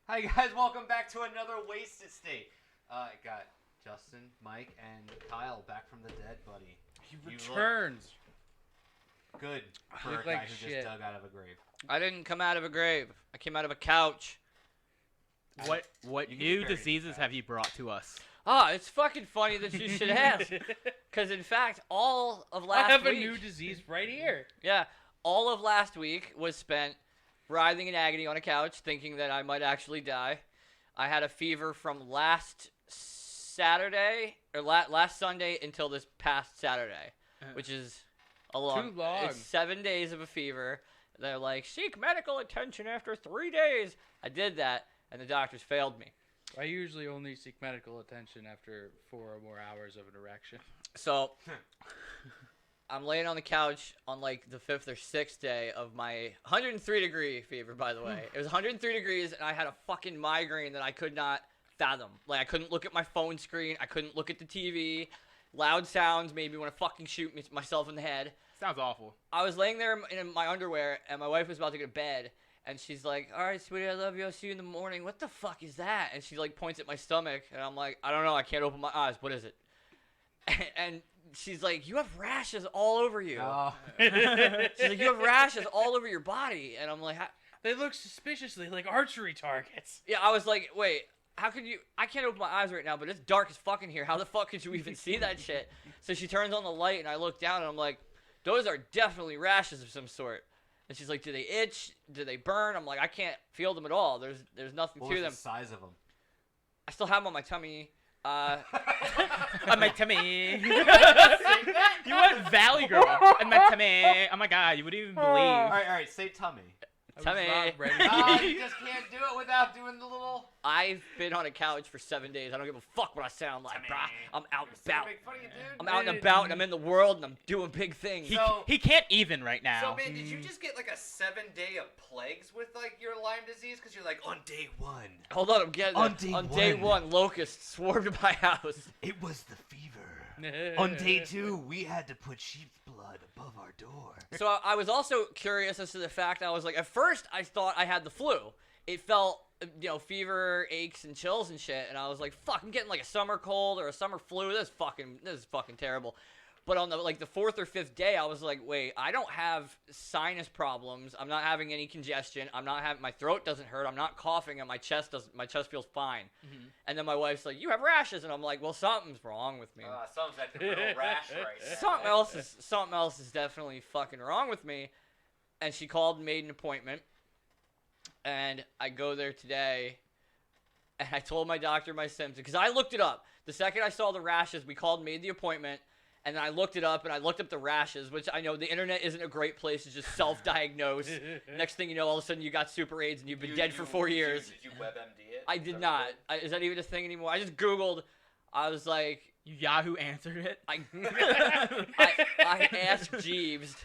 Hi guys, welcome back to another Wasted State. I got Justin, Mike, and Kyle back from the dead, buddy. He returns. Good for a Look guy like who shit. just dug out of a grave. I didn't come out of a grave. I came out of a couch. What You can be new buried in diseases the have you brought to us? Ah, it's fucking funny that you should ask. Because, in fact, all of last I have week... a new disease right here. Yeah, all of last week was spent writhing in agony on a couch, thinking that I might actually die. I had a fever from last Saturday, or last Sunday until this past Saturday, which is a long... Too long. It's 7 days of a fever. They're like, seek medical attention after 3 days. I did that, and the doctors failed me. I usually only seek medical attention after 4 or more hours of an erection. So, I'm laying on the couch on like the 5th or 6th day of my 103-degree fever, by the way. It was 103 degrees, and I had a fucking migraine that I could not fathom. Like, I couldn't look at my phone screen. I couldn't look at the TV. Loud sounds made me want to fucking shoot myself in the head. Sounds awful. I was laying there in my underwear, and my wife was about to go to bed. And she's like, all right, sweetie, I love you. I'll see you in the morning. What the fuck is that? And she, like, points at my stomach. And I'm like, I don't know. I can't open my eyes. What is it? And she's like, you have rashes all over you. Oh. She's like, you have rashes all over your body. And I'm like, They look suspiciously like archery targets. yeah, I was like, wait, how could you? I can't open my eyes right now, but it's dark as fuck in here. How the fuck could you even see that shit? So she turns on the light, and I look down, and I'm like, those are definitely rashes of some sort. And she's like, do they itch? Do they burn? I'm like, I can't feel them at all. There's nothing What to was them. the size of them? I still have them on my tummy. On my tummy. You went Valley Girl. On my tummy. Oh my god, you wouldn't even believe. All right, say tummy. Tummy. I was not ready. You just can't do it without doing the little... I've been on a couch for 7 days. I don't give a fuck what I sound like, Tummy. brah. I'm out and Still about. make fun of you, dude. I'm out and about, and I'm in the world, and I'm doing big things. He can't even right now. So, man, did you just get like a 7-day of plagues with like your Lyme disease? Because you're like, on day 1, Hold on, I'm getting On there. day On day one. one, locusts swarmed my house. it was the fever. On day 2, we had to put sheep's blood above our door. So I was also curious as to the fact I was like, at first I thought I had the flu. It felt, fever, aches, and chills and shit, and I was like, fuck, I'm getting like a summer cold or a summer flu. This is fucking terrible. But on the 4th or 5th day, I was like, wait, I don't have sinus problems. I'm not having any congestion. My throat doesn't hurt. I'm not coughing, and my chest feels fine. Mhm. And then my wife's like, you have rashes, and I'm like, well, something's wrong with me. Something's at the real rash right Something else is definitely fucking wrong with me. And she called and made an appointment. And I go there today, and I told my doctor my symptoms because I looked it up. The second I saw the rashes, we called and made the appointment. And then I looked it up, and I looked up the rashes, which I know the internet isn't a great place to just self-diagnose. Next thing you know, all of a sudden you got super AIDS and you've been dead for 4 years. Did you WebMD it? I did not. Is that even a thing anymore? I just Googled. I was like, Yahoo answered it. I asked Jeeves.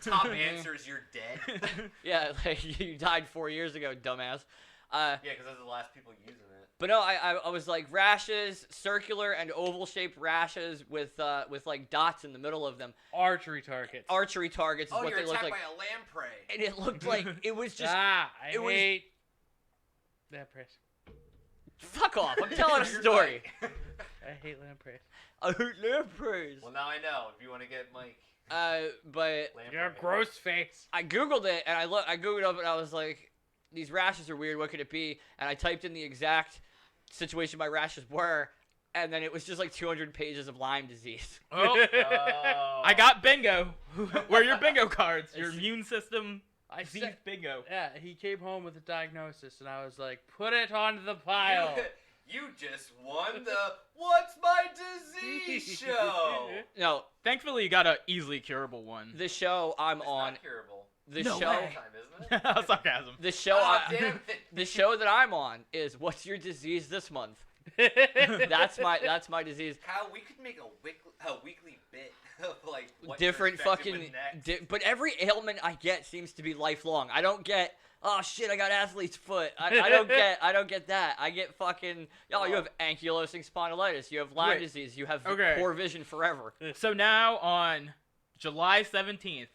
Top answers, you're dead. Yeah, like you died 4 years ago, dumbass. Yeah, because those are the last people using it. But no, I was like rashes, circular and oval-shaped rashes with like dots in the middle of them. Archery targets. Archery targets is Oh, what you're they look attacked like. by a lamprey. And it looked like it was just I it was- hate that press. fuck off. I'm telling a You're story. right. I hate lampreys. I hate lampreys. Well, now I know. If you want to get Mike But lamprey. You're a gross face. I Googled it and I Googled up and I was like, these rashes are weird. What could it be? And I typed in the exact situation my rashes were, and then it was just like 200 pages of Lyme disease. Oh, Oh. I got bingo. Where are your bingo cards? Your It's- immune system I disease said, bingo. yeah, he came home with a diagnosis, and I was like, put it onto the pile. You just won the What's My Disease show. No, Thankfully, you got a easily curable one. the show I'm It's on, not curable. the No show, way. Time, isn't it? Sarcasm. the show, Oh, I, damn it. the show that I'm on is What's Your Disease This Month? That's my disease. How we could make a weekly bit of like what Different you're infected fucking, with next. but every ailment I get seems to be lifelong. I don't get, oh shit, I got athlete's foot. I don't get that. I get fucking, you have ankylosing spondylitis. You have Lyme Wait. disease. You have Okay. poor vision forever. So now on July 17th,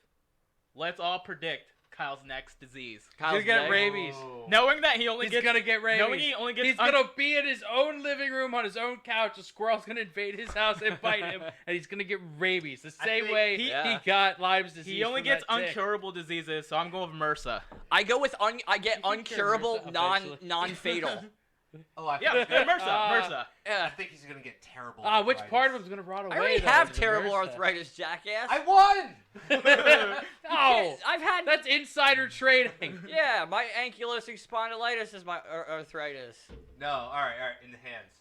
let's all predict Kyle's next disease. He's gonna get next. rabies. Oh. Knowing that he only He's gets gonna get rabies. knowing he only gets He's gonna be in his own living room on his own couch. A squirrel's gonna invade his house and bite him, and he's gonna get rabies. The same think way he- he got Lyme's disease. he only from gets that tick. uncurable diseases, so I'm going with MRSA. I go with I get You can cure uncurable, MRSA eventually. non-fatal. Oh, I Yeah, think, MRSA. I MRSA. Yeah. think he's gonna get terrible. Which part of arthritis. him's gonna rot away? I already though? have Is it terrible MRSA? arthritis, jackass. I won. No, I've had. that's insider trading. Yeah, my ankylosing spondylitis is my arthritis. No, all right. In the hands.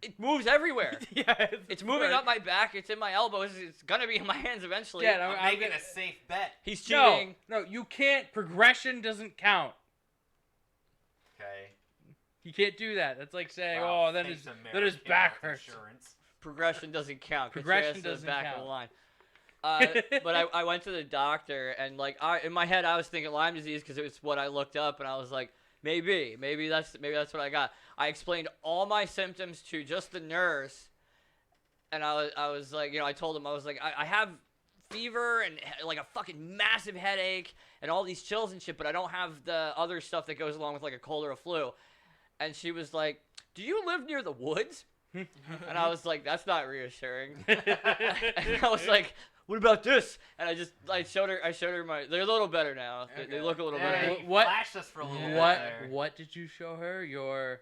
It moves everywhere. Yeah, It's moving up my back. It's in my elbows. It's gonna be in my hands eventually. Yeah, I'm I'm making a safe bet. He's cheating. No, you can't. Progression doesn't count. Okay. You can't do that. That's like saying, Wow, oh, then thanks, his American back health hurts. Insurance. Progression doesn't count. 'Cause Progression you're at the doesn't back count. of the line. But I went to the doctor and like in my head I was thinking Lyme disease because it's what I looked up and I was like maybe that's what I got. I explained all my symptoms to just the nurse, and I was like, I told him I was like I have fever and like a fucking massive headache and all these chills and shit, but I don't have the other stuff that goes along with like a cold or a flu. And she was like, "Do you live near the woods?" And I was like, "That's not reassuring." And I was like, "What about this?" And I showed her my. They're a little better now. They look a little Yeah, better. you What- flashed us for a little bit What? there. What did you show her? Your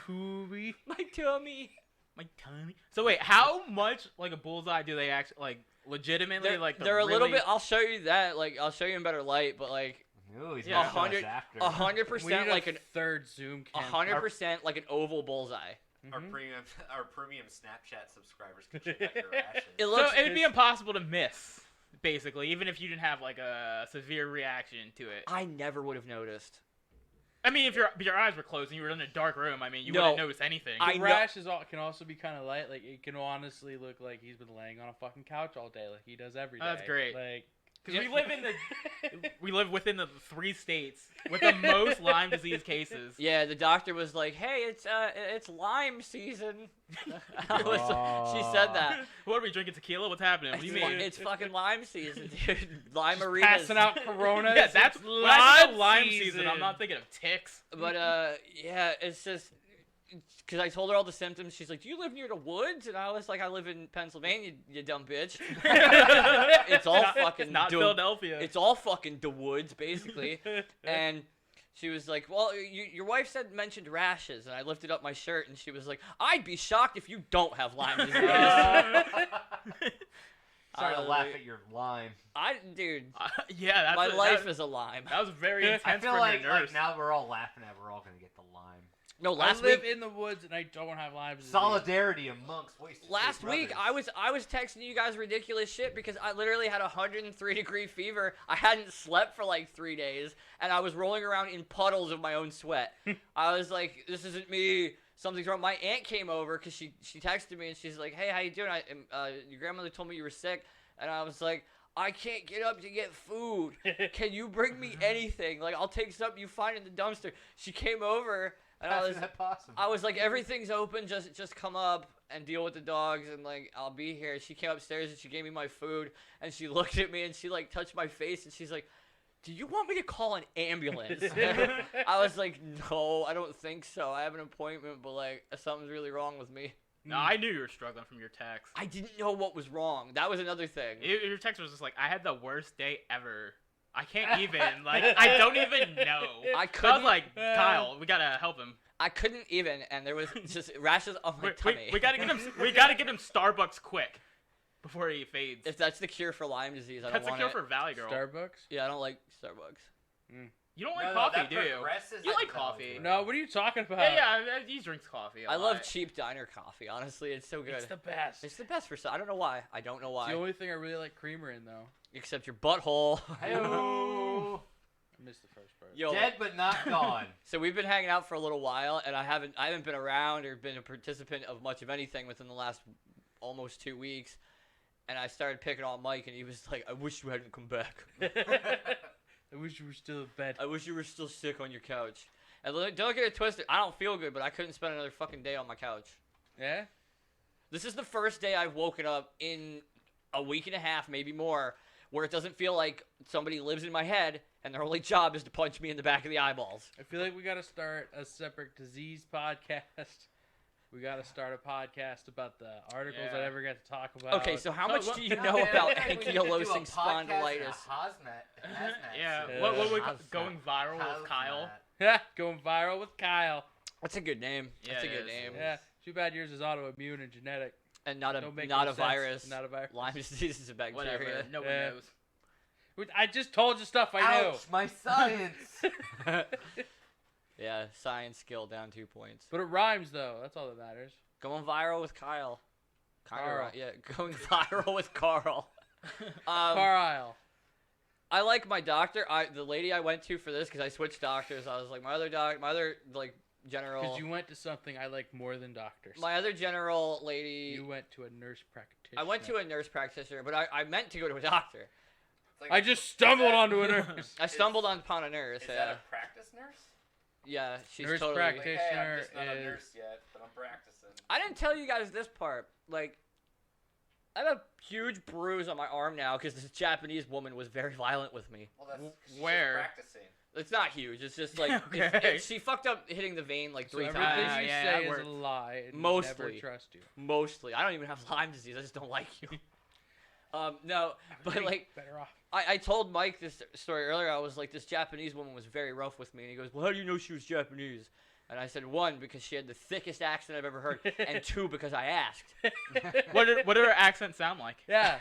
tubby? My tummy. My tummy. So wait, how much like a bullseye do they actually like legitimately like? They're a little really- bit. I'll show you that. Like I'll show you in better light, but like Ooh, he's Yeah, gonna show us after. 100% like an third Zoom cam. 100% like an oval bullseye. Our premium Snapchat subscribers can check out your rashes. It So looks. it'd be impossible to miss, basically, even if you didn't have like a severe reaction to it. I never would have noticed. I mean, if your eyes were closed and you were in a dark room, I mean, you No. wouldn't notice anything. I The know- rash can also be kind of light. Like it can honestly look like he's been laying on a fucking couch all day, like he does every day. Oh, that's great. Like Because we live within the 3 states with the most Lyme disease cases. Yeah, the doctor was like, "Hey, it's Lyme season." She said that. What are we drinking tequila? What's happening? What do you mean? It's fucking Lyme season, dude. Lyme just arenas. passing out Coronas. Yeah, that's It's when I think of Lyme Lyme season. I'm not thinking of ticks. But yeah, it's just because I told her all the symptoms. She's like, "Do you live near the woods?" And I was like, "I live in Pennsylvania, you dumb bitch." It's all fucking not du- Philadelphia. It's all fucking the woods, basically. And she was like, "Well, your wife mentioned rashes," and I lifted up my shirt, and she was like, "I'd be shocked if you don't have Lyme disease." Sorry to laugh at your Lyme. Dude, Yeah, that's my life is a Lyme. that was very intense I feel from like, your nurse. now we're all laughing at we're all gonna get the Lyme. No, I last live week. in the woods and I don't have Lyme disease. Solidarity amongst wasted Last State week, brothers. I was texting you guys ridiculous shit because I literally had a 103-degree fever. I hadn't slept for like 3 days, and I was rolling around in puddles of my own sweat. I was like, "This isn't me. Something's wrong." My aunt came over because she texted me and she's like, "Hey, how you doing? Your grandmother told me you were sick," and I was like, "I can't get up to get food. Can you bring me anything? Like, I'll take something you find in the dumpster." She came over. And How is that possible? I was like, "Everything's open. Just come up and deal with the dogs, and like I'll be here." She came upstairs and she gave me my food, and she looked at me and she like touched my face and she's like, "Do you want me to call an ambulance?" I was like, "No, I don't think so. I have an appointment, but like something's really wrong with me." No, I knew you were struggling from your text. I didn't know what was wrong. That was another thing. Your text was just like, "I had the worst day ever. I can't even. Like, I don't even know." I I couldn't. was like, "Kyle, we gotta help him. I couldn't even, and there was just rashes on my tummy. We gotta get him. We gotta get him Starbucks quick before he fades." If that's the cure for Lyme disease, I That's don't the want cure it. for Valley Girl. Starbucks? Yeah, I don't like Starbucks. You don't No, like no, coffee, that do you? progresses You like like a Valley coffee. Girl. No, what are you talking about? Yeah, he drinks coffee. I love cheap diner coffee. Honestly, it's so good. It's the best. It's the best for some. I don't know why. I don't know It's why. the only thing I really like creamer in, though. Except your butthole. Hey-o. I missed the first part. Yo. Dead but not gone. So we've been hanging out for a little while, and I haven't been around or been a participant of much of anything within the last almost 2 weeks. And I started picking on Mike, and he was like, "I wish you hadn't come back. I wish you were still in bed. I wish you were still sick on your couch." And don't get it twisted. I don't feel good, but I couldn't spend another fucking day on my couch. Yeah? This is the first day I've woken up in a week and a half, maybe more, where it doesn't feel like somebody lives in my head and their only job is to punch me in the back of the eyeballs. I feel like we got to start a separate disease podcast. We got to start a podcast about the articles I never get to talk about. Okay, so how much what- do you No, know man, about we need to do a ankylosing podcast in a spondylitis? hazmat Yeah. suit. What we Hazmat. going viral with Kyle? Hazmat. Yeah, going viral with Kyle. That's a good name. That's a Yeah, good it name. is. Yeah, too bad yours is autoimmune and genetic. And not Don't make a no sense. virus. Not a virus. Lyme disease is a bacteria. Whatever. No one Yeah. knows. I just told you stuff I Ouch, my science. knew. Yeah, science skill down 2 points. But it rhymes though. That's all that matters. Going viral with Kyle. Carl. Yeah, going viral with Carl. Carlisle. I like my doctor. The lady I went to for this because I switched doctors. I was like my other like general. Because you went to something I like more than doctors. My other general lady. You went to a nurse practitioner. I went to a nurse practitioner, but I meant to go to a doctor. It's like, I just stumbled onto a nurse. I stumbled upon a nurse. Is Yeah, that a practice nurse? yeah, she's Nurse totally. practice- Like, hey, I'm Practitioner just not a is- nurse yet, but I'm practicing. I didn't tell you guys this part. Like, I have a huge bruise on my arm now because this Japanese woman was very violent with me. Well, that's 'cause she's Where? just practicing. It's not huge. It's just like Okay. she fucked up hitting the vein like So 3 everything times. you Yeah, say that is works. a lie. And Mostly. never trust you. Mostly, I don't even have Lyme disease. I just don't like you. No, but Pretty like better off. I told Mike this story earlier. I was like, this Japanese woman was very rough with me, and he goes, "Well, how do you know she was Japanese?" And I said, 1, because she had the thickest accent I've ever heard, and 2, because I asked. What did her accent sound like? Yeah.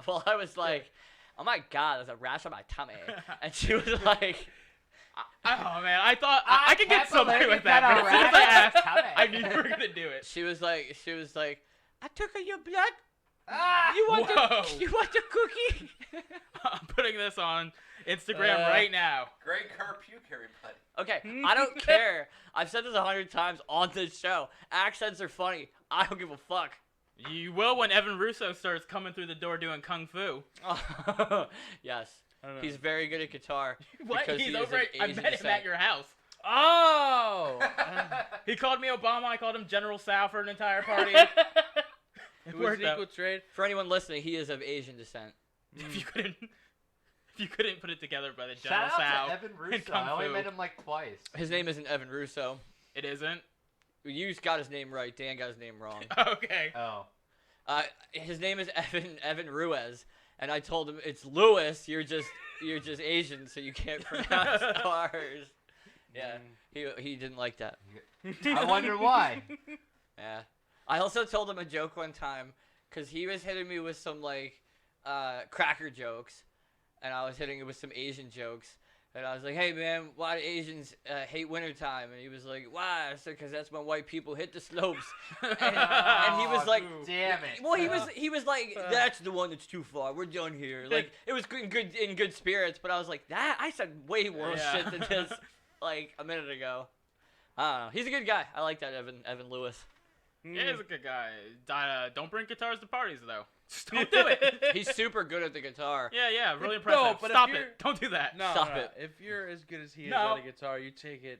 Well, I was like, "Oh my God, there's a rash on my tummy," and she was like, Oh man, I thought I could get can't somebody believe with that. that But as soon as I already. asked, I knew you were gonna do it. she was like, "I took your blood. Ah! You want Whoa. you want a cookie?" I'm putting this on Instagram right now. Great car puke, everybody. Okay, I don't care. I've said this 100 times on this show. Accents are funny. I don't give a fuck. You will when Evan Russo starts coming through the door doing kung fu. Yes, I don't know. he's very good at guitar. What? Because He's he is over. of I Asian met him descent. at your house. Oh! He called me Obama. I called him General Sal for an entire party. It was worked an out. equal trade. For anyone listening, he is of Asian descent. If you couldn't put it together by the Shout General out Sal, to Evan and Russo. Kung I only Fu. met him like twice. His name isn't Evan Russo. It isn't. You got his name right. Dan got his name wrong. Okay. Oh. His name is Evan Ruiz, and I told him it's Lewis. You're just Asian, so you can't pronounce ours. Yeah, he didn't like that. I wonder why. Yeah. I also told him a joke one time because he was hitting me with some like cracker jokes, and I was hitting him with some Asian jokes. And I was like, "Hey man, why do Asians hate wintertime?" And he was like, "Why?" I said, "Because that's when white people hit the slopes." And he was like, Damn it. "Well, he was like, that's the one that's too far. We're done here." Like it was in good spirits, but I was like, "That I said way worse Yeah. shit than this like a minute ago." I don't know. He's a good guy. I like that Evan Lewis. Yeah, he's a good guy. Don't bring guitars to parties though. Just don't do it. He's super good at the guitar. Yeah, really No, impressive. but if Stop you're- it. Don't do that. No, Stop no, it. If you're as good as he is No. at a guitar, you take it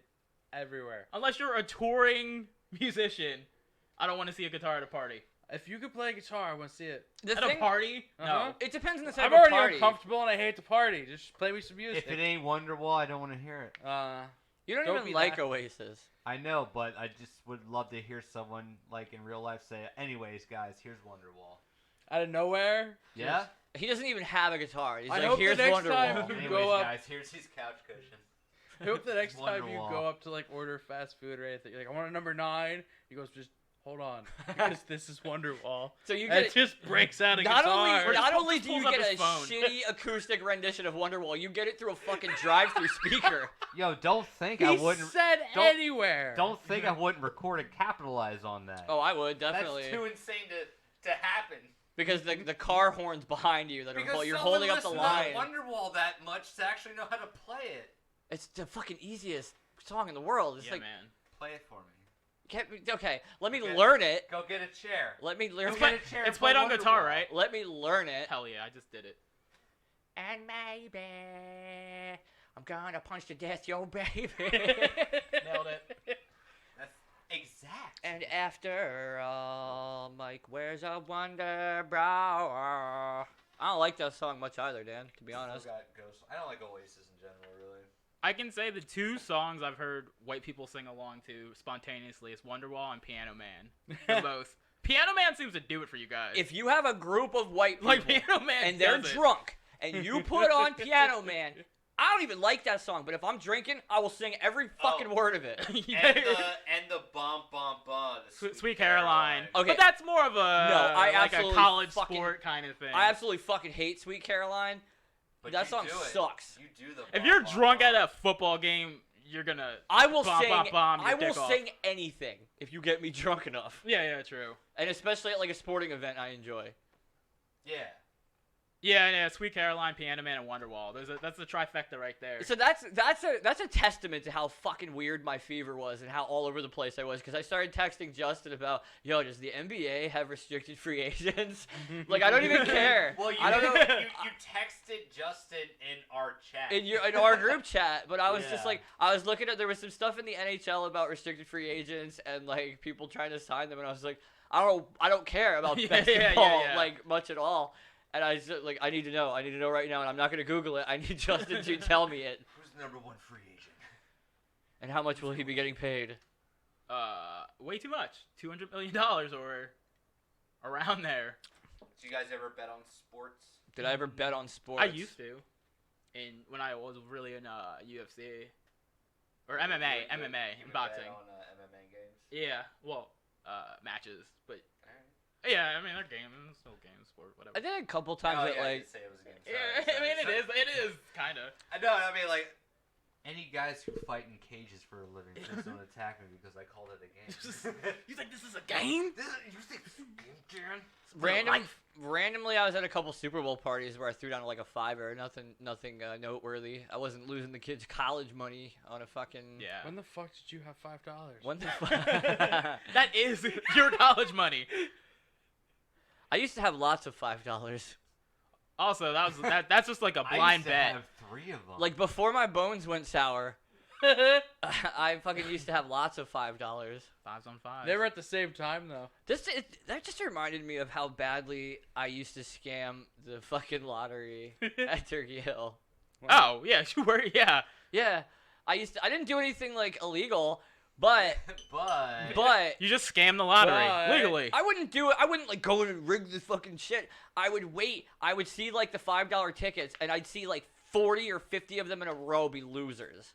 everywhere. Unless you're a touring musician, I don't want to see a guitar at a party. If you could play guitar, I want to see it. The At thing, a party? Uh-huh. it depends on the type I'm of already party. uncomfortable and I hate to party. Just play me some music. If it ain't Wonderwall, I don't want to hear it. You don't Don't even be like that- Oasis. I know, but I just would love to hear someone like in real life say, "Anyways, guys, here's Wonderwall." Out of nowhere. Yeah. He doesn't even have a guitar. He's I like, hope the here's next time Wonderwall. you Anyways, go up- guys, here's his couch cushion. I hope the next time you Wonderwall. go up to like order fast food or anything, you're like, "I want a number 9." He goes, "Just hold on, because this is Wonderwall." So you And get it just breaks out a not guitar. only do you pulls up get a his phone. shitty acoustic rendition of Wonderwall, you get it through a fucking drive-through speaker. Yo, don't think he I wouldn't. said don't- anywhere. Don't think I wouldn't record and capitalize on that. Oh, I would definitely. That's too insane to happen. Because the car horns behind you that are you're holding up the line. Wonderwall that much to actually know how to play it. It's the fucking easiest song in the world. It's Yeah, like man. Play it for me. okay, let me Okay. learn it. Go get a chair. Let me learn It's, Go it. get a chair. it's and play played on guitar, Wonderwall. right? Let me learn it. Hell yeah, I just did it. And maybe I'm gonna punch to death your baby. Nailed it. That's exact. And after all, Mike wears a wonder brow. I don't like that song much either, Dan, to be honest. I don't like Oasis in general, really. I can say the two songs I've heard white people sing along to spontaneously is Wonderwall and Piano Man. The most. Piano Man seems to do it for you guys. If you have a group of white people like Piano Man and they're does it. drunk and you put on Piano Man, I don't even like that song, but if I'm drinking, I will sing every fucking word of it. And the bum bum bum. Sweet Caroline. Okay. But that's more of a I like a absolutely college fucking- sport kind of thing. I absolutely fucking hate Sweet Caroline. But That you song do it. sucks. You do the. If bum, you're bum, drunk bum. at a football game, you're gonna. I will Bum, sing. bum, bum, your I will dick off. sing anything if you get me drunk enough, Yeah, true. and especially at like a sporting event, I enjoy. Yeah. Yeah, Sweet Caroline, Piano Man, and Wonderwall. That's the trifecta right there. So that's a testament to how fucking weird my fever was and how all over the place I was, because I started texting Justin about, yo, does the NBA have restricted free agents? Like, I don't even care. Well, I don't know. you texted Justin in our chat. In our group chat, but I was just Yeah. like, I was looking at, there was some stuff in the NHL about restricted free agents and like people trying to sign them, and I was like, I don't care about Yeah, basketball yeah. like much at all. And I just like, I need to know right now, and I'm not gonna Google it. I need Justin to tell me it. Who's the #1 free agent? And how much will he be getting paid? Way too much. $200 million or around there. Do you guys ever bet on sports? Did I ever bet on sports? I used to, when I was really in UFC or MMA, You MMA, would and boxing. Bet on MMA games. Yeah, well, matches, but yeah, I mean they're games, still games, sport, whatever. I did a couple times at I like. did say it was a game. Yeah, Sorry, I mean sorry. it is kind of. I know. I mean, like, any guys who fight in cages for a living, please don't attack me because I called it a game. You think this is a game? You think this is a game, Karen? Randomly, I was at a couple Super Bowl parties where I threw down like a $5, nothing noteworthy. I wasn't losing the kids' college money on a fucking. Yeah. When the fuck did you have $5? When the That is your college money. I used to have lots of $5. Also, that's just like a I blind used to bet. have 3 of them. Like before my bones went sour, I fucking used to have lots of $5. 5s on 5s. They were at the same time though. That just reminded me of how badly I used to scam the fucking lottery at Turkey Hill. Oh yeah, you were yeah. Yeah, I didn't do anything like illegal, but but You just scam the lottery But- legally. I wouldn't do it. I wouldn't like go and rig this fucking shit. I would wait. I would see like the $5 tickets, and I'd see like 40 or 50 of them in a row be losers.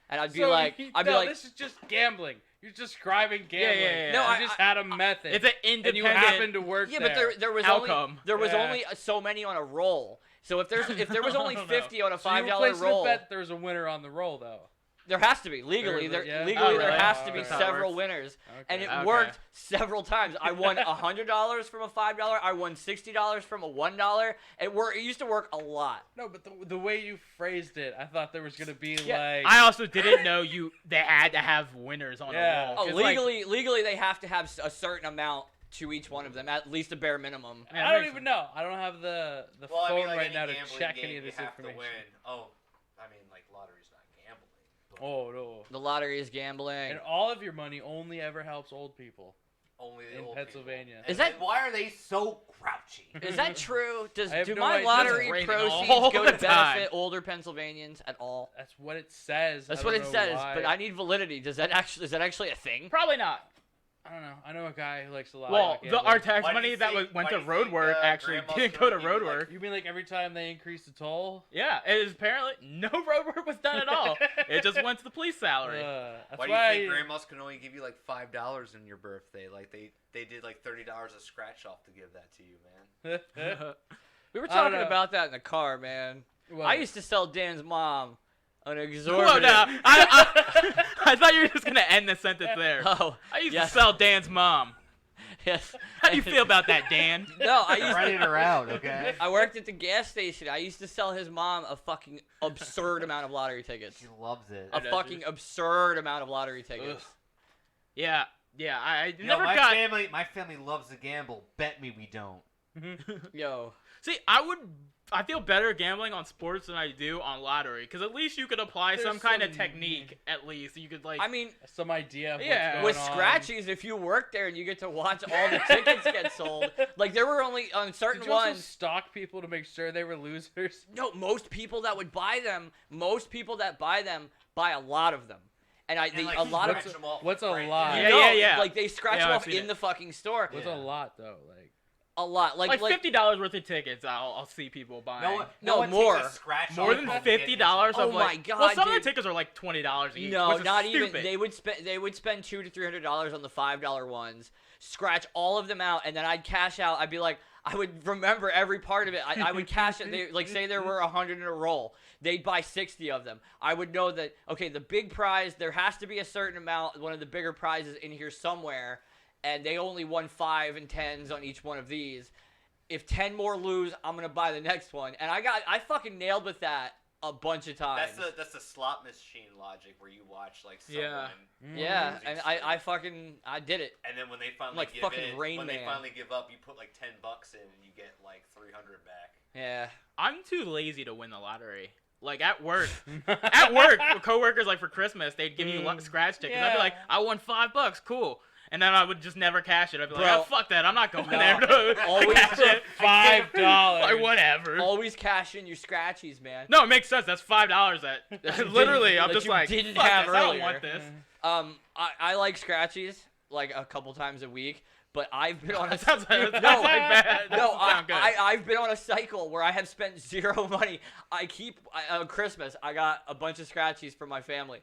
And I'd be like, this is just gambling. You're describing gambling. yeah. No, You just had a method. It's an and independent. you happen to work yeah, there. but there was Outcome. only Yeah. so many on a roll. So if there was only I don't 50 on a So you were $5 placing a roll, bet there's a winner on the roll though. there has to be legally. There- yeah? Legally Oh, there really? has to be That's how it several works. winners, Okay. and it Okay. worked several times. I won $100 from a $5. I won $60 from a $1. It used to work a lot. No, but the way you phrased it, I thought there was gonna be Yeah, like. I also didn't know they had to have winners on Yeah. a roll. Oh, 'Cause, like, legally they have to have a certain amount to each one of them, at least a bare minimum. I don't even know. I don't have the well, I phone mean, like right any now to gambling check game, any of you this have to information. win. Oh, I mean, like lottery's not gambling. But Oh no. The lottery is gambling. And all of your money only ever helps old people. only the in old Pennsylvania. People. Is that- and why are they so grouchy? Is that true? I have Do no my idea. lottery It's raining proceeds all go to the time. benefit older Pennsylvanians at all? That's what it says. That's I what don't it know says, why. but I need validity. Is that actually a thing? Probably not. I don't know. I know a guy who likes to lie. Well, about our gambling. tax Why do money you that think- went why to do you road think, work actually Grandma's didn't go gonna to give you, road like- work. You mean like every time they increase the toll? Yeah, it is apparently no road work was done at all. It just went to the police salary. That's Why do you think grandmas can only give you like $5 in your birthday? Like they did like $30 of scratch off to give that to you, man. We were I don't talking know. about that in the car, man. Well, I used to sell Dan's mom an Whoa, exorbitant. no, I thought you were just gonna end the sentence there. Oh, I used yes. to sell Dan's mom. yes. How do you feel about that, Dan? No, I used Writing to. her out, okay? I worked at the gas station. I used to sell his mom a fucking absurd amount of lottery tickets. She loves it. A does fucking she? absurd amount of lottery tickets. Yeah, I You know, never my got. family loves to gamble. Bet me we don't. Yo, See, I would I feel better gambling on sports than I do on lottery, because at least you could apply some kind of technique. At least you could like. I mean, some idea of Yeah. what's with going on. scratchies, if you work there and you get to watch all the tickets get sold, like there were only on certain Did you also ones. stalk people to make sure they were losers? No, most people that would buy them, buy a lot of them, and like, a lot of scratch them off what's a right lot? there. Yeah, yeah. like they scratch Yeah, them I've off seen in it. the fucking store. What's Yeah. a lot though? Like A lot, like $50 worth of tickets. I'll see people buying. No, one more. takes a scratch More off than and $50 get of Oh my like. God, Well, some of dude. the tickets are like $20 each. No, which is not stupid. even. They would spend $200 to $300 on the $5 ones, scratch all of them out, and then I'd cash out. I'd be like, I would remember every part of it. I would cash it. They, like say there were 100 in a roll, they'd buy 60 of them. I would know that okay, the big prize there has to be a certain amount, one of the bigger prizes in here somewhere, and they only won 5 and 10s on each one of these. If 10 more lose, I'm gonna buy the next one, and I fucking nailed with that a bunch of times. That's the slot machine logic where you watch like someone. Yeah. Yeah, losing and straight. I did it. And then when they finally Like give fucking in, Rain when Man. they finally give up, you put like $10 in and you get like 300 back. Yeah. I'm too lazy to win the lottery. Like at work, with coworkers, like for Christmas, they'd give you scratch tickets. I'd be Yeah. like, I won $5, cool. And then I would just never cash it. I'd be like, Bro. oh, fuck that, I'm not going No. there. To Always cash it. $5. Like whatever. Always cash in your scratchies, man. No, it makes sense. That's $5 that literally I'm that just you like, didn't fuck have this, I don't earlier. want this. I like scratchies like a couple times a week, but I've been on a That sounds like bad. That no, doesn't sound good. I've been on a cycle where I have spent zero money. On Christmas, I got a bunch of scratchies for my family.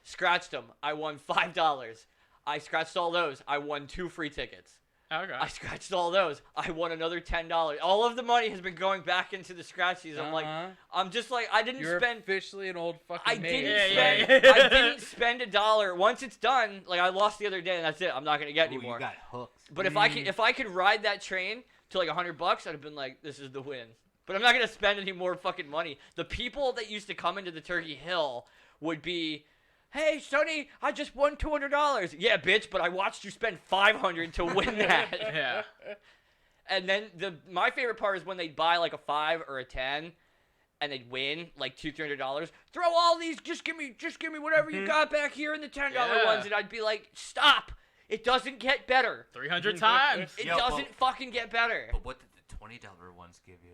Scratched them. I won $5. I scratched all those. I won 2 free tickets. Okay. I scratched all those. I won another $10. All of the money has been going back into the scratchies. I'm like, I'm just like, I didn't You're spend. officially an old fucking I maid. didn't spend. Yeah. I didn't spend $1. Once it's done, like I lost the other day, and that's it. I'm not gonna get Ooh, anymore. you got hooked. But if I could ride that train to like $100, I'd have been like, this is the win. But I'm not gonna spend any more fucking money. The people that used to come into the Turkey Hill would be, hey Sonny, I just won $200. Yeah, bitch, but I watched you spend $500 to win that. Yeah. And then my favorite part is when they'd buy like a 5 or a 10, and they'd win like $200-$300. Throw all these, just give me whatever you got back here in the $10 Yeah. ones, and I'd be like, stop! It doesn't get better. 300 times. It Yo, doesn't fucking get better. But what did the $20 ones give you?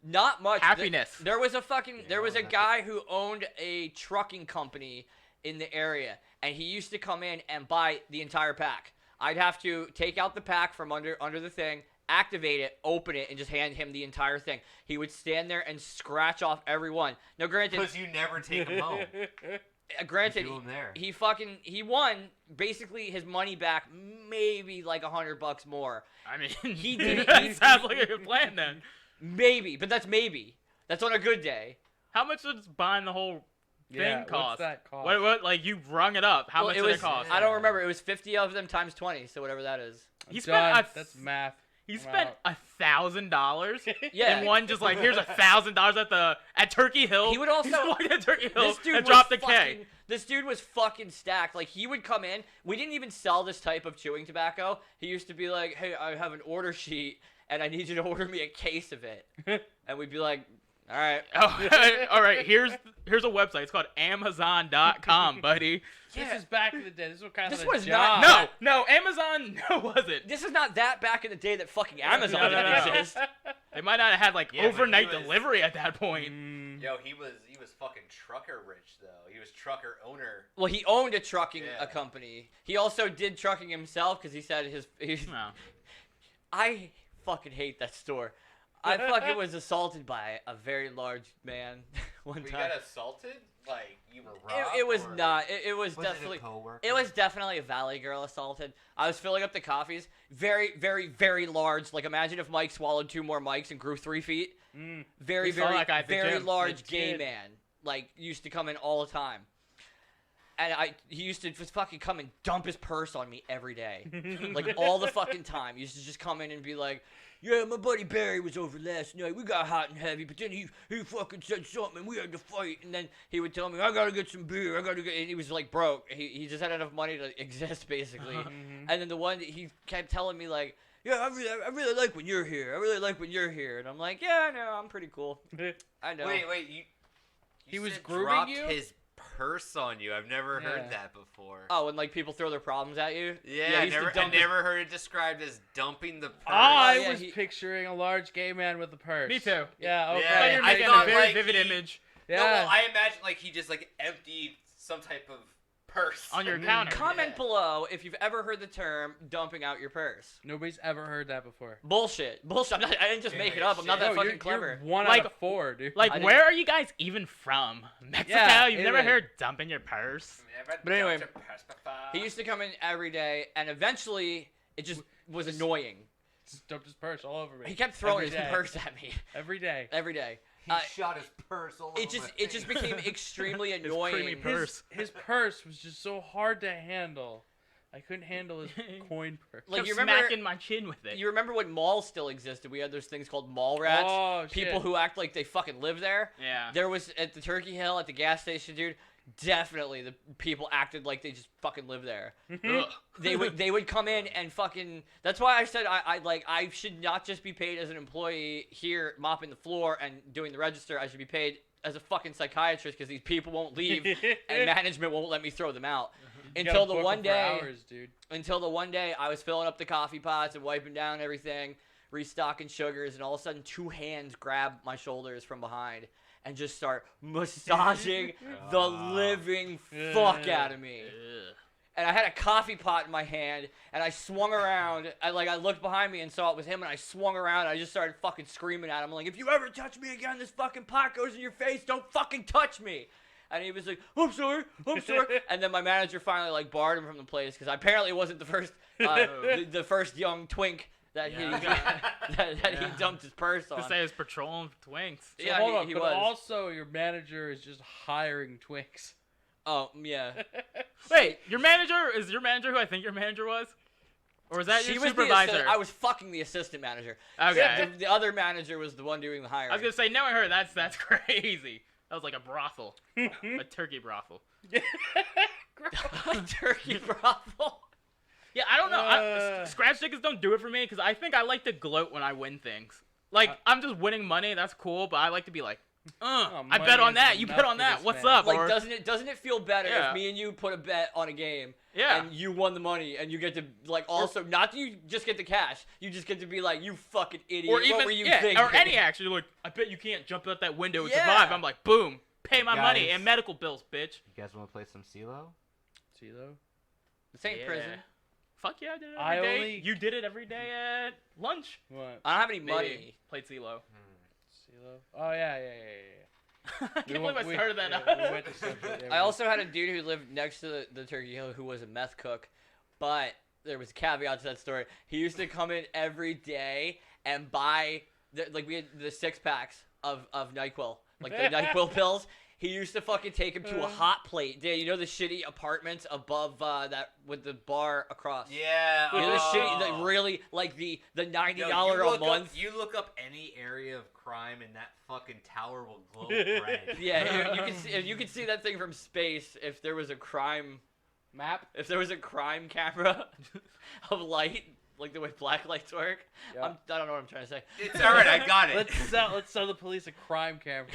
Not much. Happiness. There was a fucking. There was a that's guy who owned a trucking company in the area, and he used to come in and buy the entire pack. I'd have to take out the pack from under the thing, activate it, open it, and just hand him the entire thing. He would stand there and scratch off every one. Now, granted, Because you never take them home. granted, You do 'em there. he won basically his money back, maybe like $100 more. I mean, He did it- that sounds like a good plan then. Maybe, but that's maybe. That's on a good day. How much does buying the whole thing Yeah, cost? what's that cost? What, like you rung it up. How Well, much it did was, it cost? I don't remember. It was 50 of them times 20, so whatever that is. He I'm spent done. a- That's math. He I'm spent out. $1,000 Yeah. in one. Just like here's $1,000 at Turkey Hill. He would also- He's walking at Turkey Hill This dude and was dropped the K. fucking- This dude was fucking stacked. Like, he would come in. We didn't even sell this type of chewing tobacco. He used to be like, hey, I have an order sheet, and I need you to order me a case of it. And we'd be like, all right. Oh, all right. Here's a website. It's called Amazon.com, buddy. This is back in the day. This was kind of This the was job. not- No, Amazon. No, was it? This is not that back in the day that fucking Amazon No. didn't exist. They might not have had like Yeah, but he overnight was- delivery at that point. Yo, he was fucking trucker rich though. He was trucker owner. Well, he owned a trucking Yeah. company. He also did trucking himself because he said No. I fucking hate that store. I fucking was assaulted by a very large man one We time. got assaulted? Like you were robbed? It was or- not. It was Was definitely. it a coworker? It was definitely a Valley girl assaulted. I was filling up the coffees. Very, very, very large. Like imagine if Mike swallowed 2 more Mikes and grew 3 feet. Very, We saw very, that guy at the very gym. large The gay kid. man. Like used to come in all the time. And he used to just fucking come and dump his purse on me every day. Like all the fucking time. He used to just come in and be like, yeah, my buddy Barry was over last night. We got hot and heavy, but then he fucking said something and we had to fight. And then he would tell me, I gotta get some beer. And he was like broke. He just had enough money to exist, basically. And then the one that he kept telling me, like, yeah, I really like when you're here. I really like when you're here. And I'm like, yeah, I know, I'm pretty cool. I know. Wait, He was said grooming dropped you? his purse on you. I've never Yeah. heard that before. Oh, when like people throw their problems at you? Yeah, he used to I dump never heard it described as dumping the purse. I yeah, was picturing a large gay man with a purse. Me too. Yeah, okay. Yeah, But you're I making thought, a very like, vivid he- image Yeah. No, well, I imagine like he just like emptied some type of purse on your Mm. counter. Comment Yeah. below if you've ever heard the term dumping out your purse. Nobody's ever heard that before. Bullshit. I didn't just make it up. I'm not that No, fucking you're clever. 1 Like- out of 4, dude. Like, I didn't- where are you guys even from? Mexico? Yeah, You've never Italy. heard dumping your purse? But anyway, He used to come in every day, and eventually it just was annoying. Just dumped his purse all over me. He kept throwing Every his day. purse at me Every day. every day. He shot his purse all over my It just face. became extremely His annoying. creamy purse. His purse was just so hard to handle. I couldn't handle his coin purse. Like, Kept you remember- smacking my chin with it. You remember when malls still existed? We had those things called mall rats. Oh, People shit. who act like they fucking live there. Yeah. There was at the Turkey Hill at the gas station, dude. Definitely, the people acted like they just fucking live there. Ugh. They would come in and fucking. That's why I said I should not just be paid as an employee here mopping the floor and doing the register. I should be paid as a fucking psychiatrist because these people won't leave and management won't let me throw them out. You Until gotta the book one him for day, hours, dude. until the one day I was filling up the coffee pots and wiping down everything, restocking sugars, and all of a sudden 2 hands grab my shoulders from behind and just start massaging the living fuck out of me. Ugh. And I had a coffee pot in my hand, and I swung around. I looked behind me and saw it was him, and I swung around, and I just started fucking screaming at him. I'm like, if you ever touch me again, this fucking pot goes in your face. Don't fucking touch me. And he was like, I'm sorry. And then my manager finally like barred him from the place because apparently it wasn't the first the first young twink that Yeah. he dumped his purse on. To say he's patrolling twinks. So Yeah, hold he- on, he but was. also your manager is just hiring twinks. Oh yeah. Wait, is your manager who I think your manager was? Or was that She your was supervisor? I was fucking the assistant manager. Okay. The other manager was the one doing the hiring. I was gonna say, never heard. That's crazy. That was like a brothel, a turkey brothel. Turkey brothel. Yeah, I don't know. Scratch tickets don't do it for me because I think I like to gloat when I win things. Like I'm just winning money. That's cool, but I like to be like, I money bet on is that. You enough bet on for that. this What's man. up? Like, Or- doesn't it feel better Yeah. if me and you put a bet on a game Yeah. and you won the money and you get to like also not that you just get the cash, you just get to be like, you fucking idiot. or even what were you yeah, thinking? or any action. You're like, I bet you can't jump out that window and Yeah. survive. I'm like, boom, pay my money Guys. and medical bills, bitch. You guys want to play some CeeLo? CeeLo? This ain't Yeah. prison. Fuck yeah, I did it I every day. only- You did it every day at lunch. What? I don't have any Maybe. money. Played CeeLo. CeeLo? Oh yeah. I can't believe I We- started that up. we went to Central, yeah, I also had a dude who lived next to the Turkey Hill who was a meth cook, but there was a caveat to that story. He used to come in every day and buy, we had the 6-packs of NyQuil, like the NyQuil pills. He used to fucking take him to a hot plate. Dude, you know the shitty apartments above that with the bar across? Yeah. You know the shitty, the really, like the $90 a month? You look up any area of crime and that fucking tower will glow red. Yeah, you can see that thing from space if there was a crime map. If there was a crime camera of light, like the way black lights work. Yeah. I don't know what I'm trying to say. It's alright, I got it. Let's sell the police a crime camera.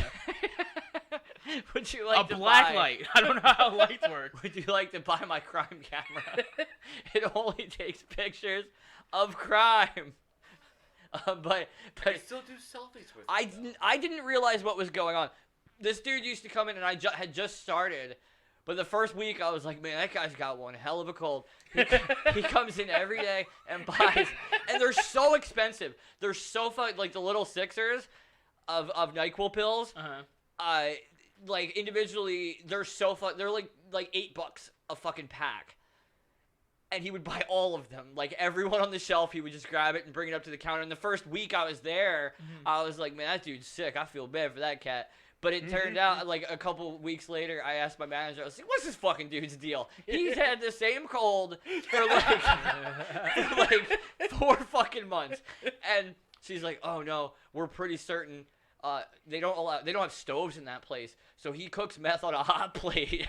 Would you like a to black buy, light. I don't know how lights work. Would you like to buy my crime camera? It only takes pictures of crime. But I still do selfies with I didn't realize what was going on. This dude used to come in and I had just started. But the first week I was like, man, that guy's got one hell of a cold. He comes in every day and buys, and they're so expensive. They're so like the little sixers of NyQuil pills. Uh-huh. Like individually, they're so they're like $8 a fucking pack. And he would buy all of them. Like everyone on the shelf, he would just grab it and bring it up to the counter. And the first week I was there, I was like, man, that dude's sick. I feel bad for that cat. But it turned out, like, a couple weeks later, I asked my manager, I was like, what's this fucking dude's deal? He's had the same cold for, like 4 fucking months. And she's like, oh, no, we're pretty certain they don't have stoves in that place, so he cooks meth on a hot plate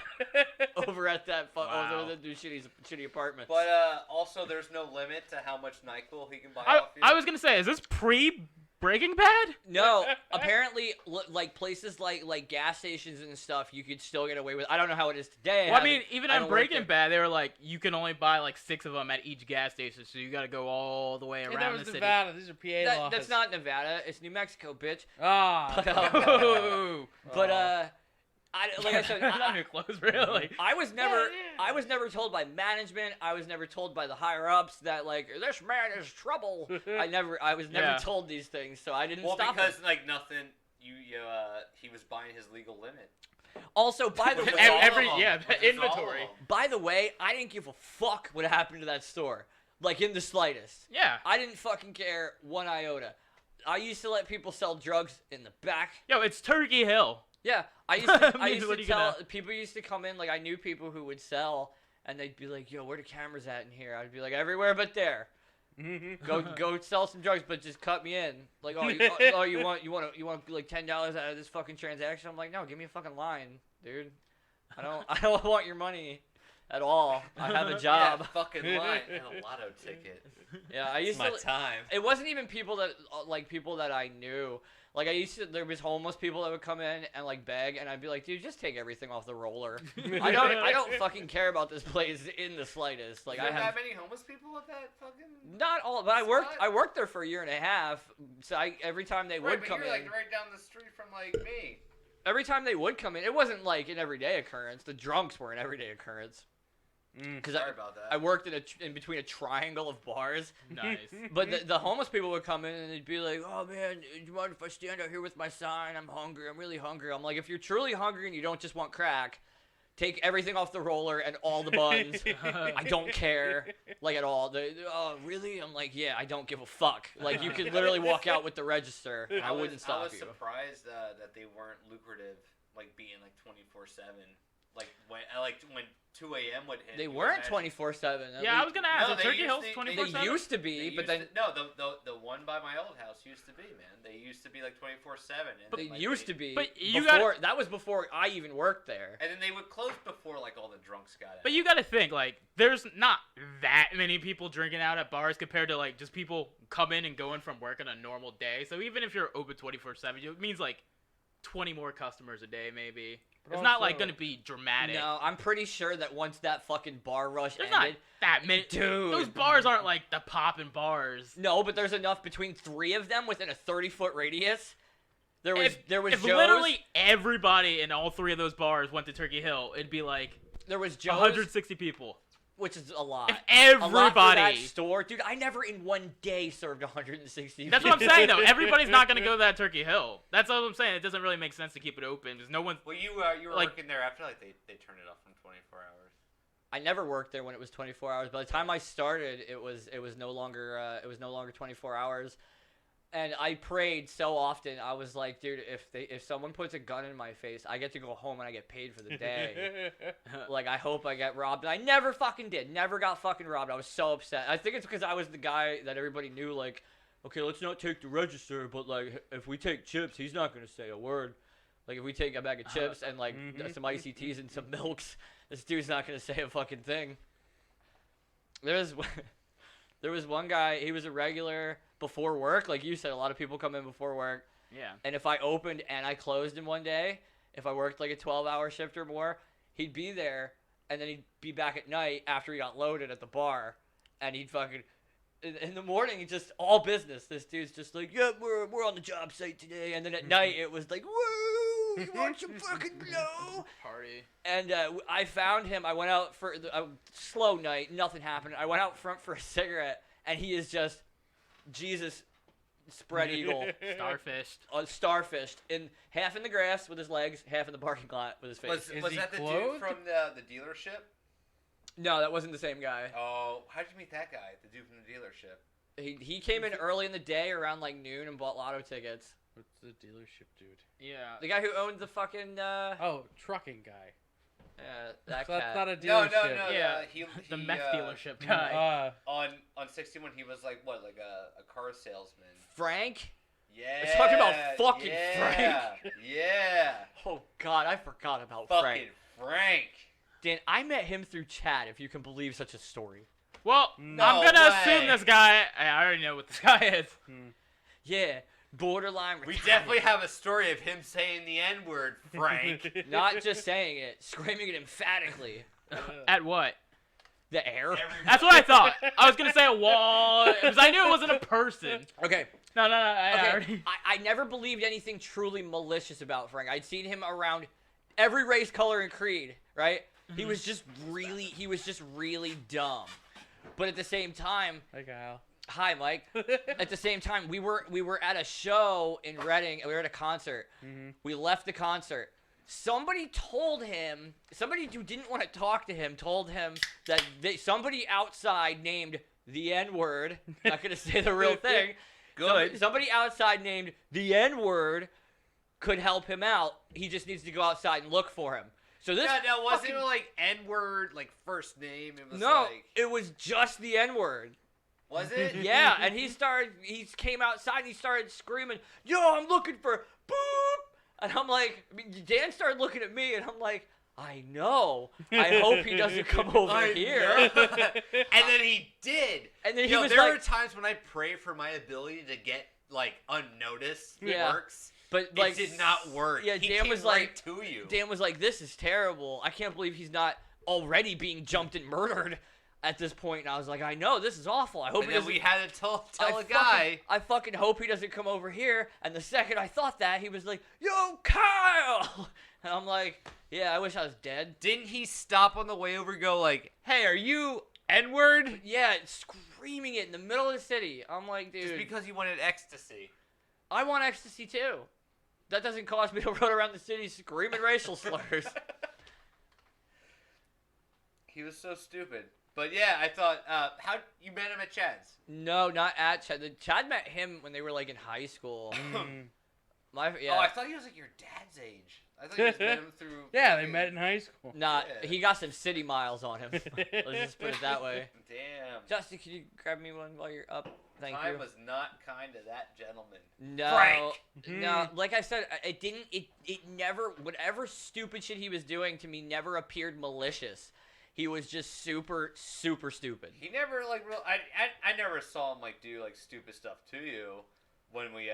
over at that over the shitty apartment. But also, there's no limit to how much NyQuil he can buy off you. I was gonna say, is this pre-Breaking Bad? No, apparently, like places like gas stations and stuff, you could still get away with. I don't know how it is today. Well, I mean, even in Breaking Bad, they were like, you can only buy like 6 of them at each gas station, so you got to go all the way around that was the city. Nevada. These are PA laws. That's not Nevada. It's New Mexico, bitch. Ah. But like I said, not new clothes, really. I was never told by management. I was never told by the higher ups that like this man is trouble. I was never told these things, so I didn't stop him. Well, because like nothing, he was buying his legal limit. Also, by the way, the inventory. By the way, I didn't give a fuck what happened to that store, like in the slightest. Yeah. I didn't fucking care one iota. I used to let people sell drugs in the back. Yo, it's Turkey Hill. Yeah, I used to tell people used to come in, like I knew people who would sell, and they'd be like, "Yo, where the cameras at in here?" I'd be like, "Everywhere but there." Go sell some drugs, but just cut me in. Like, you want like $10 out of this fucking transaction? I'm like, no, give me a fucking line, dude. I don't want your money at all. I have a job. Yeah, fucking line and a lotto ticket. Yeah, I used to. My time. It wasn't even people that I knew. Like there was homeless people that would come in and like beg, and I'd be like, dude, just take everything off the roller. I don't fucking care about this place in the slightest. Like, I have many homeless people at that fucking. Not all, but I worked there for a year and a half. So every time they would come in. You're like right down the street from like me. Every time they would come in, it wasn't like an everyday occurrence. The drunks were an everyday occurrence. Sorry about that. I worked in between a triangle of bars. Nice. But the homeless people would come in and they'd be like, "Oh man, do you mind if I stand out here with my sign? I'm hungry. I'm really hungry." I'm like, if you're truly hungry and you don't just want crack, take everything off the roller and all the buns. I don't care, like at all. Oh really? I'm like, yeah, I don't give a fuck. Like you could literally walk out with the register. I wouldn't stop you. I was surprised that they weren't lucrative, like being like 24/7. Like when 2 a.m. would hit. They weren't 24/7. Yeah, I was gonna ask. Turkey Hill's 24/7. They used to be, but then the one by my old house used to be, man. They used to be like 24/7. They used to be. But that was before I even worked there. And then they would close before like all the drunks got out. But you got to think like there's not that many people drinking out at bars compared to like just people coming and going from work on a normal day. So even if you're open 24/7, it means like 20 more customers a day maybe. It's not like gonna be dramatic. No, I'm pretty sure that once that fucking bar rush there's ended, not that many. Dude, those bars aren't like the poppin' bars. No, but there's enough between 3 of them within a 30-foot radius. There was if Joe's, literally everybody in all 3 of those bars went to Turkey Hill, it'd be like there was Joe's, 160 people. Which is a lot. If everybody. A lot for that store. Dude, I never in one day served 160 That's what I'm saying, though. Everybody's not going to go to that Turkey Hill. That's what I'm saying. It doesn't really make sense to keep it open because no one. Well, you were like, working there after like they turned it off from 24 hours. I never worked there when it was 24 hours. By the time I started, it was no longer 24 hours. And I prayed so often. I was like, dude, if someone puts a gun in my face, I get to go home and I get paid for the day. Like, I hope I get robbed. And I never fucking did. Never got fucking robbed. I was so upset. I think it's because I was the guy that everybody knew, like, okay, let's not take the register, but, like, if we take chips, he's not going to say a word. Like, if we take a bag of chips and, like, some ICTs and some milks, this dude's not going to say a fucking thing. There was one guy, he was a regular before work. Like you said, a lot of people come in before work. Yeah. And if I opened and I closed him one day, if I worked like a 12-hour shift or more, he'd be there, and then he'd be back at night after he got loaded at the bar, and he'd fucking, in the morning, just all business. This dude's just like, yeah, we're on the job site today, and then at night it was like, woo, you want some fucking blow? Party. And I found him. I went out for a slow night. Nothing happened. I went out front for a cigarette, and he is just Jesus spread eagle. Starfished. Half in the grass with his legs, half in the parking lot with his face. Was that the dude from the dealership? No, that wasn't the same guy. Oh, how did you meet that guy, the dude from the dealership? He came in early in the day around like noon and bought lotto tickets. What's the dealership dude? Yeah. The guy who owned the fucking... trucking guy. Yeah, that so cat. That's not a dealership. No. Yeah, he the meth dealership guy. On 61, he was like what, like a car salesman. Frank? Yeah. We're talking about fucking Frank. Yeah. Oh God, I forgot about Fucking Frank. Frank. Dan, I met him through Chad, if you can believe such a story. Well, No I'm gonna way. assume this guy. I already know what this guy is. Yeah, borderline. We retarded. definitely have a story of him saying the N-word, Frank. Not just saying it, screaming it emphatically. At what? The air. That's what I thought. I was gonna say a wall because I knew it wasn't a person. Okay. No. Okay. I already. I never believed anything truly malicious about Frank. I'd seen him around every race, color, and creed. Right? He was just really dumb. But at the same time, Hi, Kyle. hi, Mike. At the same time, we were at a show in Reading. We were at a concert. Mm-hmm. We left the concert. Somebody who didn't want to talk to him told him that somebody outside named the N-word. Not gonna say the real thing. Good. Somebody outside named the N-word could help him out. He just needs to go outside and look for him. So this No, wasn't it like N-word, like first name? It was no, like... it was just the N-word. Was it? Yeah, and he came outside and he started screaming, "Yo, I'm looking for boop!" And I'm like, Dan started looking at me and I'm like, I know. I hope he doesn't come over here. And then he did. And then he was there like, are times when I pray for my ability to get like unnoticed. Yeah. Works. but like, it did not work. Yeah, he Dan came was right like, to you. Dan was like, this is terrible. I can't believe he's not already being jumped and murdered at this point. And I was like, I know, this is awful. I hope and he then doesn't. we had to tell a fucking- guy. I fucking hope he doesn't come over here. And the second I thought that, he was like, "Yo, Kyle!" And I'm like, yeah, I wish I was dead. Didn't he stop on the way over and go like, "Hey, are you N-word?" Yeah, screaming it in the middle of the city. I'm like, dude, Just because he wanted ecstasy. I want ecstasy too. That doesn't cause me to run around the city screaming racial slurs. He was so stupid. But yeah, I thought, how you met him at Chad's? No, not at Chad. Chad met him when they were like in high school. Oh, Yeah. I thought he was like your dad's age. I thought you just met him through. Yeah, they met in high school. Nah, Yeah. he got some city miles on him. Let's just put it that way. Damn. Justin, can you grab me one while you're up? Thank Time you. was not kind to that gentleman. No, Frank. no. Like I said, it didn't. It never. Whatever stupid shit he was doing to me never appeared malicious. He was just super, super stupid. He never like real. I never saw him like do like stupid stuff to you when we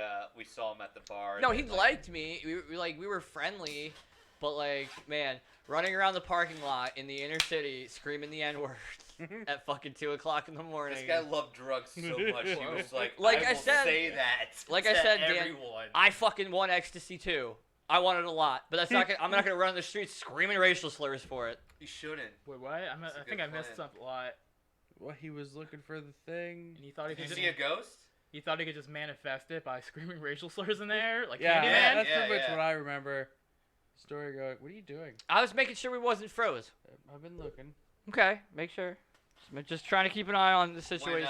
saw him at the bar. No, and he then, liked me. We were friendly, but like, man, running around the parking lot in the inner city screaming the N-word at fucking 2:00 in the morning. This guy loved drugs so much. He was like, Like I I will said- say that. like to I said, Dan, everyone. I fucking want ecstasy too. I want it a lot, but that's not. I'm not gonna run the streets screaming racial slurs for it. You shouldn't. Wait, what? a I think good I missed plan. something a lot. Well, he was looking for the thing. And he thought he Did could you just, see a ghost? he thought he could just manifest it by screaming racial slurs in there, like Yeah, Candyman. that's Yeah, pretty much yeah. what I remember. Story going, what are you doing? I was making sure we wasn't froze. I've been looking. Okay, make sure. Just trying to keep an eye on the When, situation.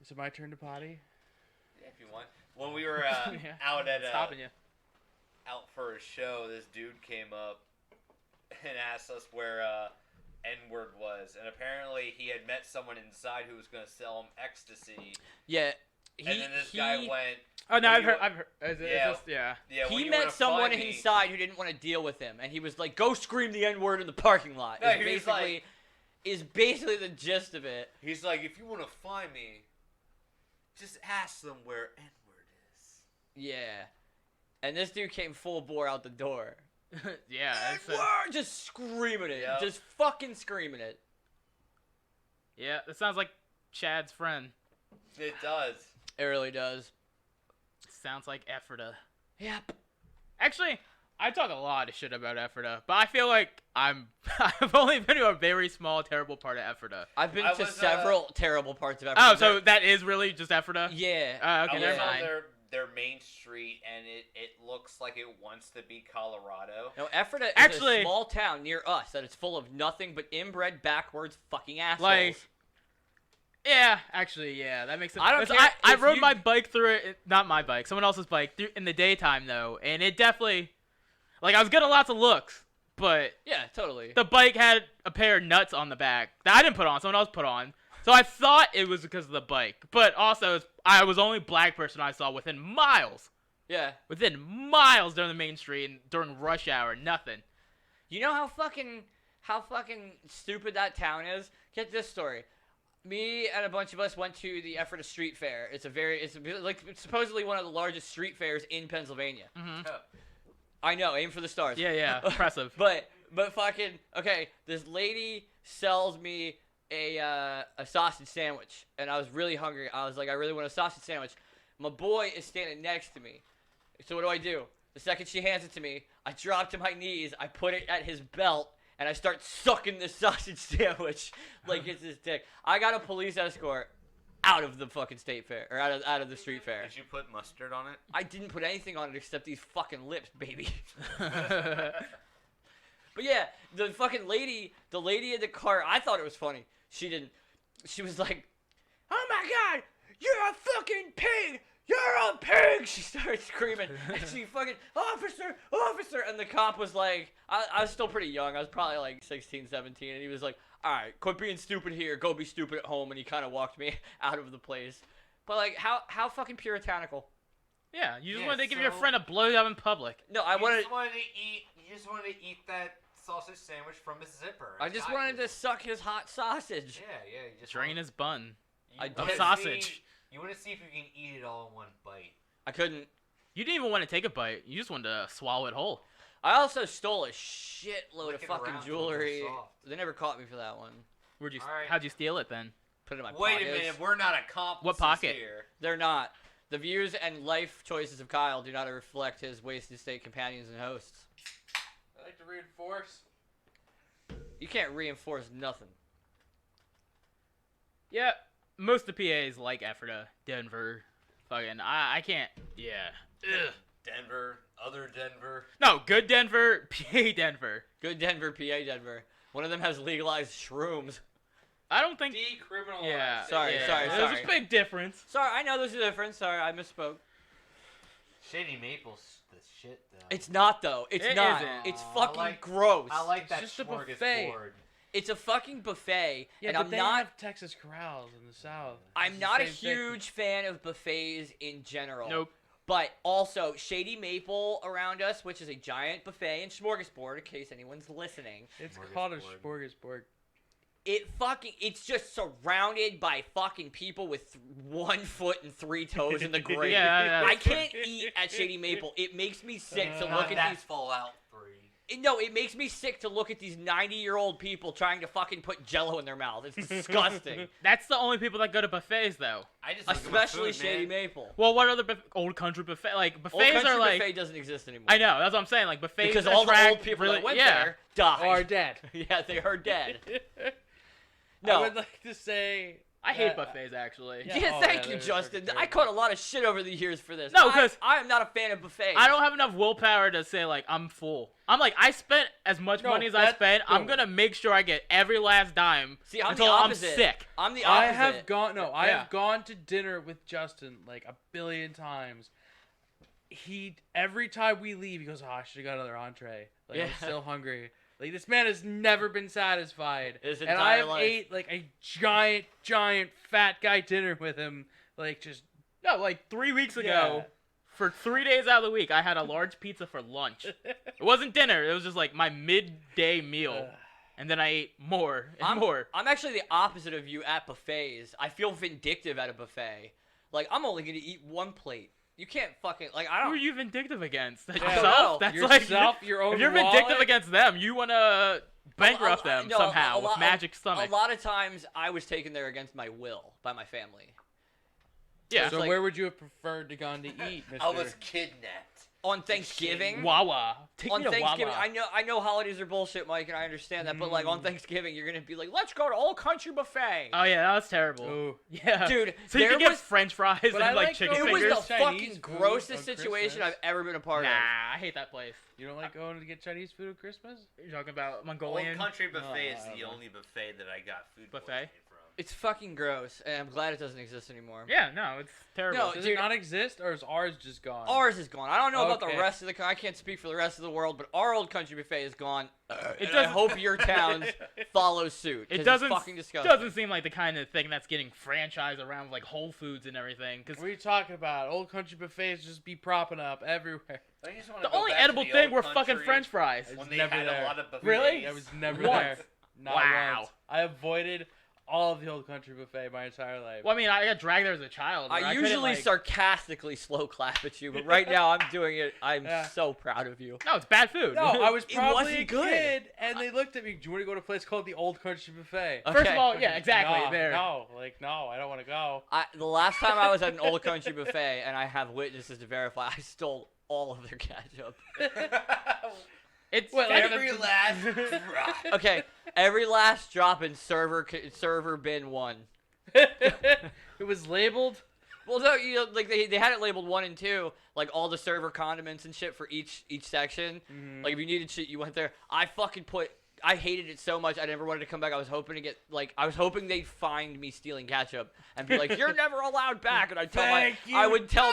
Is it my turn to potty? yeah, if you want. When we were Yeah. out at Stopping you. out for a show, this dude came up and asked us where N-word was, and apparently he had met someone inside who was going to sell him ecstasy. Yeah, And then this guy went, Oh no, When I've you heard. were- I've heard. Is it, Yeah. is this, yeah. yeah, when he you met wanna someone find me- inside who didn't want to deal with him, and he was like, "Go scream the N-word in the parking lot." No, is he was basically like- is basically the gist of it. He's like, if you want to find me, just ask them where N-word is. Yeah, and this dude came full bore out the door. Yeah. It's, N-word! Just screaming it, Yep. just fucking screaming it. yeah. That sounds like Chad's friend. It does. It really does. Sounds like Ephrata. Yep. Actually, I talk a lot of shit about Ephrata, but I feel like I've only been to a very small, terrible part of Ephrata. I've been I to was, several terrible parts of Oh, Africa. so that is really just Ephrata? Yeah. Okay, I never was on mind. their main street, and it looks like it wants to be Colorado. No, Ephrata is Actually- a small town near us that is full of nothing but inbred, backwards fucking assholes. Like, yeah, actually, yeah, that makes sense. I don't 'Cause care I if rode you- my bike through it, not my bike, someone else's bike, in the daytime, though, and it definitely, like, I was getting lots of looks, but yeah, totally. the bike had a pair of nuts on the back that I didn't put on, someone else put on. So I thought it was because of the bike, but also I was the only black person I saw within miles. Yeah. Within miles down the main street and during rush hour, nothing. You know how fucking stupid that town is? Get this story. Me and a bunch of us went to the Ephrata Street Fair. It's supposedly one of the largest street fairs in Pennsylvania. Mm-hmm. I know, aim for the stars. Yeah, impressive. But fucking okay, this lady sells me a sausage sandwich, and I was really hungry. I was like, I really want a sausage sandwich. My boy is standing next to me. So what do? The second she hands it to me, I drop to my knees, I put it at his belt, and I start sucking this sausage sandwich like it's his dick. I got a police escort out of the fucking state fair, or out of the street fair. Did you put mustard on it? I didn't put anything on it except these fucking lips, baby. But yeah, the lady in the cart, I thought it was funny. She didn't. She was like, "Oh my god, you're a fucking pig! You're a pig!" She started screaming, and she fucking, officer, and the cop was like, I was still pretty young. I was probably like 16, 17, and he was like, all right, quit being stupid here. Go be stupid at home, and he kind of walked me out of the place. But like, how fucking puritanical. Yeah, you just wanted to give your friend a blowjob in public. No, You just wanted to eat that sausage sandwich from his zipper. I just wanted to suck his hot sausage. Yeah, you just Drain his bun I of did. sausage. You want to see if you can eat it all in one bite. I couldn't. You didn't even want to take a bite. You just wanted to swallow it whole. I also stole a shitload Lick of it fucking around till they're jewelry. soft. They never caught me for that one. Where'd you? All right. How'd you steal it then? Put it in my Wait pockets. a minute, we're not accomplices What pocket? here. They're not. The views and life choices of Kyle do not reflect his wasted state companions and hosts. I like to reinforce. You can't reinforce nothing. Yeah, most of the PAs like Ephrata, Denver, fucking. I can't. Yeah. Ugh. Denver, other Denver. No, good Denver, PA Denver. Good Denver, PA Denver. One of them has legalized shrooms. I don't think. Decriminalized. Yeah. Sorry, yeah. sorry, There's sorry. a big difference. Sorry, I know there's a difference. Sorry, I misspoke. Shady Maple's the shit, though. It's not, though. It's It not. isn't. It's Aw, fucking I like- gross. I like It's that just a buffet. smorgasbord. It's a fucking buffet, Yeah, and but I'm they not. have Texas corrals in the South. I'm It's the not a same thing. huge fan of buffets in general. Nope. But also, Shady Maple around us, which is a giant buffet and smorgasbord, in case anyone's listening. It's called a Smorgasbord. smorgasbord. It's just surrounded by fucking people with 1 foot and 3 toes in the grave. Yeah, I can't eat at Shady Maple. It makes me sick to Not look at that these. Fallout 3. No, it makes me sick to look at these 90-year-old people trying to fucking put Jello in their mouth. It's disgusting. That's the only people that go to buffets, though. I just look at my Especially food, Shady man. Maple. Well, what other old country buffet? Like buffets Old Country are like. Buffet doesn't exist anymore. I know. That's what I'm saying. Like buffets Because all the attract old people really, that went yeah. there died. Are dead. Yeah, they are dead. I No. would like to say. I hate that- buffets actually. Yeah. Yeah, Oh, thank yeah, you, they're Justin. fucking I caught a lot of shit over the years for this. No, 'cause- I am not a fan of buffets. I don't have enough willpower to say like I'm full. I'm like I spent as much No, money as I that- spent. I'm no. gonna make sure I get every last dime See, I'm until the opposite. I'm sick. I'm the I opposite. have gone. No, I Yeah. have gone to dinner with Justin like a billion times. Every time we leave, he goes, "Oh, I should have got another entree. Like I'm Yeah. still hungry." Like this man has never been satisfied, His and entire I have life. ate like a giant fat guy dinner with him. Like just No, like 3 weeks ago, Yeah. for 3 days out of the week, I had a large pizza for lunch. It wasn't dinner. It was just like my midday meal, and then I ate more and more. I'm actually the opposite of you at buffets. I feel vindictive at a buffet. Like, I'm only going to eat 1 plate. You can't fucking, like, I Who don't. are you vindictive against? I don't Yourself? know. That's yourself, like your own if you're vindictive wallet. against them, you want to bankrupt them No, somehow a lot- with magic stomach. A lot of times, I was taken there against my will by my family. Yeah. So like- where would you have preferred to gone to eat, Mr. I was kidnapped. On Thanksgiving. Wawa. Take On me to Thanksgiving, Wawa. I know holidays are bullshit, Mike, and I understand that. But like on Thanksgiving, you're gonna be like, let's go to Old Country Buffet. Oh yeah, that was terrible. Ooh. Yeah, Dude, So you there can get was French fries But and I like like chicken it going was to the fingers. Chinese fucking food grossest on situation Christmas. I've ever been a part Nah, of. I hate that place. You don't like going to get Chinese food at Christmas? You're talking about Old Mongolian Country Buffet is I the don't know. only buffet that I got food Buffet? poisoning from. It's fucking gross, and I'm glad it doesn't exist anymore. Yeah, no, it's terrible. No, Does dude, it not exist, or is ours just gone? Ours is gone. I don't know about the Okay. rest of the. I can't speak for the rest of the world, but our old country buffet is gone. It And I doesn't- hope your towns follow suit. 'Cause It doesn't. It's fucking disgusting. Doesn't seem like the kind of thing that's getting franchised around like Whole Foods and everything. Because What are you talking about? Old country buffets just be propping up everywhere. Don't you just wanna the go only back to edible the thing old were fucking country French fries. I when was they never had there. a lot of buffets. Really? I was never Once. there. Not Wow. once. I avoided all of the old country buffet my entire life. Well, I mean, I got dragged there as a child. where I couldn't, usually like- sarcastically slow clap at you, but right now I'm doing it. I'm Yeah. so proud of you. No, it's bad food. No, I was It probably wasn't a good. kid, and they looked at me. Do you want to go to a place called the Old Country Buffet? Okay. First of all, yeah, exactly. No, there. no, I don't want to go. The last time I was at an old country buffet, and I have witnesses to verify, I stole all of their ketchup. It's What, like Every last drop. Okay, every last drop in server bin 1. It was labeled. Well, no, you know, like they had it labeled 1 and 2, like all the server condiments and shit for each section. Mhm. Like if you needed shit, you went there. I hated it so much. I never wanted to come back. I was hoping they'd find me stealing ketchup and be like, "You're never allowed back." And I would tell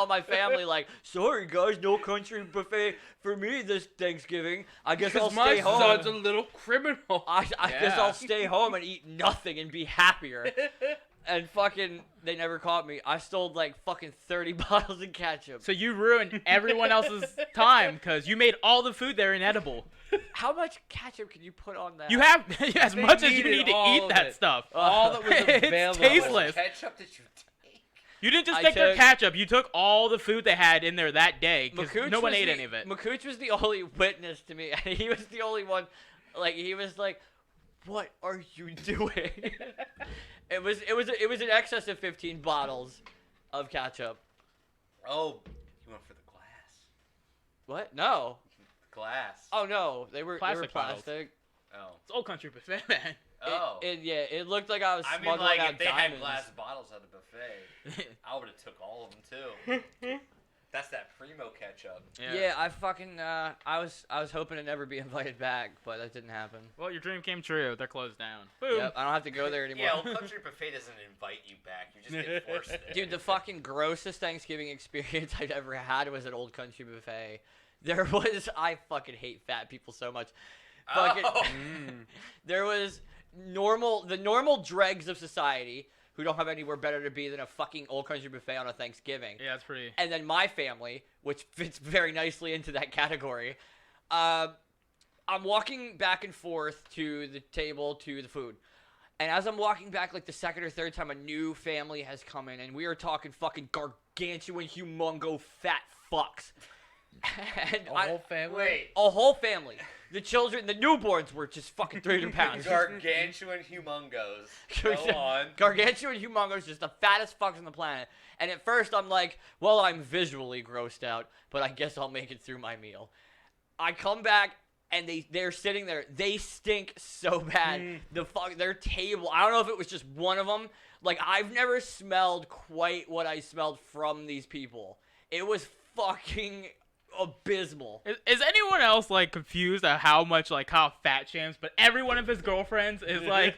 my family like, "Sorry guys, no country buffet for me this Thanksgiving. I guess I'll Because my stay home. son's a little criminal. I guess Yeah. I'll stay home and eat nothing and be happier." And fucking, they never caught me. I stole like fucking 30 bottles of ketchup. So you ruined everyone else's time because you made all the food there inedible. How much ketchup can you put on that? You have as They much as you needed need to all eat of that it. stuff. All that was It's available. tasteless. Ketchup did you take? You didn't just I take their took- ketchup. You took all the food they had in there that day because Makooch no one was ate the- any of it. Makooch was the only witness to me, and he was the only one. Like he was like, "What are you doing?" It was in excess of 15 bottles of ketchup. Oh, you went for the glass. What? No. Glass. Oh no, they were Plastic bottles. plastic. Oh. It's old country buffet, man. Oh. It looked like I was I mean, smuggling like, out if they diamonds. had glass bottles at the buffet, I would have took all of them, too. That's that Primo ketchup. Yeah, I fucking I was hoping to never be invited back, but that didn't happen. Well, your dream came true. They're closed down. Boom. Yep, I don't have to go there anymore. Yeah, Old Country Buffet doesn't invite you back. You just get forced there. Dude, the fucking grossest Thanksgiving experience I've ever had was at Old Country Buffet. I fucking hate fat people so much. Fucking, Oh. there was the normal dregs of society who don't have anywhere better to be than a fucking Old Country Buffet on a Thanksgiving. Yeah, it's pretty. And then my family, which fits very nicely into that category. I'm walking back and forth to the table to the food. And as I'm walking back like the second or third time, a new family has come in. And we are talking fucking gargantuan, humongo, fat fucks. And A whole family. Wait. a whole family. The children, the newborns were just fucking 300 pounds. Gargantuan humongos. Go on. Gargantuan humongous, just the fattest fucks on the planet. And at first I'm like, well, I'm visually grossed out, but I guess I'll make it through my meal. I come back and they're sitting there. They stink so bad. Their table. I don't know if it was just one of them. Like I've never smelled quite what I smelled from these people. It was fucking abysmal. Is anyone else like confused at how much like how fat shames? But every one of his girlfriends is like,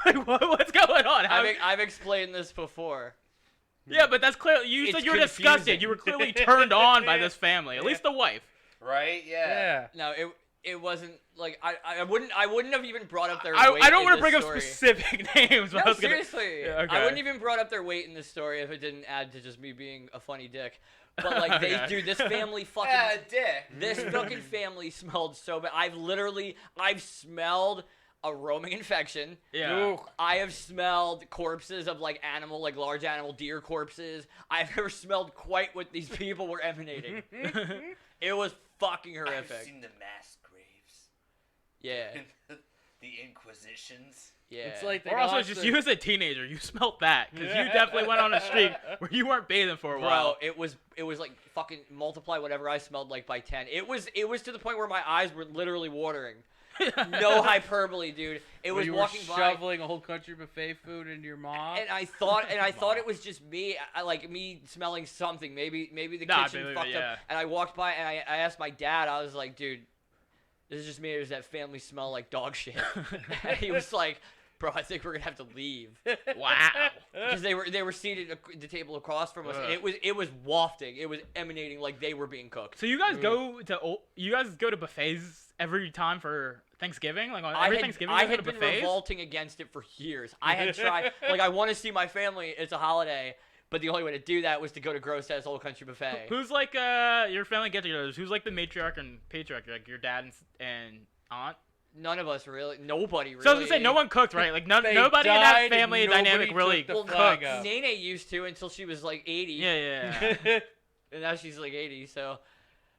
what's going on? I've explained this before. Yeah, but that's clear. You It's said you were confusing. disgusted. You were clearly turned on by this family. At least the wife. Right? Yeah. Yeah. No, it wasn't like I wouldn't have even brought up their I weight. don't want to bring up story. specific names. But I No, was gonna, seriously. Yeah, okay. I wouldn't even brought up their weight in this story if it didn't add to just me being a funny dick. But like Okay. this family fucking Yeah, dick. this fucking family smelled so bad. I've smelled a roaming infection. Yeah. I have smelled corpses of like large animal deer corpses. I've never smelled quite what these people were emanating. It was fucking I've horrific. seen the mass graves. Yeah. The Inquisitions. Yeah. It's like they Or also lost just the- you as a teenager, you smelled that because you definitely went on a streak where you weren't bathing for a while. Bro, it was like fucking multiply whatever I smelled like by 10. It was to the point where my eyes were literally watering. No hyperbole, dude. It Where was you walking were by, shoveling a whole country buffet food into your mom. and I thought it was just me, like me smelling something. Maybe the Nah, kitchen maybe, fucked yeah. up. And I walked by and I asked my dad. I was like, dude, this is just me. Or does that family smell like dog shit? And he was like, bro, I think we're gonna have to leave. Wow. Because they were seated at the table across from us, and it was wafting. It was emanating like they were being cooked. So you guys go to buffets every time for Thanksgiving? Like on every Thanksgiving, I you go had to been buffets? revolting against it for years. I had tried. Like, I want to see my family. It's a holiday, but the only way to do that was to go to Gross Ass Old Country Buffet. Who's like your family get-togethers? Who's like the matriarch and patriarch? Like your dad and aunt? None of us really. Nobody really. So I was gonna say no one cooked, right? Like nobody in that family dynamic really took the cooks. flag up. Nene used to until she was like 80. Yeah. And now she's like 80. So,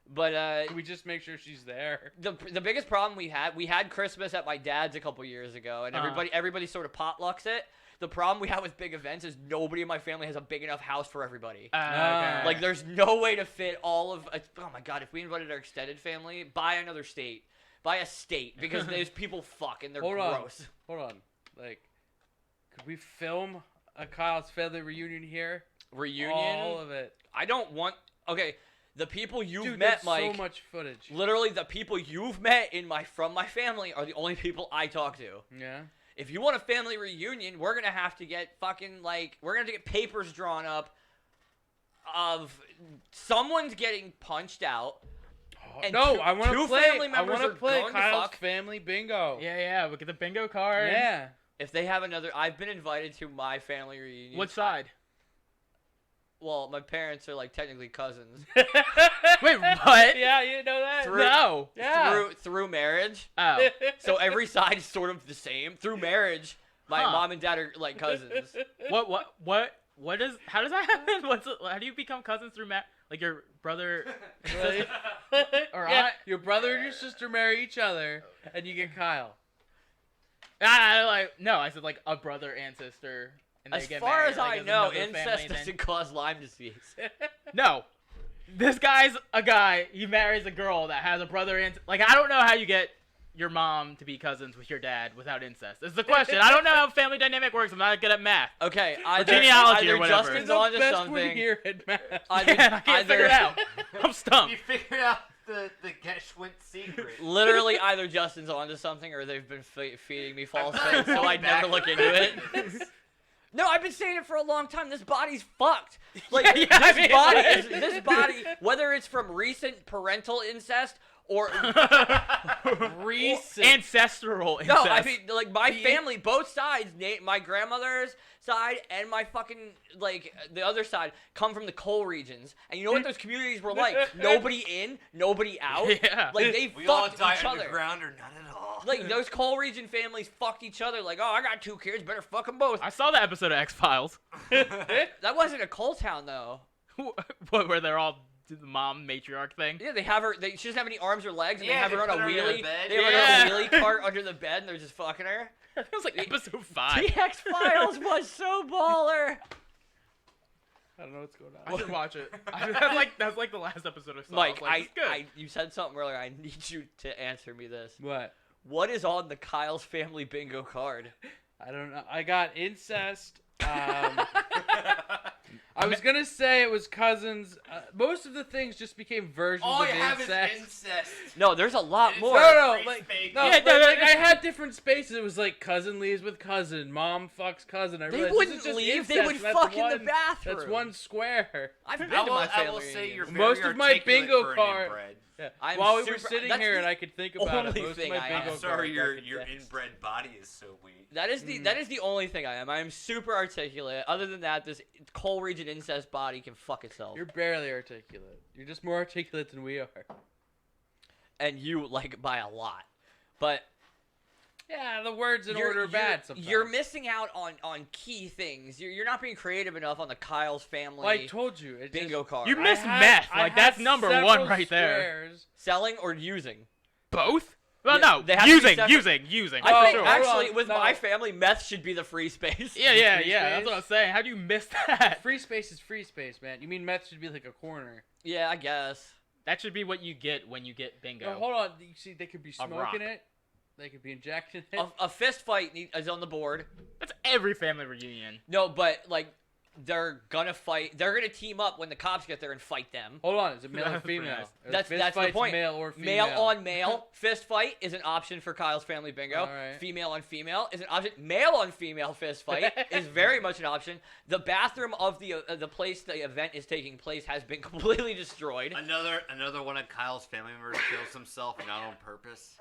but Can we just make sure she's there? the biggest problem we had Christmas at my dad's a couple years ago, and everybody sort of potlucks it. The problem we have with big events is nobody in my family has a big enough house for everybody. Okay. Like, there's no way to fit all of. Oh my god! If we invited our extended family, buy another state. Buy a state, because those people fuck and they're gross. Hold on. Like, could we film a Kyle's family reunion here? Reunion? All of it. I don't want. Okay, the people you've Dude, met, there's Mike. so much footage. Literally, the people you've met from my family are the only people I talk to. Yeah. If you want a family reunion, we're gonna have to get we're gonna have to get papers drawn up of someone's getting punched out. And no, two- I want two to play. family I members want are to play going to Kyle's fuck. family bingo. Yeah. We get the bingo card. Yeah. If they have another, I've been invited to my family reunion. What side? Well, my parents are like technically cousins. Wait, what? Yeah, you didn't know that. No. Yeah. Through marriage. Oh. So every side is sort of the same. Through marriage, my Huh. mom and dad are like cousins. What is? How does that happen? How do you become cousins through like your brother? Really? Or yeah, aunt? your brother and your sister marry each other, and you get Kyle. No, I said like a brother and sister. And they As get far married, as like, I as know, another family, incest then- doesn't cause Lyme disease. No, this guy's a guy. He marries a girl that has a brother and like I don't know how you get your mom to be cousins with your dad without incest. That's the question. I don't know how family dynamic works. I'm not good at math. Okay, genealogy or either whatever. Justin's the onto best something. way here at math. Either, I can't figure it out. I'm stumped. You figured out the Geschwind secret. Literally, either Justin's onto something or they've been feeding me false hopes, so I never look into it. No, I've been saying it for a long time. This body's fucked. Like this body, whether it's from recent parental incest or Recent. Ancestral incest. no, I mean like my family, both sides, my grandmother's side and my fucking like the other side come from the coal regions. And you know what those communities were like? Nobody in, nobody out. Yeah. Like they We all fucked die each other. underground or not at all. Like those coal region families fucked each other. Like, oh, I got 2 kids, better fuck them both. I saw that episode of X-Files. That wasn't a coal town though. What, where they're all do the mom matriarch thing? Yeah, they have her. She doesn't have any arms or legs, and Yeah, they have her they on a put her under wheelie. the bed. They have her Yeah. on a wheelie cart under the bed, and they're just fucking her. That was like episode 5. The X-Files was so baller. I don't know what's going I on. should watch it. That's like the last episode I saw. Mike, I was like, "This is good." you said something earlier. I need you to answer me this. What? What is on the Kyle's family bingo card? I don't know. I got incest. I was gonna say it was cousins. Most of the things just became versions All of you have is incest. incest. No, there's a lot It's more. No, Free like, space. no, Yeah, but, no, like, no. I had different spaces. It was like cousin leaves with cousin, mom fucks cousin. I They realized this wouldn't is just leave. They incest, would and that's fuck in the one- bathroom. That's one square. I've been I to will, my I family will say you're reunions. very Most of my articulate bingo for an card- inbred. Yeah. I'm While we were super- sitting that's here the and I could think about it, only most of thing my I bingo am. I'm sorry, cards I your could guess. inbred body is so weak. That is the only thing I am. I am super articulate. Other than that, this coal region incest body can fuck itself. You're barely articulate. You're just more articulate than we are. And you like by a lot. But Yeah, the words in order are bad sometimes. You're missing out on key things. You're not being creative enough on the Kyle's family Well, I told you. It bingo just, card. You I missed had- meth. I Like, had that's number several one right there. squares. Selling or using? Both? Well, Yeah, no. they have to be separate. Using. I Oh, think hold actually on, with no. my family, meth should be the free space. Yeah. Free That's space? what I'm saying. How do you miss that? Free space is free space, man. You mean meth should be like a corner. Yeah, I guess. That should be what you get when you get bingo. No, hold on. You see, they could be A rock. smoking it. They could be injecting it. A fist fight is on the board. That's every family reunion. No, but like they're gonna fight. They're gonna team up when the cops get there and fight them. Hold on, is it male or That's pretty female? nice. Or That's fist the fight's point. Male or female? Male on male fist fight is an option for Kyle's Family Bingo. All right. Female on female is an option. Male on female fist fight is very much an option. The bathroom of the place the event is taking place has been completely destroyed. Another one of Kyle's family members kills himself, not on purpose.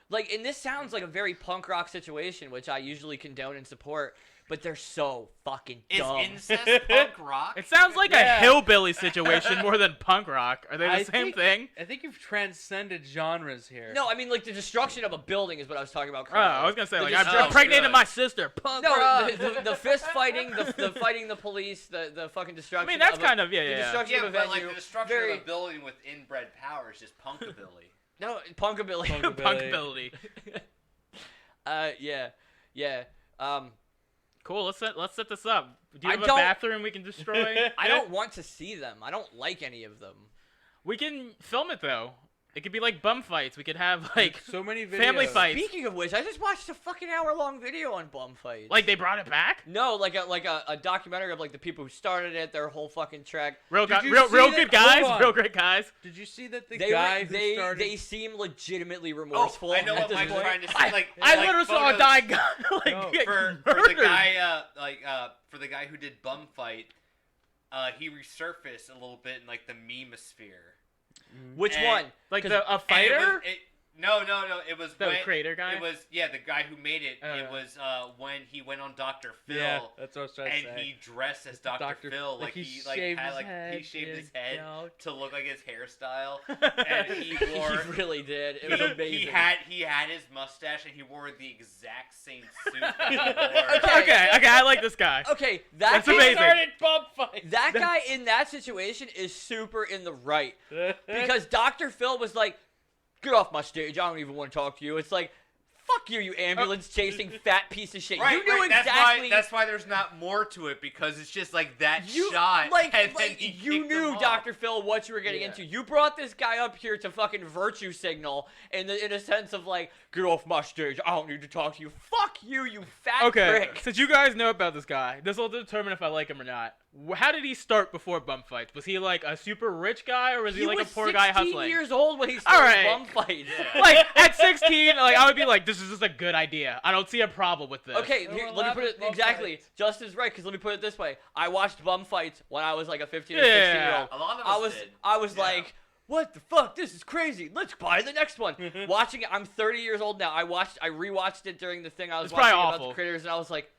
Like, and this sounds like a very punk rock situation, which I usually condone and support, but they're so fucking dumb. Is incest punk rock? It sounds like Yeah. a hillbilly situation more than punk rock. Are they the I same think- thing? I think you've transcended genres here. No, I mean, like, the destruction of a building is what I was talking about. Oh, I was gonna say, The like, destruction- I impregnated good. my sister. Punk No, rock. the fist fighting, the fighting the police, the fucking I destruction. mean, that's of kind of the yeah. destruction Yeah, of a but like venue. the destruction very, of a building with inbred power is just punkabilly. no punkabilly. Punkability. Yeah. Cool. Let's set this up. Do you I have a don't- bathroom we can destroy? I don't want to see them. I don't like any of them. We can film it though. It could be like bum fights. We could have like so many videos. family fights. Speaking of which, I just watched a fucking hour-long video on bum fights. Like they brought it back. No, like a documentary of like the people who started it, their whole fucking trek. Real Did you real see good that- guys. hold on. Real great guys. Did you see that the They guy were, who they started? they seem legitimately remorseful. I know at what this Mike's point. trying to say. I Like literally saw a photos dying guy like No, get for the murdered. guy for the guy who did bum fight. He resurfaced a little bit in like the memosphere. Which And- one? Like 'Cause- a And fighter. No. It was The when, creator guy? It was the guy who made it. It Oh. was when he went on Dr. Phil. yeah, that's what I was trying to And say. he dressed as Dr. Phil, like he he shaved had his like head, he shaved his yeah, head no. to look like his hairstyle, and he wore. He really did. It was amazing. He had his mustache, and he wore the exact same suit that he wore. Okay. Okay, I like this guy. Okay, that That's guy, amazing. started bump fights. that guy in that situation is super in the right because Dr. Phil was like, "Get off my stage! I don't even want to talk to you." It's like, "Fuck you, you ambulance chasing fat piece of shit!" Right, you knew right. exactly. That's why there's not more to it because it's just like that You shot. like and then he you kicked him knew off. Dr. Phil what you were getting Yeah. into. You brought this guy up here to fucking virtue signal in a sense of like, "Get off my stage! I don't need to talk to you." Fuck you, you fat Okay, prick. since you guys know about this guy, this will determine if I like him or not. How did he start before bum fights? Was he like a super rich guy, or was he, like was a poor guy 16 hustling? years old when he started Alright. bum fights. Yeah. Like at 16, like I would be like, this is just a good idea. I don't see a problem with this. Okay, There here, were let me put it bum exactly. fights. Justin's right, because let me put it this way. I watched bum fights when I was like a 15 or Yeah. 16 year old. A lot of us did. I was Yeah. like, what the fuck? This is crazy. Let's buy the next one. Watching it, I'm 30 years old now. I rewatched it during the thing I was It's watching probably about awful. the critters, and I was like,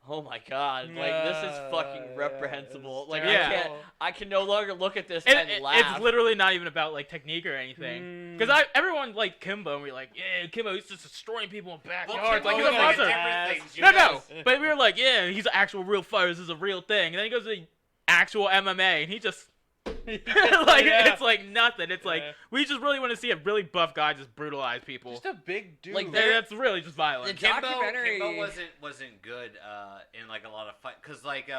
oh my god, like this is fucking Yeah, reprehensible. it's Like terrible. I can no longer look at this And and laugh. it's literally not even about like technique or anything. Because everyone liked Kimbo, and we were like, yeah, Kimbo, he's just destroying people in backyards. Kimbo Like he's a was like a monster. different thing, you No, know? no. But we were like, yeah, he's an actual real fighter. This is a real thing. And then he goes to the actual MMA, and he just like Yeah. it's like nothing. It's like Yeah. we just really want to see a really buff guy just brutalize people. Just a big dude. Like, And there- that's really just violent. The documentary- Kimbo wasn't good in like a lot of fight because like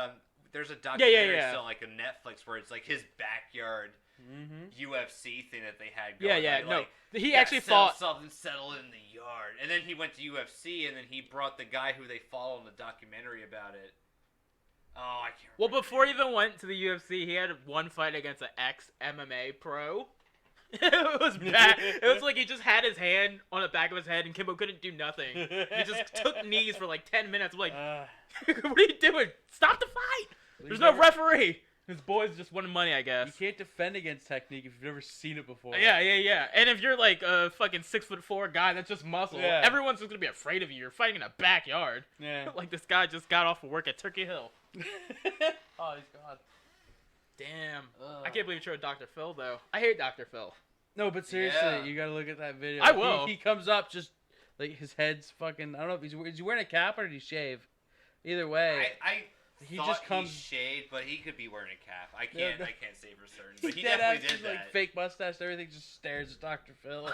there's a Yeah, documentary yeah. still like on Netflix where it's like his backyard Mm-hmm. UFC thing that they had Yeah, going. yeah, Like, no. like, He "Yeah, actually settle fought. something settled in the yard, and then he went to UFC, and then he brought the guy who they follow in the documentary about it. Oh, I can't. Well, remember before he his name. even went to the UFC, he had one fight against an ex-MMA pro. It was bad. It was like he just had his hand on the back of his head, and Kimbo couldn't do nothing. He just took knees for like 10 minutes. I'm like, what are you doing? Stop the fight! There's no referee. His boys just wanted money, I You guess. can't defend against technique if you've never seen it before. Yeah. And if you're like a fucking 6'4" guy that's just muscle, Yeah. everyone's just gonna be afraid of you. You're fighting in a backyard. Yeah. Like this guy just got off of work at Turkey Hill. Oh, he's gone. Damn. I can't believe you chose Dr. Phil though. I hate Dr. Phil. No, but seriously, Yeah. you gotta look at that video. I will. He comes up just like his head's fucking. I don't know if is he wearing a cap or did he shave? Either way, I he thought just comes. he shaved, but he could be wearing a cap. I can't say for certain, He but he dead definitely ass, did just, like that. fake mustache, and everything. Just stares at Dr. Phil.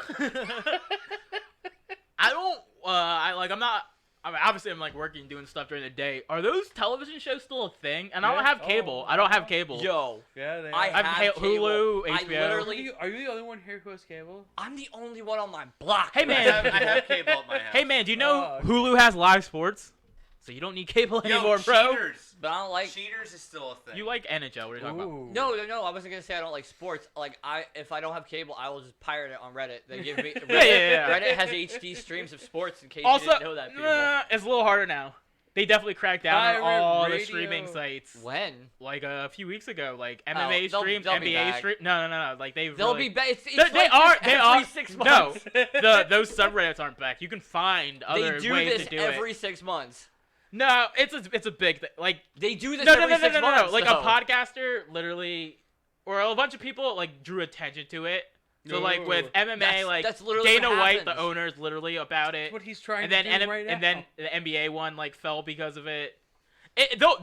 I don't. I'm not. I mean, obviously, I'm like working, doing stuff during the day. Are those television shows still a thing? And I don't Yeah. have cable. Oh, I don't have cable. Yo, Yeah, they I are. have have Hulu, cable. I HBO. literally, Are you the only one here who has cable? I'm the only one on my block. Hey, I man. have cable at my house. Hey man, do you know Oh, okay. Hulu has live sports? So you don't need cable Yo, anymore, bro. Cheaters. But I don't like. Cheaters is still a thing. You like NHL? What are you talking about? Ooh. No. I wasn't gonna say I don't like sports. Like if I don't have cable, I will just pirate it on Reddit. They give me Reddit, Yeah. Reddit has HD streams of sports in case Also, you didn't know that. People. it's a little harder now. They definitely cracked down on Pirate all the radio. streaming sites. When? Like a few weeks ago, like Oh, MMA they'll streams, be NBA back. stream. No. Like they'll They'll really... be back. It's They like are. this They every are. 6 No, months. those subreddits aren't back. You can find They other do ways this to do every it. 6 months. No, it's a big thing. Like They do this no, every 6 months. Like though. a podcaster, literally, or a bunch of people like drew attention to it. So like with MMA, That's literally Dana what White, the happens. owner, is literally about it. That's what he's trying And then to do right now. and then the NBA one like fell because of it.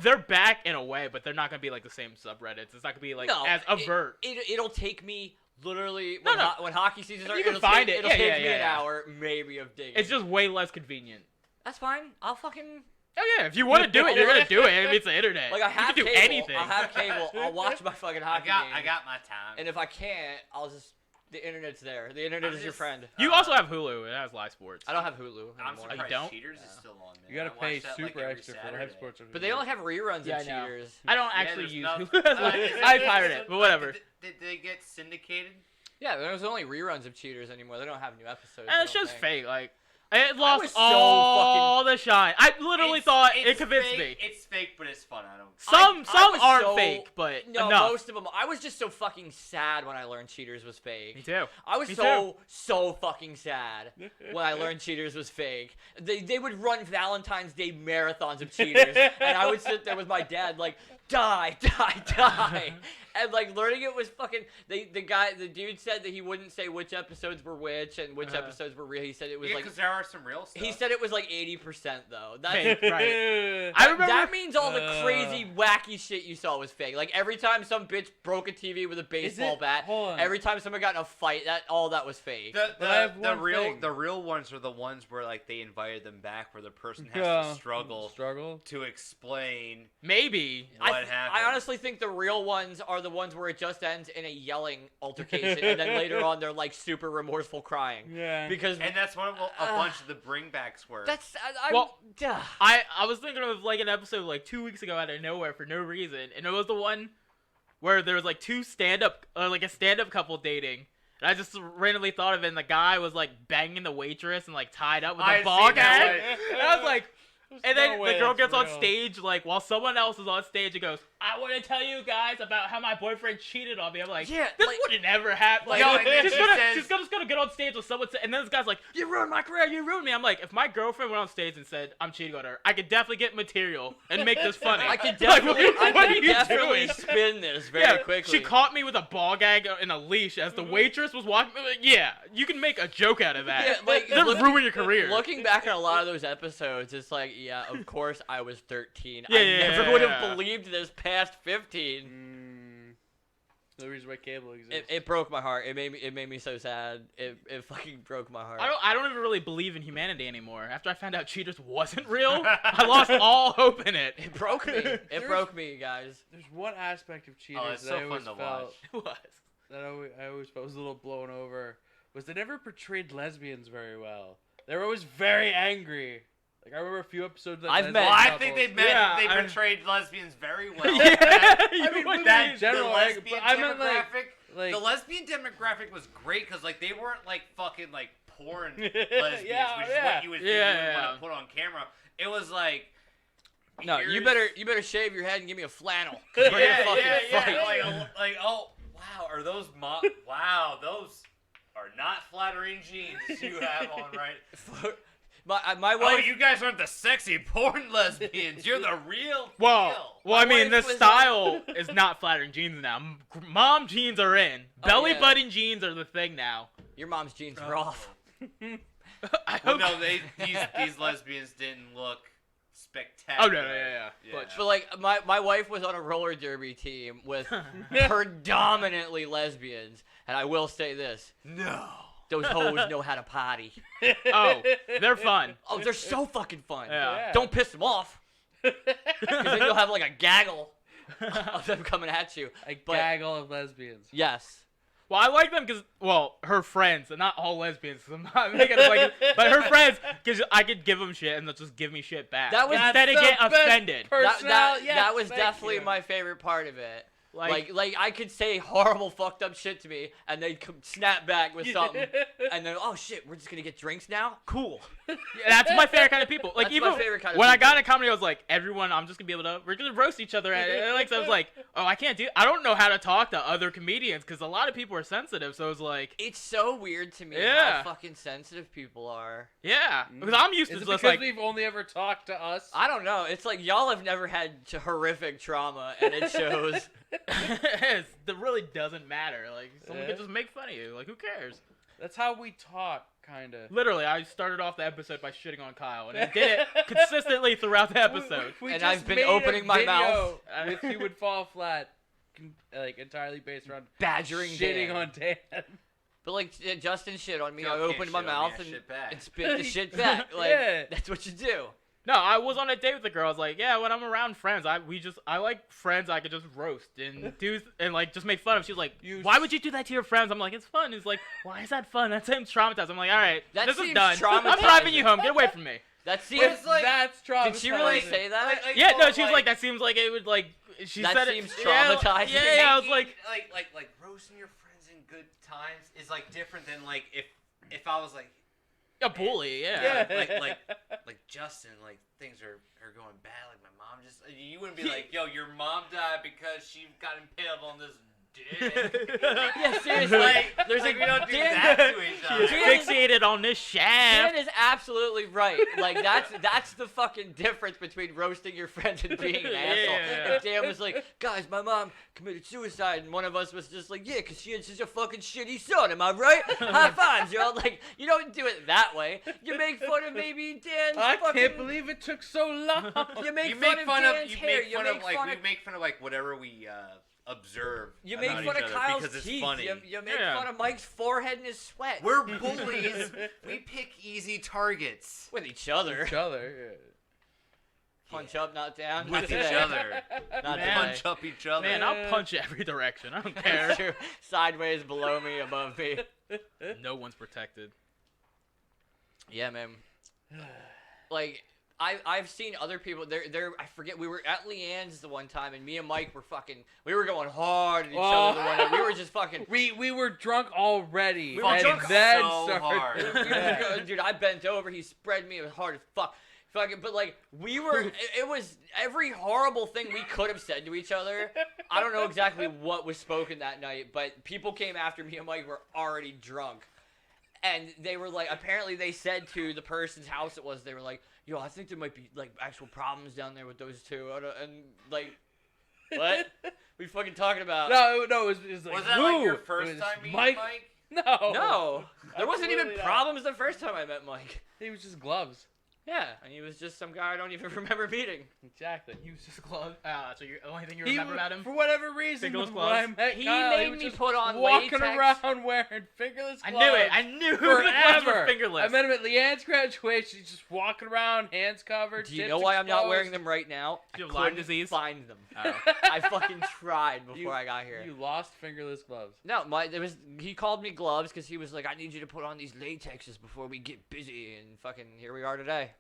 They're back in a way, but they're not gonna be like the same subreddits. It's not gonna be like No, as overt. It'll take me literally No, when hockey season starts. You can it'll find take, it. It'll Yeah, take yeah, me yeah, an yeah. hour, maybe, of digging. It's just way less convenient. That's fine. I'll fucking Oh yeah, if you want to do it, you're gonna do it. I mean, it's the internet. like I have you can do cable. anything. I'll have cable. I'll watch my fucking hockey game. I got my time. And if I can't, I'll just the internet's there. The internet I'm is your just- friend. You also have Hulu. It has live sports. I don't have Hulu I'm anymore. surprised don't? Cheaters is Yeah. still on. Man. You gotta I watch pay that, super every extra for Saturday. live sports. But they only have reruns Yeah, of I know. Cheaters. I don't Yeah, actually there's use no- Hulu. I pirate it, but whatever. Did they get syndicated? Yeah, there's only reruns of Cheaters anymore. They don't have new episodes. I And it's don't just think. fake. Like it was lost so all the shine. I literally thought it convinced fake, me. It's fake, but it's fun. I don't. I Some was aren't so- fake, but No, enough. most of them. I was just so fucking sad when I learned Cheaters was fake. Me too. I was Me so fucking sad when I learned Cheaters was fake. They would run Valentine's Day marathons of Cheaters, and I would sit there with my dad like, die, and like learning it was fucking. The dude said that he wouldn't say which episodes were which and which episodes were real. He said it was Yeah, like. because there are some real stuff. He said it was like 80% though. That's Fake, right. I I remember. that means all the crazy, wacky shit you saw was fake. Like every time some bitch broke a TV with a baseball bat, Hold on. every time someone got in a fight, that was fake. But I have The one real thing. the real ones are the ones where like they invited them back, where the person has Yeah. to struggle Struggle. to explain Maybe. what I happened. honestly think the real ones are the ones where it just ends in a yelling altercation, and then later on they're like super remorseful crying. Yeah. Because and that's what a bunch of the bringbacks were. that's I'm, Well, duh. I was thinking of like an episode like 2 weeks ago out of nowhere for no reason, and it was the one where there was like two like a stand-up couple dating. And I just randomly thought of it, and the guy was like banging the waitress and like tied up with a I've ball seen that gag. one. And I was like, and then no way the girl that's gets on real. stage, like while someone else is on stage, and goes, "I want to tell you guys about how my boyfriend cheated on me." I'm like, Yeah, this like- wouldn't ever happen. Like, Yo, and then she's she gonna, says- she's gonna get on stage with someone, and then this guy's like, "You ruined my career. You ruined me." I'm like, if my girlfriend went on stage and said, "I'm cheating on her," I could definitely get material and make this funny. I could Like, definitely, what are you definitely doing? spin this very quickly. She caught me with a ball gag and a leash as the waitress was walking. Like, yeah, you can make a joke out of that. Yeah, like, Then look- ruin your career. Looking back on a lot of those episodes, it's like, yeah, of course I was 13. Yeah, I yeah, never yeah, would have yeah. believed this past 15. The reason why cable exists. It broke my heart. It made me so sad. It fucking broke my heart. I don't even really believe in humanity anymore. After I found out Cheaters wasn't real, I lost all hope in it. It broke me. It broke me, guys. There's one aspect of Cheaters it's that so I fun always to felt watch. It was. that I always felt was a little blown over was they never portrayed lesbians very well. They were always very angry. Like I remember a few episodes that I've lesbian met- Well, I couples- think Yeah, they I- portrayed lesbians very well. Yeah, you I mean, would that in general, the like, lesbian but I meant, like- demographic, like the lesbian demographic was great because like they weren't like fucking like porn lesbians, Yeah, which yeah. is what you would think Yeah, you would yeah. want to put on camera. It was like No, you here's- better shave your head and give me a flannel. 'Cause we're gonna yeah, fucking yeah, fight. like oh wow, are those wow, those are not flattering jeans you have on, right? My Oh, wife. you guys aren't the sexy porn lesbians. You're the real Well, deal. well, I My mean, the wife was style is not flattering jeans now. Mom jeans are in. Oh, Belly yeah. button jeans are the thing now. Your mom's jeans are off. I Well, hope. no, these lesbians didn't look spectacular. Oh no, yeah. But like my wife was on a roller derby team with predominantly lesbians, and I will say this: No. those hoes know how to potty. Oh, they're fun. Oh, they're so fucking fun. Yeah. Don't piss them off, because then you'll have like a gaggle of them coming at you. a But- gaggle of lesbians. Yes, Well, I like them because, well, her friends, not all lesbians. 'Cause I'm not making it like, but her friends, because I could give them shit and they'll just give me shit back. That was instead of get offended. That was thank definitely you. my favorite part of it. Like I could say horrible, fucked up shit to me, and they'd snap back with something, and then, oh shit, we're just gonna get drinks now? Cool. Yeah, that's my favorite kind of people. Like That's even my favorite kind of when I people. got into comedy, I was like, everyone, I'm just gonna be able to, we're gonna roast each other. And like, so I was like, oh, I don't know how to talk to other comedians because a lot of people are sensitive. So I was like, It's so weird to me Yeah. how fucking sensitive people are. yeah, because I'm used to Is it just because like, we've only ever talked to us? I don't know. It's like y'all have never had horrific trauma, and it shows. it really doesn't matter. Like someone Yeah. could just make fun of you. Like who cares? That's how we talk, kind of. Literally, I started off the episode by shitting on Kyle, and I did it consistently throughout the episode. We And just I've been made a opening my video mouth. with You Would Fall Flat, like entirely based around Badgering shitting Dan. on Dan. But like Justin shit on me, Y'all I can't opened my shit on me, mouth I and, shit back. and spit the shit back. Like Yeah. that's what you do. No, I was on a date with a girl. I was like, yeah, when I'm around friends, I like friends I could just roast and do and like just make fun of. She's like, why would you do that to your friends? I'm like, it's fun. It's like, why is that fun? That seems traumatized. I'm like, all right, That this is seems done. I'm traumatizing. driving you home. Get away from me. That But seems like- that's traumatizing. Did she really say that? Yeah, no, she was like, that seems like it would like. She That said seems it. Yeah, traumatizing. yeah, I was like, like roasting your friends in good times is like different than like if I was like a bully. Yeah. like Justin, like things are going bad. Like my mom just you wouldn't be like, yo, your mom died because she got impaled on this dick. Yeah, seriously. There's Like, a we don't do Dan- that to each She other. was fixated on this shaft. Dan is absolutely right. Like that's the fucking difference between roasting your friends and being an asshole. Yeah. If Dan was like, guys, my mom committed suicide, and one of us was just like, yeah, because she had such a fucking shitty son. Am I right? High fives, y'all. Like you don't do it that way. You make fun of maybe Dan's I fucking. can't believe it took so long. You make You fun make of fun Dan's of hair. you make fun of like we of. make fun of like whatever we observe. You make about fun each of other Kyle's because it's teeth. funny. You make Yeah. fun of Mike's forehead and his sweat. We're bullies. We pick easy targets with each other. Each other. Punch up, not down. with Not each today. other. Not Man. today. Punch up each other. Man, I'll punch you every direction. I don't That's care. true. Sideways, below me, above me. No one's protected. Yeah, man. Like I've seen other people. They're I forget. We were at Leanne's the one time, and me and Mike were we were going hard at each other. The one night. We were just fucking. We were drunk already. We were and drunk then so started- hard. We were just going, dude, I bent over. He spread me. It was hard as fuck. Fucking, but like we were, it was every horrible thing we could have said to each other. I don't know exactly what was spoken that night, but people came after me and Mike were already drunk, and they were like, apparently they said to the person's house it was, they were like, yo, I think there might be like actual problems down there with those two, and like, what? We fucking talking about? No, it was like, Was that who? like your It first was time meeting Mike? Mike? No. No, there wasn't even Absolutely not. problems the first time I met Mike. He was just gloves. Yeah, and he was just some guy I don't even remember meeting. Exactly. He was just glove. So the only thing you He remember w- about him? For whatever reason, Fingerless when I gloves? met He Kyle, made was me just put on walking latex. around wearing fingerless I gloves. knew it. I knew the gloves were Forever. fingerless. I met him at Leanne's graduation. He's just walking around, hands covered. Do you tips know why I'm not exposed. wearing them right now? Do you I have Lyme couldn't disease? find them. Oh. I fucking tried before You- I got here. You lost fingerless gloves. No, he called me gloves because he was like, I need you to put on these latexes before we get busy, and fucking here we are today,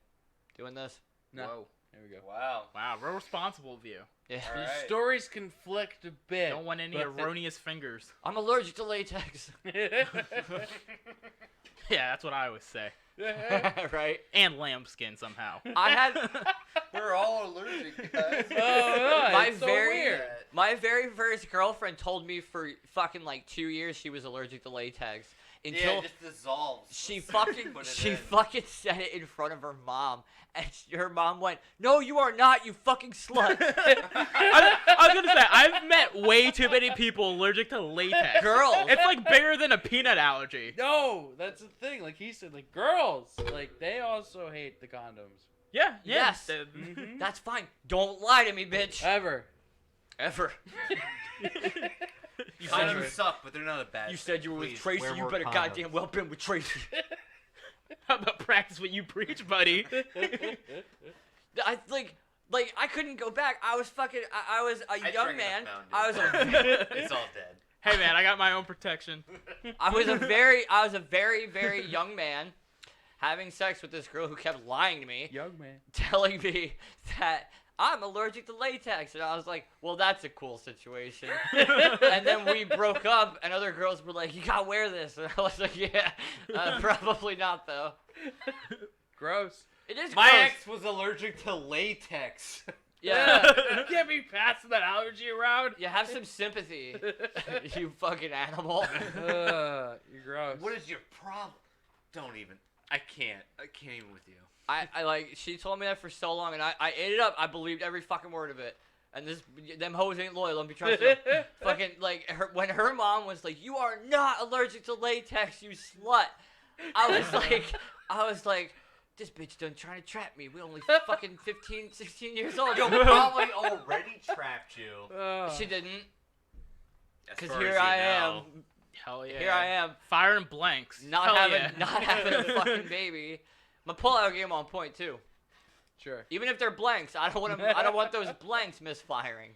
doing this. No. Whoa. There we go. Wow. Wow, real responsible of you. Yeah. All The right. stories conflict a bit. Don't want any but- erroneous fingers. I'm allergic to latex. Yeah, that's what I always say. Right? And lambskin somehow. I had We're all allergic, guys. Oh, no, My it's so very- weird. my very first girlfriend told me for fucking like 2 years she was allergic to latex until Yeah, it just dissolves. she Let's fucking put it she in. fucking said it in front of her mom, and her mom went, "No, you are not, you fucking slut." I was gonna say I've met way too many people allergic to latex. Girls. It's like bigger than a peanut allergy. No, that's the thing. Like he said, like girls, like they also hate the condoms. Yeah. Yes. Mhm. That's fine. Don't lie to me, bitch. Ever. Ever. You condoms suck, but they're not a bad. You said you were with Please, Tracy. wear You more better condoms. goddamn well been with Tracy. How about practice what you preach, buddy? I I couldn't go back. I was fucking. I was a I young drank man. enough I was Mountain Dew. a. It's all dead. Hey man, I got my own protection. I was a very, very young man having sex with this girl who kept lying to me, Young man. telling me that I'm allergic to latex. And I was like, well, that's a cool situation. And then we broke up, and other girls were like, you gotta wear this. And I was like, yeah, probably not, though. Gross. It is My gross. ex was allergic to latex. Yeah. You can't be passing that allergy around. Yeah, have some sympathy, you fucking animal. You're gross. What is your problem? Don't even. I can't even with you. I like, she told me that for so long, and I ate it up. I believed every fucking word of it. And them hoes ain't loyal. Let me trust them. Fucking, like, when her mom was like, you are not allergic to latex, you slut. I was like, this bitch done trying to trap me. We only fucking 15, 16 years old. Yo, probably already trapped you. She didn't. As Because far here as you I know. am. Hell yeah. Here I am. Firing blanks. Not Hell having yeah. not having a fucking baby. My pullout game on point too. Sure. Even if they're blanks, I don't want those blanks misfiring.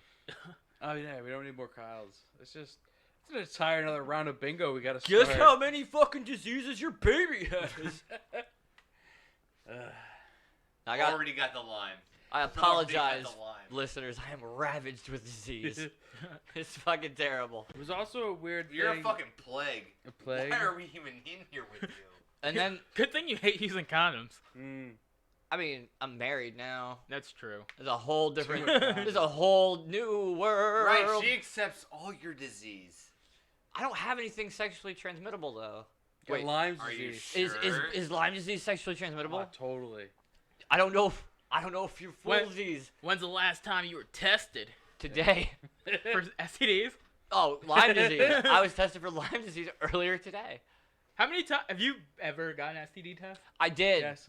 Oh yeah, we don't need more Kyles. It's an entire another round of bingo we gotta Guess start. how many fucking diseases your baby has. Already got the Lyme. I Already apologize, got the Lyme. listeners. I am ravaged with disease. It's fucking terrible. It was also a weird You're thing. a fucking plague. A plague? Why are we even in here with you? And then, Good thing you hate using condoms. I mean, I'm married now. That's true. There's a whole different. True. There's a whole new world. Right, she accepts all your disease. I don't have anything sexually transmittable though. Got Wait, Lyme's Are you disease. sure? Is Lyme disease sexually transmittable? Oh, totally. I don't know. I don't know if you're full When- disease When's the last time you were tested today. for STDs? Oh, Lyme disease. I was tested for Lyme disease earlier today. How many times have you ever gotten an STD test? I did. Yes.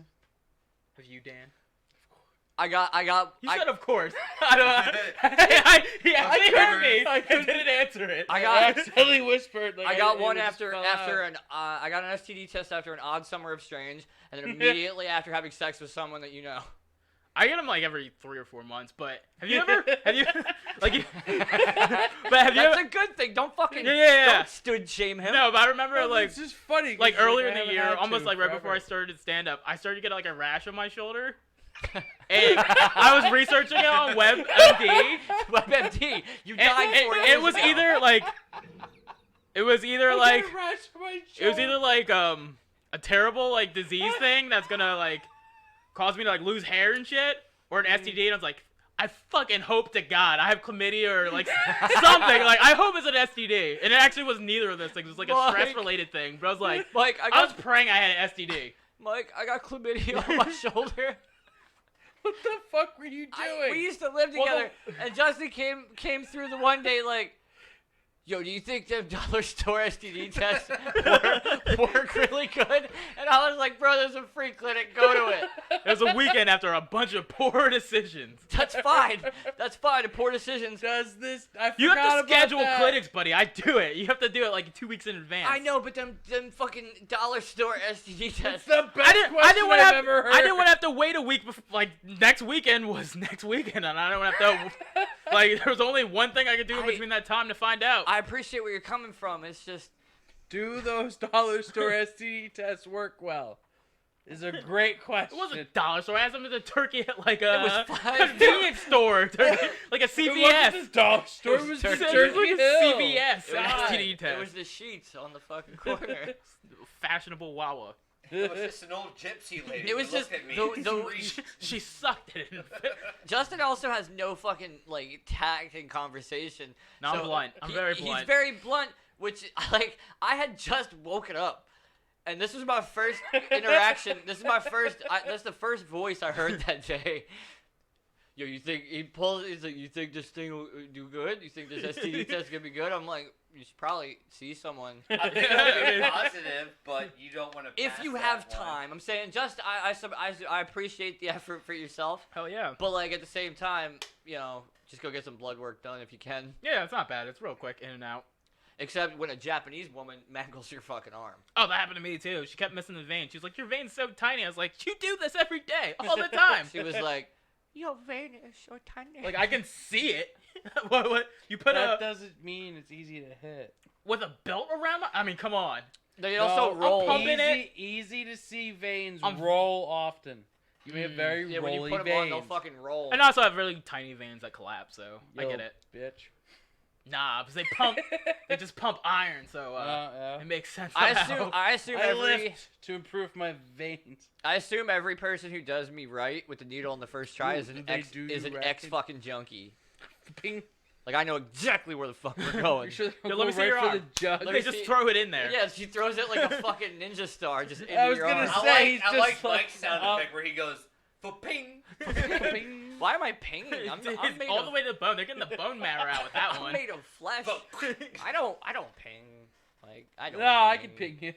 Have you, Dan? I got. You said, of course. I don't. He actually heard me. I didn't answer it. I I got. accidentally whispered. Like, I got it one just after fell out. an. I got an STD test after an odd summer of strange, and then immediately after having sex with someone that you know. I get them like every 3 or 4 months. But have you ever? Like? But have you? That's Ever, a good thing. Don't fucking. Yeah. Don't stood shame him. no, but I remember No, like it's just funny. 'cause like it's earlier I in the haven't year, had almost to like right before I forever. started stand up, I started to get like a rash on my shoulder. And I was researching it on WebMD. WebMD. You And died 4 it years was ago. either like it was either I like got a rash on my it was shoulder. either like a terrible like disease thing that's gonna like cause me to like lose hair and shit, or an STD. And I was like, I fucking hope to God I have chlamydia or like something. Like I hope it's an STD. And it actually was neither of those things. It was like a Mike. stress related thing. But I was like, Mike, I was praying I had an STD. Mike, I got chlamydia on my shoulder. What the fuck were you doing? We used to live Well, together, and Justin came through the one day like, yo, do you think them dollar store STD tests work really good? And I was like, bro, there's a free clinic, go to it. It was a weekend after a bunch of poor decisions. That's fine. That's fine. The poor decisions. Does this? I You forgot have to about schedule that. clinics, buddy. I do it. You have to do it like 2 weeks in advance. I know, but them fucking dollar store STD It's tests. the best question wanna I've have, ever heard. I didn't want to have to wait a week before, like, next weekend was next weekend, and I didn't want to have to, like, there was only one thing I could do in between that time to find out. I appreciate where you're coming from. It's just Do those dollar store STD tests work well? Is a great question. It wasn't a dollar store. I asked them at the turkey at, like, It was a fine. convenience store. Turkey, like a It CVS. wasn't the dollar store. It was the Turkey. It was Turkey like Hill. a CVS God. STD test. It was the sheets on the fucking corner. Fashionable Wawa. It was just an old gypsy lady. It was who just looked at me the- and screamed. She sucked it in. Justin also has no fucking like tact in conversation. No, I'm blunt. I'm very blunt. He's very blunt, which like I had just woken up, and this was my first interaction. This is my first. That's the first voice I heard that day. Yo, you think he pulls? He's like, you think this thing will do good? You think this STD test gonna be good? I'm like, you should probably see someone. I think it's positive, but you don't want to. If you have time, I'm saying just I appreciate the effort for yourself, Hell yeah. but like at the same time, you know, just go get some blood work done if you can. Yeah, it's not bad. It's real quick, in and out. Except when a Japanese woman mangles your fucking arm. Oh, that happened to me too. She kept missing the vein. She was like, your vein's so tiny. I was like, you do this every day, all the time. She was like, Your vein is so tiny. Like I can see it. What? You put That doesn't mean it's easy to hit. with a belt around my... I mean, come on. They also No, roll. pumping it. Easy to see veins I'm- roll often. You may have very Yeah, when you rolly put them veins. on, they'll fucking roll. And I also have really tiny veins that collapse, so I Yo, get it. Bitch. Nah, because they pump. They just pump iron, so Yeah. it makes sense. I somehow. assume I every lift to improve my veins. I assume every person who does me right with the needle on the first try Ooh, is an did they ex do is you an right? ex fucking junkie. Ping. Like I know exactly where the fuck we're going. You sure they Yo, don't let go me see right your for arm. the jug? Let They me just see- throw it in there. Yeah, she throws it like a fucking ninja star just into I was your gonna arm. say- I he's like just Mike's like, sound effect where he goes, "Fa-ping." Ping. Why am I pinging? I'm It's made all of, the way to the bone. They're getting the bone marrow out with that I'm one. made of flesh. I don't ping. Like I don't. No, I can ping you.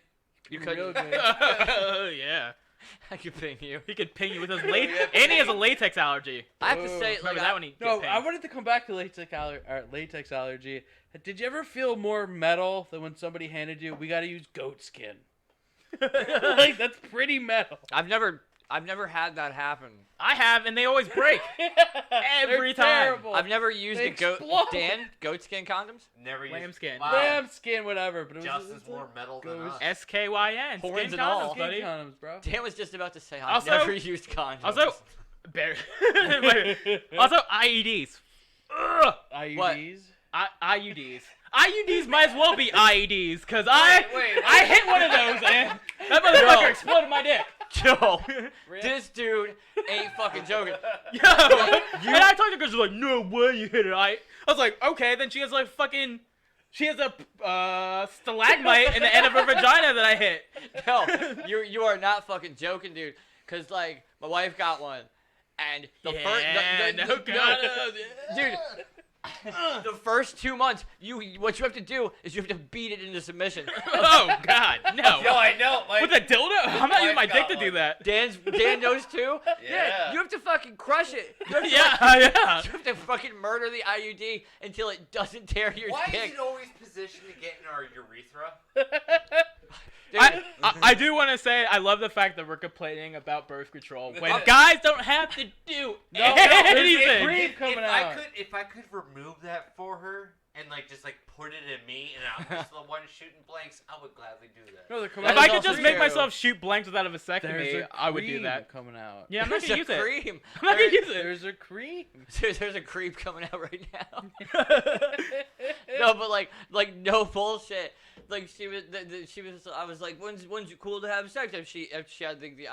You Real could. good. Oh yeah. I could ping you. He could ping you with his Yeah, and he has a ping. latex allergy. I have to Whoa. say, Remember like, that when he No, get I pinged? wanted to come back to latex allergy. Did you ever feel more metal than when somebody handed you, "We got to use goat skin"? Like that's pretty metal. I've never had that happen. I have, and they always break. Every They're time. terrible. I've never used They a goat. explode. Dan, goat skin condoms. Never used Lambskin. Wow. Lamb skin, whatever. But it was Just it's as more like metal than goes- us. SKYN. Horns Skin and all. condoms, skin buddy. condoms, bro. Dan was just about to say I've Also- never used condoms. Also, bear. Also, IEDs. Ugh. IUDs. IUDs. IUDs might as well be IEDs, cause I wait. hit one of those and that motherfucker exploded my dick. Yo, this dude ain't fucking joking. Yo, and I talked to her, she's like, "No way you hit it." I was like, "Okay." Then she has like fucking, she has a stalagmite in the end of her vagina that I hit. No, you are not fucking joking, dude. Cause like my wife got one, and the dude. The first 2 months, what you have to do is you have to beat it into submission. Oh God, no. Yo, I know. Like, With a dildo? I'm not using my Mike dick got to do one. that. Dan knows too. Yeah. You have to fucking crush it. You have to, Yeah. You have to fucking murder the IUD until it doesn't tear your Why dick. is it always positioned to get in our urethra? Dude, I do want to say I love the fact that we're complaining about birth control when Okay. guys don't have to do anything. cream coming out. If I could remove that for her and like just like put it in me and I'm just the one shooting blanks, I would gladly do that. No, they're coming That If out. is I could also just make true. myself shoot blanks without a There's vasectomy, a I would do cream that. coming out. Yeah, I'm not there's gonna a use it. cream. I'm not gonna use it. There's a cream. There's a creep coming out right now. No, but like no bullshit. Like she was, I was like, when's it cool to have sex? If she had the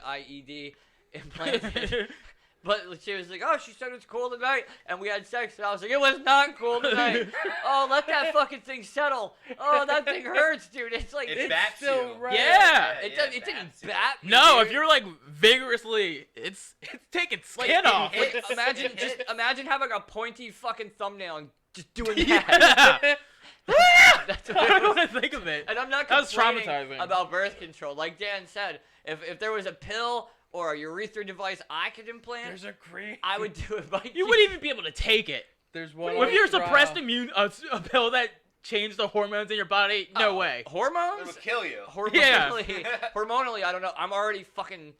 IED implanted. But she was like, oh, she said it's cool tonight, and we had sex, and I was like, it was not cool tonight. Oh, let that fucking thing settle. Oh, that thing hurts, dude. It's like It bats still you. right. Yeah. it bats didn't you. bat me. No, dude. if you're like vigorously, it's taking Like, skin off. like, It's- imagine having a pointy fucking thumbnail and just doing that. Yeah. That's I what it don't was. want to think of it. And I'm not That was complaining traumatizing. about birth control. Like Dan said, if there was a pill or a urethra device I could implant, There's a cream. I would do it. By You wouldn't even be able to take it. There's one. If you're on trial. suppressed immune, a pill that changed the hormones in your body, no way. It Hormones? would kill you. Hormonally, hormonally, I don't know. I'm already fucking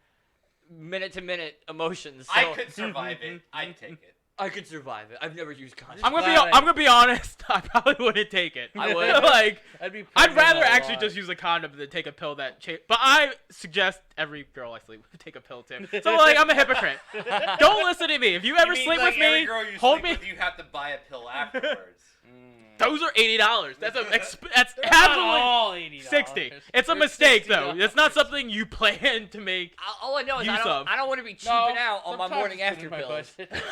minute to minute emotions. So I could survive it. I'd take it. I could survive it. I've never used condoms. I'm glad gonna be honest. I probably wouldn't take it. I would. Like, I'd I'd rather pregnant a actually lot. just use a condom than take a pill that But I suggest every girl I sleep with take a pill too. So like, I'm a hypocrite. Don't listen to me. If you ever You mean, sleep like, with every me, girl you hold sleep me. with, you have to buy a pill afterwards. Those are $80. That's that's Not absolutely all $80. 60. It's a They're mistake though. $60. It's not something you plan to make. All I know is Use of. I don't want to be cheaping No, out on my sometimes morning it's after in my pills. budget.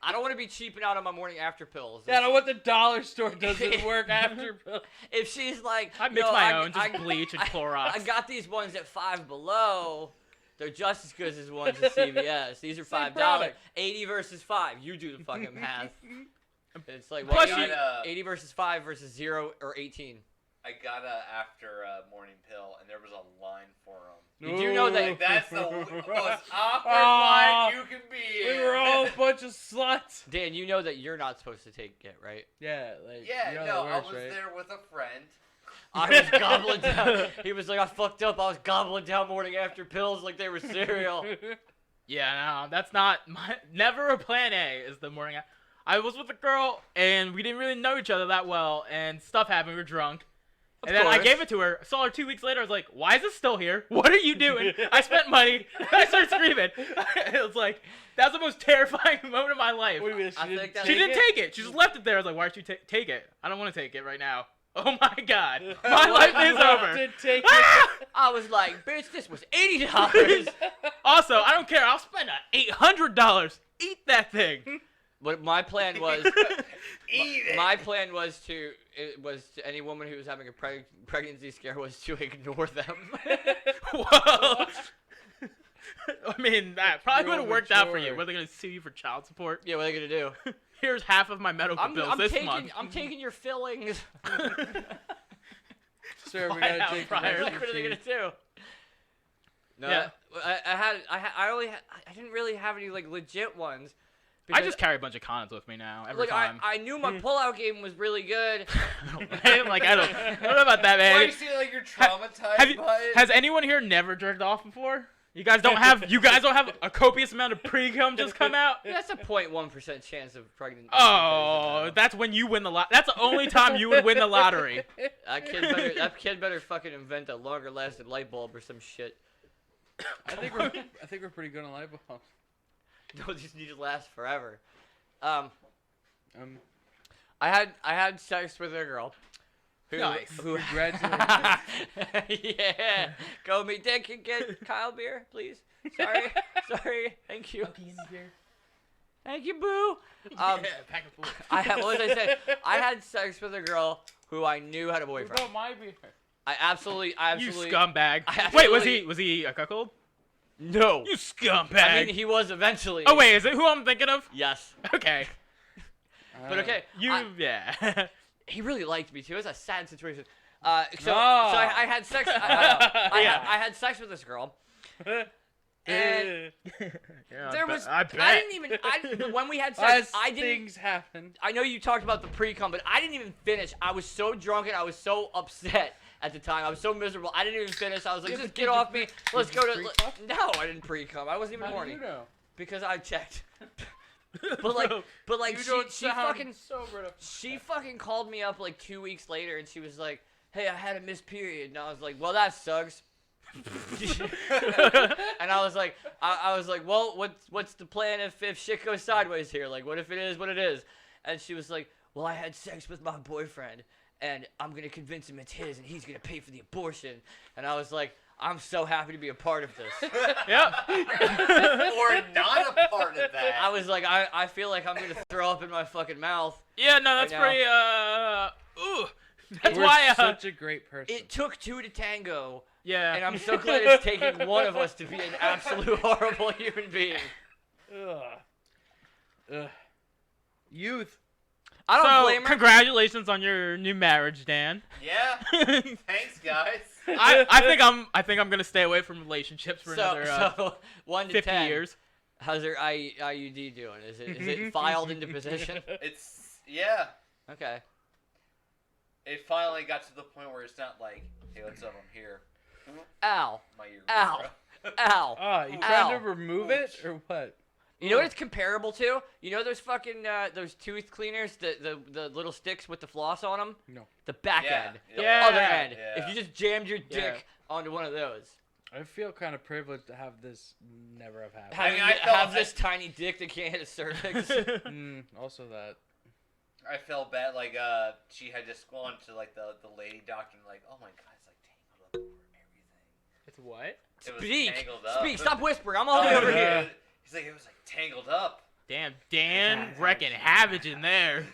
I don't want to be cheaping out on my morning after pills. Yeah, I know what the dollar store doesn't work after pills. If she's like, I mix no, my own, just I- bleach and I Clorox. got these ones at Five Below. They're just as good as the ones at CVS. These are Same $5. product. 80 versus 5. You do the fucking math. It's like Plus what, you- 80 versus 5 versus 0 or 18. I got a after morning pill, and there was a line for them. You do know that- Like, that's the most awkward Aw, line you can be We in. were all a bunch of sluts. Dan, you know that you're not supposed to take it, right? Yeah, like Yeah, you know no, how that I works, was right? there with a friend. I was gobbling down. He was like, I fucked up. I was gobbling down morning after pills like they were cereal. Yeah, no, that's not never a plan A. Is the morning. I was with a girl and we didn't really know each other that well, and stuff happened. We were drunk. And then I gave it to her. Saw her 2 weeks later. I was like, "Why is this still here? What are you doing?" I spent money. I started screaming. It was like that was the most terrifying moment of my life. Wait a minute, She didn't take it. She just left it there. I was like, "Why did you take it? I don't want to take it right now." Oh my God, my life is over. Take it. I was like, bitch, this was $80. Also, I don't care. I'll spend $800. Eat that thing. But my plan was, Eat it. my plan was to any woman who was having a pregnancy scare was to ignore them. Whoa. I mean, that probably real would have worked out for you. mature. Were they gonna sue you for child support? Yeah, what are they gonna do? Here's half of my medical bills this month. I'm taking your fillings. Sir, we Fly gotta out take prior. Like, what are they gonna do? No, Yeah. I didn't really have any like legit ones. I just carry a bunch of condoms with me now every Like time. I knew my pullout game was really good. Like I don't know about that, Why man. do you see like you're traumatized Have you, by it? has anyone here never jerked off before? You guys don't have a copious amount of pre-cum just come out? That's a 0.1% chance of pregnancy. Oh, that's when you win the lot. That's the only time you would win the lottery. That kid better fucking invent a longer lasting light bulb or some shit. I think we're pretty good on light bulbs. No, these need to last forever. I Um, had sex with a girl. Nice. Who Congratulations. yeah. Go me dick and get Kyle beer, please. Sorry. Thank you. Thank you, boo. Pack of food. What did I say? I had sex with a girl who I knew had a What boyfriend. about my beer? I absolutely. You scumbag. I Wait, absolutely- was he a cuckold? No. You scumbag. I mean, he was eventually. Oh wait, is it who I'm thinking of? Yes. Okay. But okay. Yeah. He really liked me too. It was a sad situation. So Oh. I had sex. I had sex with this girl, and Yeah, there was. I bet. I didn't even. When we had sex, As I didn't. things happen. I know you talked about the pre-cum, but I didn't even finish. I was so drunk and I was so upset at the time. I was so miserable. I didn't even finish. I was like, Yeah, just but get did off you- me. Let's did go you to. pre-cum? No, I didn't pre-cum. I wasn't even How horny do you know? because I checked. But like, You she don't she sound fucking sober enough. she fucking called me up like 2 weeks later and she was like, "Hey, I had a missed period," and I was like, "Well, that sucks." And I was like, well, what's the plan if shit goes sideways here? Like, what if it is what it is? And she was like, well, I had sex with my boyfriend, and I'm gonna convince him it's his, and he's gonna pay for the abortion. And I was like, I'm so happy to be a part of this. Yep. Or not a part of that. I was like, I feel like I'm gonna throw up in my fucking mouth. Yeah, no, that's Right pretty. Ooh. That's We're why. such a great person. It took two to tango, Yeah. and I'm so glad it's taking one of us to be an absolute horrible human being. Ugh. Youth. I don't so, blame her. congratulations on your new marriage, Dan. Yeah. Thanks, guys. I think I'm gonna stay away from relationships for another So 1 to 50 10. years. How's her IUD doing? Is it filed into position? Yeah. Okay. It finally got to the point where it's not like, hey, what's up? I'm here. Ow. My ear. Ow. Ow. Oh, you Ow. trying to remove it or what? You know what it's comparable to? You know those fucking those tooth cleaners, the little sticks with the floss on them? No. The back Yeah. end. Yeah. The other end. Yeah. If you just jammed your Yeah. dick onto one of those. I feel kind of privileged to have this never have happened. Having I felt have that- this tiny dick that can't hit a cervix. Also that. I felt bad, like, she had just gone to, like, the lady doctor and, like, oh my god, it's, like, tangled up over everything. It's what? It was Speak. tangled up. Speak. Stop whispering. I'm all the way Oh, over yeah. here. He's like, it was, like, tangled up. Damn, Dan wrecking havoc in there.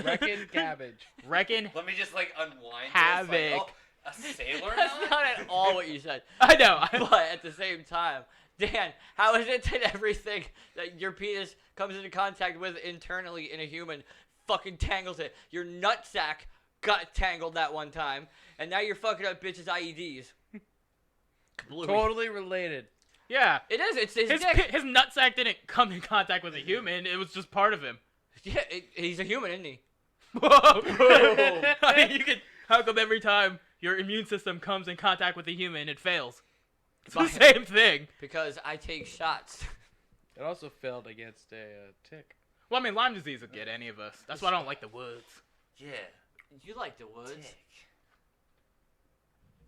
Wrecking cabbage. Wrecking. Let me just, like, unwind Havoc. this. Like, oh, a sailor That's knot? not at all what you said. I know. But at the same time, Dan, how is it that everything that your penis comes into contact with internally in a human fucking tangles it? Your nutsack got tangled that one time, and now you're fucking up bitches' IEDs. Kablooey. Totally related. Yeah. It is. It's his His dick. his nutsack didn't come in contact with a human. It was just part of him. Yeah, he's a human, isn't he? Whoa. I mean, you could. How come every time your immune system comes in contact with a human, it fails? It's the Fine. same thing. Because I take shots. It also failed against a tick. Well, I mean, Lyme disease would get any of us. That's why I don't like the woods. Yeah. You like the woods? Tick.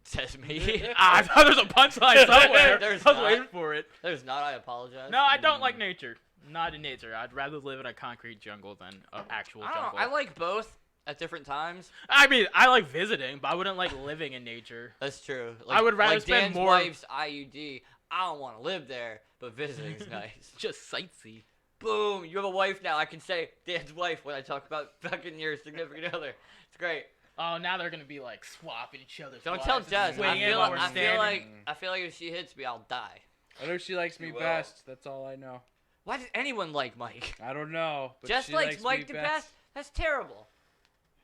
Says me. I thought there was a punchline somewhere. There's I was not. waiting for it. There's not. I apologize. No, I don't like nature. Not in nature. I'd rather live in a concrete jungle than an actual I don't know. jungle. I like both at different times. I mean, I like visiting, but I wouldn't like living in nature. That's true. I would rather like spend Dan's more- wife's IUD. I don't want to live there, but visiting's nice. Just sightsee. Boom! You have a wife now. I can say Dan's wife when I talk about fucking your significant other. It's great. Oh, now they're gonna be like swapping each other's Don't wives tell and Jess. I swinging feel, while like, we're standing. I feel like if she hits me, I'll die. I know she likes She me will. best. That's all I know. Why does anyone like Mike? I don't know. But Jess she likes Mike me the best. That's terrible.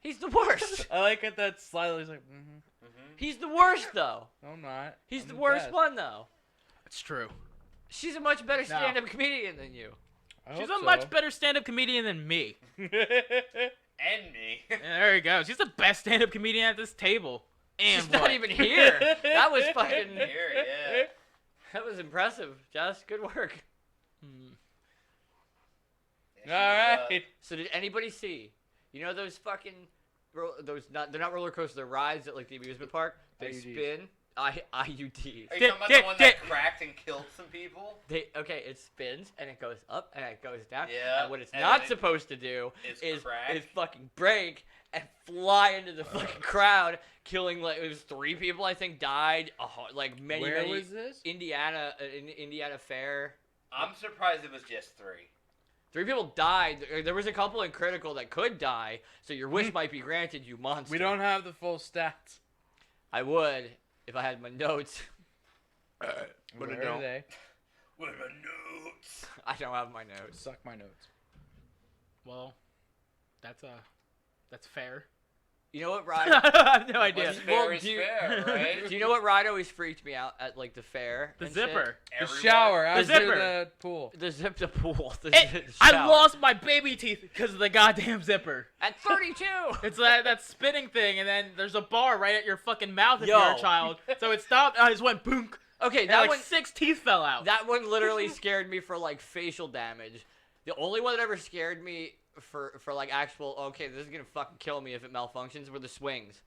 He's the worst. I like it that slightly. He's like, He's the worst though. no, I'm not. He's I'm the worst best. one though. It's true. She's a much better stand-up comedian than you. I She's hope a much better stand-up comedian than me. And me. Yeah, there you go. She's the best stand-up comedian at this table. And She's what? not even here. That was fucking. Here, yeah. That was impressive, Jess. Good work. Hmm. Yeah, All right. So did anybody see? You know those fucking they're not roller coasters, they're rides at like the amusement park. They IUDs. spin. IUDs. Are you talking about Did- the one did- that cracked and killed some people? It spins and it goes up and it goes down. Yeah, And what it's and not it- supposed to do It's is crack. fucking break and fly into the fucking crowd, killing like it was 3 people I think died. Like many Where many was this? Indiana Indiana Fair. I'm surprised it was just 3. 3 people died. There was a couple in critical that could die, so your wish might be granted, you monster. We don't have the full stats. I would if I had my notes. But But I Where don't. are they? With a notes. I don't have my notes. Suck my notes. Well, that's fair. You know what ride? I have no idea. What's Well, fair is do you- fair, right? Do you know what ride always freaked me out at like the fair? The and shit? zipper. The Everyone- shower after zipper. the pool. The pool. The I shower. lost my baby teeth because of the goddamn zipper. At 32. It's that spinning thing, and then there's a bar right at your fucking mouth if Yo. you're a child. So it stopped. I just went boonk. Okay, And that like one. 6 teeth fell out. That one literally scared me for like facial damage. The only one that ever scared me for like actual okay, this is gonna fucking kill me if it malfunctions were the swings.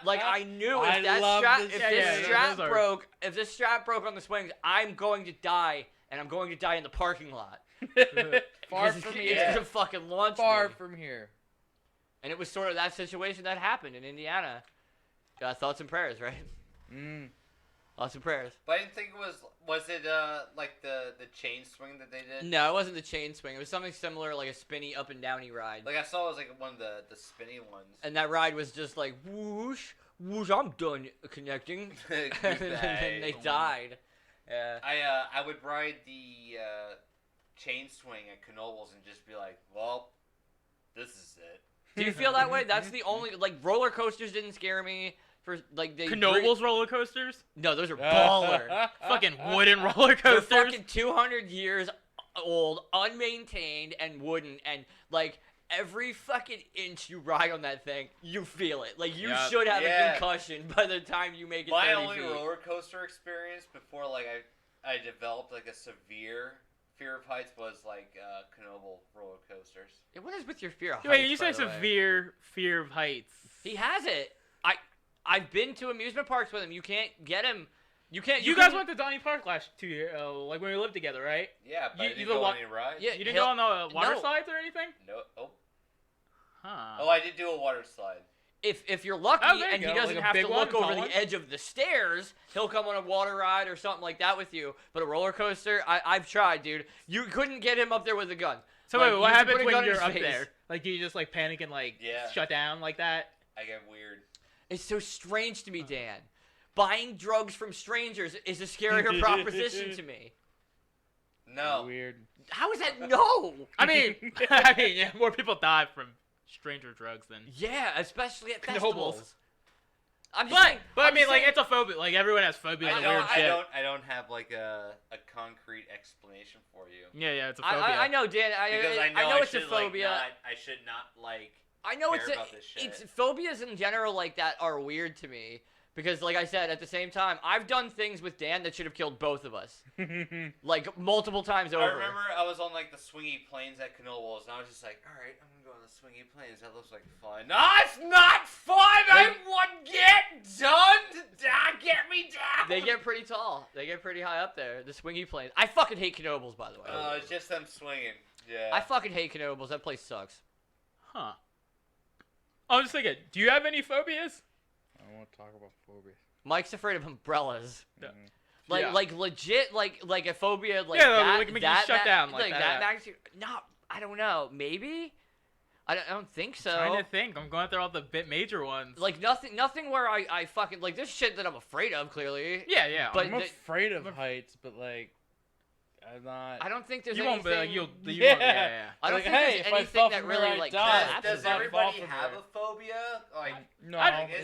Like I knew I if that love strap, the if Yeah, this yeah, strap those are- broke, if this strap broke on the swings, I'm going to die, and I'm going to die in the parking lot. Far Because from it's here. gonna fucking launch Far me. from here. And it was sort of that situation that happened in Indiana. Thoughts and prayers, right? Mm. Thoughts and prayers. But I didn't think it was it like the chain swing that they did? No, it wasn't the chain swing. It was something similar, like a spinny up and downy ride. Like I saw it was like one of the spinny ones. And that ride was just like whoosh, whoosh. I'm done connecting. And then they died. Yeah. I would ride the chain swing at Knoebels and just be like, well, this is it. Do you feel that way? That's the only like roller coasters didn't scare me for like they. Knoebels roller coasters? No, those are baller. Fucking wooden roller They're coasters? fucking 200 years old, unmaintained, and wooden, and like every fucking inch you ride on that thing, you feel it. Like you Yep. should have Yeah. a concussion by the time you make it. My 30 only feet. roller coaster experience before like I developed like a severe fear of heights was like Knoebel roller coasters. Yeah, what is with your fear of Wait, heights, you by say the way? severe fear of heights. He has it. I've been to amusement parks with him. You can't get him. You can't. You guys couldn't- went to Donny Park last 2 years, like when we lived together, right? Yeah, but You- I didn't you go go on any rides. Yeah. You didn't He'll- go on the water no. slides or anything? No. Oh. Huh. Oh, I did do a water slide. If you're lucky Oh, there you and he go. doesn't Like a have big to one, look over tall the one? edge of the stairs, he'll come on a water ride or something like that with you. But a roller coaster, I've tried, dude. You couldn't get him up there with a gun. So Like, wait, you what can happens put a when gun in you're his up face. there? Like, do you just like panic and like Yeah. shut down like that? I get weird. It's so strange to me, Dan. Buying drugs from strangers is a scarier proposition to me. No. Weird. How is that no? I mean, yeah, more people die from stranger drugs than. Yeah, especially at Knoebels. festivals. I'm just saying, But I I'm mean, just like saying- it's a phobia. Like everyone has phobias and weird shit. I don't have like a concrete explanation for you. Yeah, it's a phobia. I know, Dan. Because I know, it's a should, like, phobia. I should not like. I know care about this shit. it's phobias in general like that are weird to me, Because, like I said, at the same time, I've done things with Dan that should have killed both of us. Like, multiple times over. I remember I was on, like, the swingy planes at Knoebels, and I was just like, alright, I'm gonna go on the swingy planes. That looks like fun. No, it's not fun! I want get done! Get me down! They get pretty tall. They get pretty high up there. The swingy planes. I fucking hate Knoebels, by the way. It's just them swinging. Yeah. I fucking hate Knoebels. That place sucks. Huh. I was just thinking, do you have any phobias? I don't want to talk about phobias. Mike's afraid of umbrellas. Mm. Like legit, like a phobia, like Yeah, that. like make you that shut down like that. magnitude. No, I don't know. Maybe. I don't think so. Trying to think. I'm going through all the bit major ones. Like nothing where I fucking like there's shit that I'm afraid of. Clearly. Yeah. But I'm afraid of heights, but like, I'm not. I don't think there's you anything. won't be like you Yeah. won't, yeah. I don't Like, think hey, there's if I anything fell that from really there, I like die. collapses Does That's not everybody far from have there. a phobia? Like, No.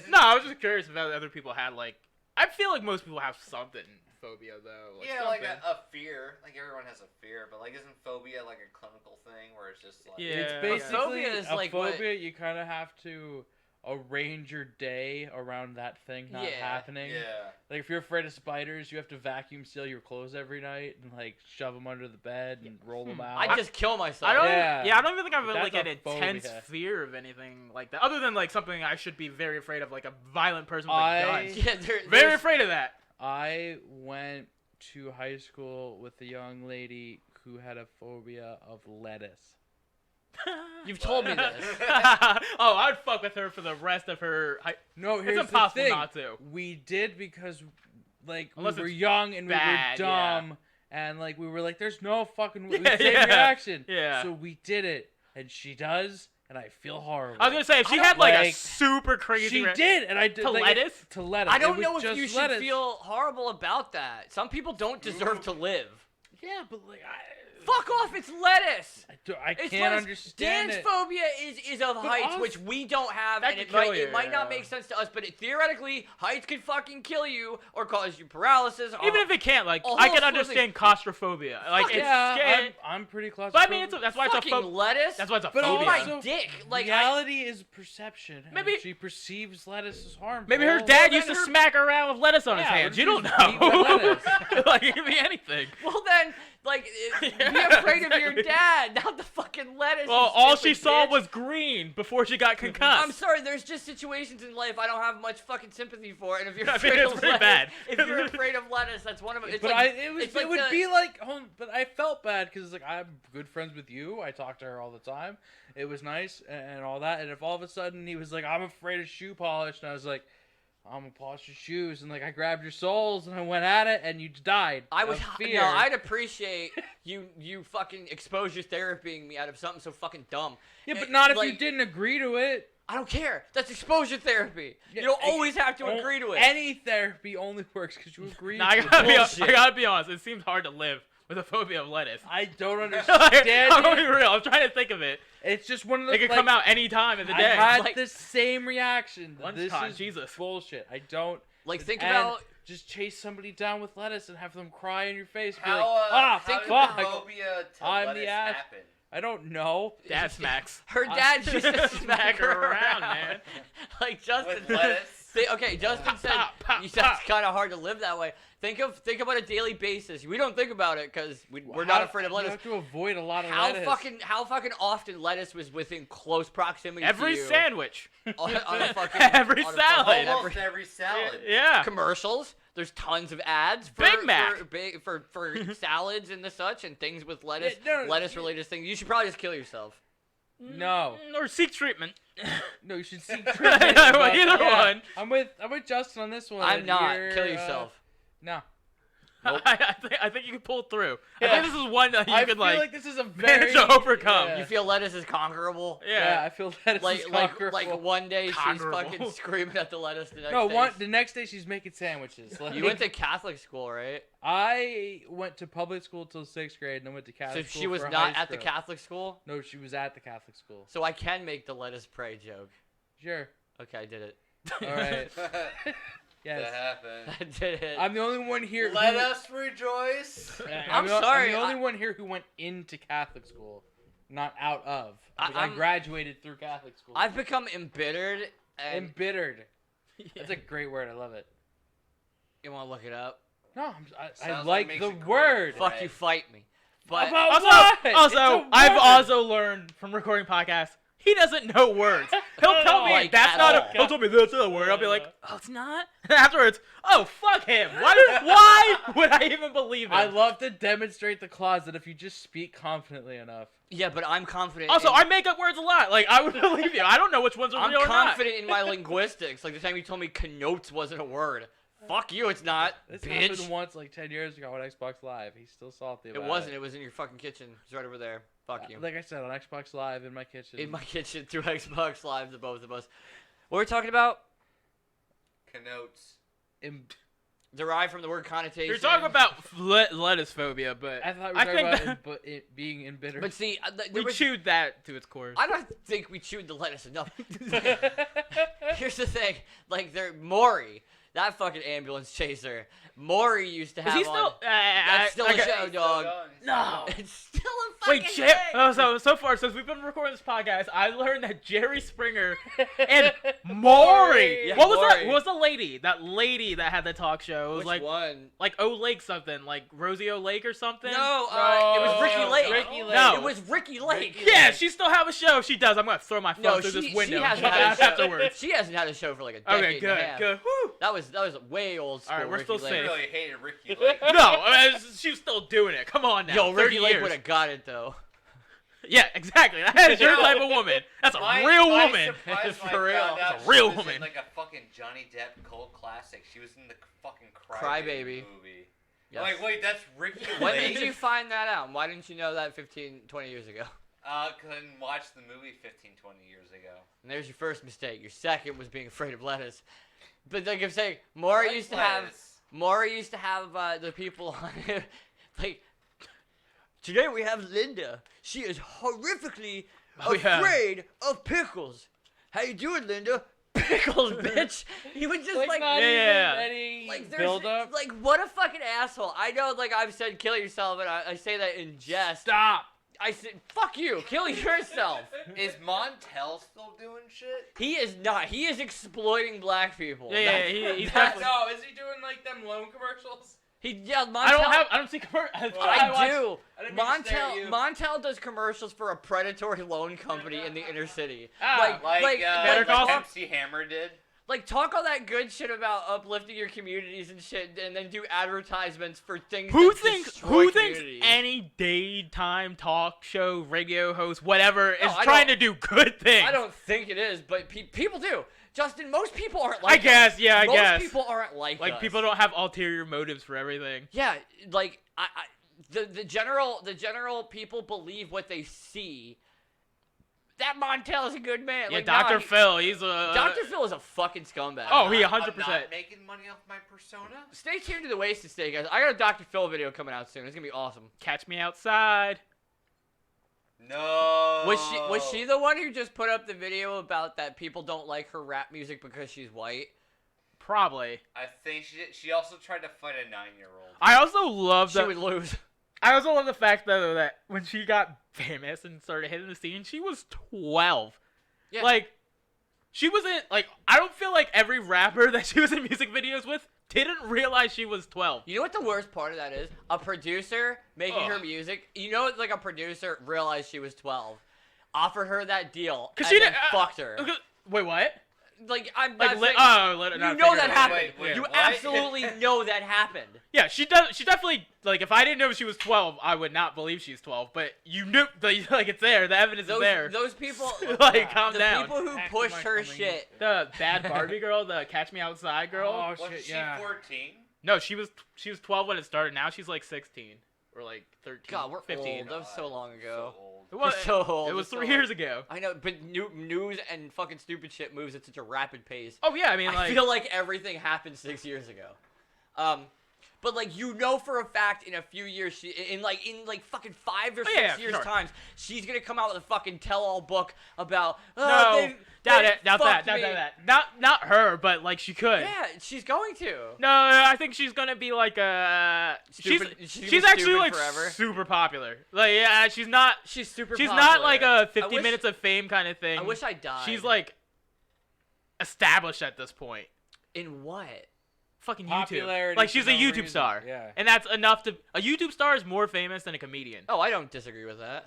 No, I was just curious if other people had like. I feel like most people have something phobia though. Like yeah, something. like a fear. Like everyone has a fear, but like isn't phobia like a clinical thing where it's just like Yeah. It's Yeah. basically Phobia is a like what- phobia. You kind of have to arrange your day around that thing not Yeah. happening. yeah. Like if you're afraid of spiders, you have to vacuum seal your clothes every night and like shove them under the bed and roll them out. I just kill myself. I don't. Yeah. I don't even think I have That's like an a intense phobia. fear of anything like that, other than like something I should be very afraid of, like a violent person with a I- gun. Yeah, Very there's- afraid of that. I went to high school with a young lady who had a phobia of lettuce. You've told me this. Oh, I'd fuck with her for the rest of her. No, here's It's impossible the thing. not to. We did because, like, Unless we were it's young and bad, we were dumb, and like we were like, "There's no fucking Yeah, same yeah. reaction." Yeah. So we did it, and she does, and I feel horrible. I was gonna say if she I had like a like- super crazy. She did, and I did To like, lettuce? To lettuce. I It don't was know if just you should lettuce. feel horrible about that. Some people don't deserve to live. Yeah, but like Fuck off! It's lettuce. I It's can't lettuce. understand Dan's it. phobia is of heights, also- which we don't have, That and could it might kill you, it might not yeah. make sense to us. But theoretically, heights could fucking kill you or cause you paralysis. Or, Even if it can't, like a whole I can slew of understand claustrophobia. Like it's Yeah, scary. I'm pretty claustrophobic. But I mean, that's why it's a fucking phobia. lettuce. That's why it's a But Oh phobia. my also- dick! Like reality is perception. and Maybe- she perceives lettuce as harmful. Maybe her Well, dad then used to her- smack her around with lettuce on his Yeah, hands. what You if don't she's eating know. lettuce? Like it could be anything. well then, like be Yeah, afraid of your exactly. dad, not the fucking lettuce. Well, you all she stupid saw bitch. was green before she got concussed. I'm sorry, there's just situations in life I don't have much fucking sympathy for, and if you're I mean, afraid it's of pretty lettuce, bad. if you're afraid of lettuce, that's one of them. It's But like, it it's like would the- be like, but I felt bad because like I'm good friends with you. I talk to her all the time. It was nice and all that. And if all of a sudden he was like, I'm afraid of shoe polish, and I was like, I'm gonna polish your shoes, and like I grabbed your soles and I went at it, and you died. I would, of fear. no, I'd appreciate you fucking exposure therapying me out of something so fucking dumb. Yeah, but not if you like- didn't agree to it. I don't care. That's exposure therapy. Yeah, you don't always have to Oh, agree to it. Any therapy only works because you agree. Now, I to gotta, it. be, Bullshit. I gotta be honest. It seems hard to live with a phobia of lettuce. I don't I'm understand gonna be it. real. I'm trying to think of it. It's just one of the. It could like, come out any time of the I day. had Like- the same reaction. This Lunchtime, is Jesus. bullshit. I don't. Like think and about just chase somebody down with lettuce and have them cry in your face. Be How, like, ah, how did fuck. the phobia to I'm the lettuce ass. happen? I don't know. Dad smacks. her dad used to smack her around, around, man. Like Justin. With lettuce? Okay, Justin said pop, pop, you said it's pop. kind of hard to live that way. Think about a daily basis. We don't think about it because we're not afraid of You lettuce. have to avoid a lot of How lettuce. fucking often lettuce was within close proximity Every to you sandwich. on a fucking Every on a salad. fucking- Almost every salad. Yeah. commercials. There's tons of ads for Big Mac. for salads and the such and things with lettuce, Yeah, no, lettuce related things. You should probably just kill yourself. No, Or seek treatment. no, you should seek Well, treatment. but, either one. I'm with Justin on this one. I'm not. You're, Kill yourself. No. I think you can pull it through. Yeah. I think this is one that you I could feel like this is a very manage to overcome. Yeah. You feel lettuce is conquerable? Yeah, I feel that Like is like conquerable. one day she's Conquerable. fucking screaming at the lettuce. The next No, day the next day she's making sandwiches. Like, you went to Catholic school, right? I went to public school till 6th grade, and then went to So Catholic school she was for not high at the school. Catholic school. No, she was at the Catholic school. So I can make the lettuce pray joke. Sure. Okay, I did it. All right. That Yes. happened. I did it. I'm the only one here. Let who, us rejoice. I'm sorry, I'm the only one here who went into Catholic school, not out of. I- Because I I'm- graduated through Catholic school. I've become embittered and embittered. That's a great word. I love it. You want to look it up? No, I Sounds like makes the a great word. bread. Fuck you, fight me. But About Also, what? It's also, a I've word. also learned from recording podcasts. He doesn't know words. He'll tell me Like, that's at not. all. He'll tell me that's not a word. I'll be like, oh, it's not. And afterwards, oh fuck him. Why would I even believe it? I love to demonstrate the clause that if you just speak confidently enough. yeah, but I'm confident. Also, in, I make up words a lot. Like I would believe you. I don't know which ones are I'm real or not. confident in my linguistics. Like the time you told me connotes wasn't a word. Fuck you, it's not. This Bitch. happened once like 10 years ago on Xbox Live. He's still salty about It it. wasn't. It was in your fucking kitchen. It's right over there. Fuck you. Like I said, on Xbox Live in my kitchen. In my kitchen through Xbox Live, the both of us. What we're talking about? Connotes. Derived from the word connotation. You're talking about lettuce phobia, but I thought we I were think talking that about being embittered. But see, we chewed that to its core. I don't think we chewed the lettuce enough. Here's the thing, like Maury, that fucking ambulance chaser. Maury used to have Is he on. still? That's still a okay. show, dog. No. It's still a fucking Wait, thing. so far since we've been recording this podcast, I learned that Jerry Springer and Maury. Yeah, What was Maury. that? What was the lady? That lady that had the talk show. It was Which one? like O Lake something, like Rosie O Lake or something. No, it was Ricky Lake. Ricky Lake. No. It was Ricky Lake. Ricky Yeah, Lake. she still have a show. If she does, I'm gonna throw my phone No, through she this window. hasn't and had a show. afterwards. She hasn't had a show for like a decade Okay, good, and a half. good. Whew. That was way old school. All right, we're Ricky still Lake. I safe. really hated Ricky Lake. No, I mean, she was still doing it. Come on now. Yo, 30 Ricky Lake years. would have got it though. Yeah, exactly. That is your No. type of woman. That's a My- real my woman. surprise when For I real. found out That's a real she was woman. in like a fucking Johnny Depp cult classic. She was in the fucking Crybaby. movie. Yes. I'm like, wait, that's Ricky When Lake? did you find that out? Why didn't you know that 15, 20 years ago? Cause I didn't watch the movie 15, 20 years ago. And there's your first mistake. Your second was being afraid of lettuce. But like I'm saying, Maury used to have the people on it. Like, today we have Linda. She is horrifically Oh, yeah. afraid of pickles. How you doing, Linda? Pickles, bitch. He would just like not Yeah. even any like build there's up. like what a fucking asshole. I know like I've said kill yourself and I say that in jest. Stop. I said fuck you, kill yourself. Is Montel still doing shit? He is not. He is exploiting black people. Yeah, he's definitely. No, is he doing like them loan commercials? Montel, I don't see commercials. I do. I didn't mean to stare at you. Montel does commercials for a predatory loan company in the inner city. Ah, Better Call Saul? MC Hammer did. Talk all that good shit about uplifting your communities and shit, and then do advertisements for things. Who that thinks destroy any communities. daytime talk show, radio host, whatever No, is I trying to don't- do good things? I don't think it is, but people do. Justin, most people aren't like I guess, us. yeah, I most guess. people aren't like Like us. people don't have ulterior motives for everything. Yeah, like the general people believe what they see. That Montel is a good man. Yeah, like, Dr. nah, Phil, he's a. Dr. Phil is a fucking scumbag. Oh, he I'm 100%. not making money off my persona. Stay tuned to the Wasted State, guys. I got a Dr. Phil video coming out soon. It's gonna be awesome. Catch me outside. No. Was she the one who just put up the video about that people don't like her rap music because she's white? Probably. I think she also tried to fight a 9-year-old. I also love She that. would lose. I also love the fact though that when she got famous and started hitting the scene, she was 12. Yeah. Like, she wasn't like. I don't feel like every rapper that she was in music videos with didn't realize she was 12. You know what the worst part of that is? A producer making her Ugh. music. You know, like a producer realized she was 12, offered her that deal, Cause and she then didn't. fucked her. Wait, what? Like I'm Like, not saying, let it you not know figure that it out. happened. Wait, you what? absolutely know that happened. Yeah, she does. She definitely like. If I didn't know she was 12, I would not believe she's 12. But you knew, like, it's there. The evidence is there. Those people, Like, calm the down. people who Back to pushed my her coming. shit. The bad Barbie girl, the Catch Me Outside girl. Oh, Was shit, she yeah. 14? No, she was 12 when it started. Now she's like 16 or like 13. God, we're 15. old. That was so long ago. So old. It was, We're so old. it was We're 3 so years old. ago. I know, but news and fucking stupid shit moves at such a rapid pace. Oh yeah, I mean I like. feel like everything happened 6 years ago. But like you know for a fact in a few years, in fucking 5 or 6 yeah, years sure. times, she's gonna come out with a fucking tell-all book about. no, doubt they it. Doubt that. fucked Doubt me." that. Not her, but like she could. Yeah, she's going to. No, I think she's gonna be like Stupid- she's she's gonna be actually stupid like forever. super popular. Like yeah, she's not. She's super. She's popular. not like a 50 wish- minutes of fame kind of thing. I wish I died. She's like established at this point. In what? Fucking YouTube. Popularity Like for she's a no YouTube reason. star. Yeah. And that's enough to. A YouTube star is more famous than a comedian. Oh, I don't disagree with that.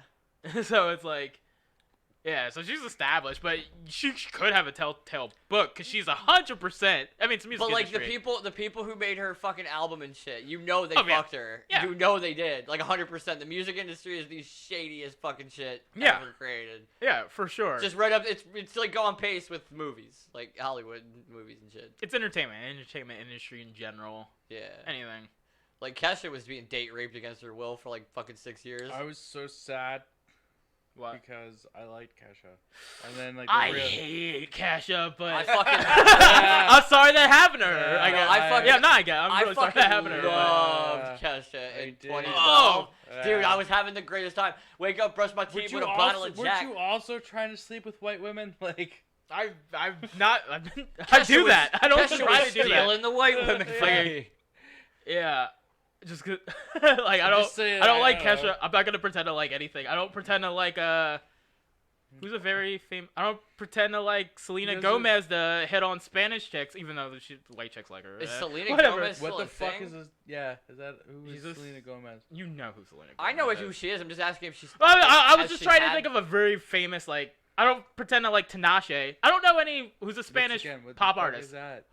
So it's like, yeah. So she's established, but she could have a telltale book because she's 100%. I mean, it's music But like industry. the people who made her fucking album and shit, you know they Oh, yeah. fucked her. Yeah. You know they did. Like 100%. The music industry is the shadiest fucking shit Yeah. ever created. Yeah, for sure. Just right up. It's like go on pace with movies, like Hollywood movies and shit. It's entertainment industry in general. Yeah. Anything. Like Kesha was being date raped against her will for like fucking 6 years. I was so sad What? because I liked Kesha, and then like I the real- hate Kesha, but I fucking I'm sorry that happened to her. Yeah, I guess. I fucking- yeah, no, I get. I'm I really sorry fucking that happened to her. loved Yeah. Kesha I in did. 2012. Oh, Dude, Yeah. I was having the greatest time. Wake up, brush my teeth with a bottle of Jack. Weren't you also trying to sleep with white women? Like, I've not. I Kesha do was- that. I don't Kesha try was to do that. stealing the white women. Yeah. from me. Yeah. Just 'cause- like I I'm don't. just saying, I don't I like don't Kesha. know. I'm not gonna pretend to like anything. I don't pretend to like Who's a very famous? I don't pretend to like Selena Because Gomez to hit on Spanish chicks, even though white chicks like her. Is Eh, Selena whatever. Gomez what still the a fuck thing? is this? Yeah, is that who She's is a- Selena Gomez? You know who Selena Gomez I know is. who she is. I'm just asking if she's. I was has just she trying to had- think of a very famous like. I don't pretend to like Tinashe. I don't know any who's a Spanish Once again, what the pop fuck artist. Is that?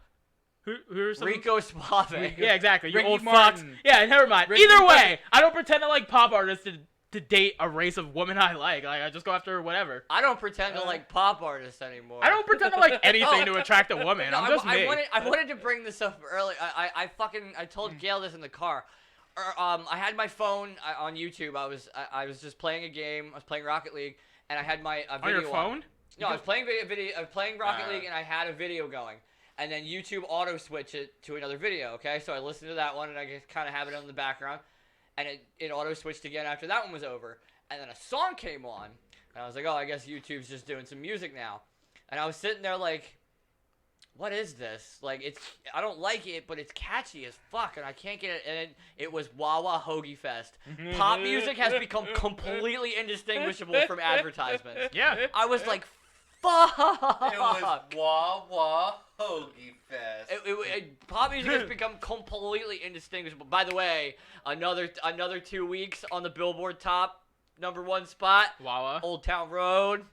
Who are some? Rico Suave. Rico- Yeah, exactly. You Ricky old Martin. fucks. Yeah, never mind. Ricky Either Martin. way, I don't pretend to like pop artists to date a race of women I like. Like I just go after whatever. I don't pretend to like pop artists anymore. I don't pretend to like anything Oh. to attract a woman. No, I'm just me. I wanted to bring this up earlier. I told Gail this in the car. I had my phone on YouTube. I was just playing a game. I was playing Rocket League, and I had my on video your phone? No, I was playing video. I was playing Rocket Ah. League, and I had a video going. And then YouTube auto switch it to another video. Okay, so I listened to that one, and I just kind of have it on the background, and it auto switched again after that one was over. And then a song came on, and I was like, oh, I guess YouTube's just doing some music now. And I was sitting there like, what is this? Like, I don't like it, but it's catchy as fuck, and I can't get it. And it was Wawa Hoagie Fest. Pop music has become completely indistinguishable from advertisements. Yeah. I was like, fuck. It was Wah Wah Hoagie Fest. Pop music has become completely indistinguishable. By the way, another 2 weeks on the Billboard top #1 spot. Wawa. Old Town Road.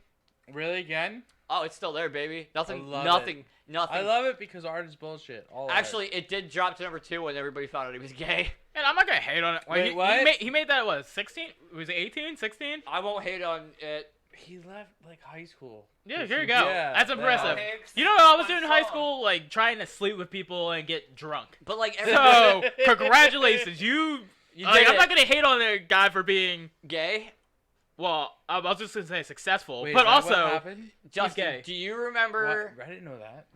Really again? Oh, it's still there, baby. Nothing. love Nothing. I love it because art is bullshit. All of it. Actually, it did drop to #2 when everybody found out he was gay. And I'm not gonna hate on it. Like, Wait, what? He made that what? 16? Was it 18? 16? I won't hate on it. he left like high school. Yeah, here you go. Yeah, That's impressive. yeah. You know what I was One doing in high song. school? Like trying to sleep with people and get drunk. But like everybody, So congratulations, you. you Like, did I'm it. not gonna hate on the guy for being. Gay. Well, I was just gonna say successful, Wait, but is that what also. happened? Justin, gay. do you remember? What? I didn't know that.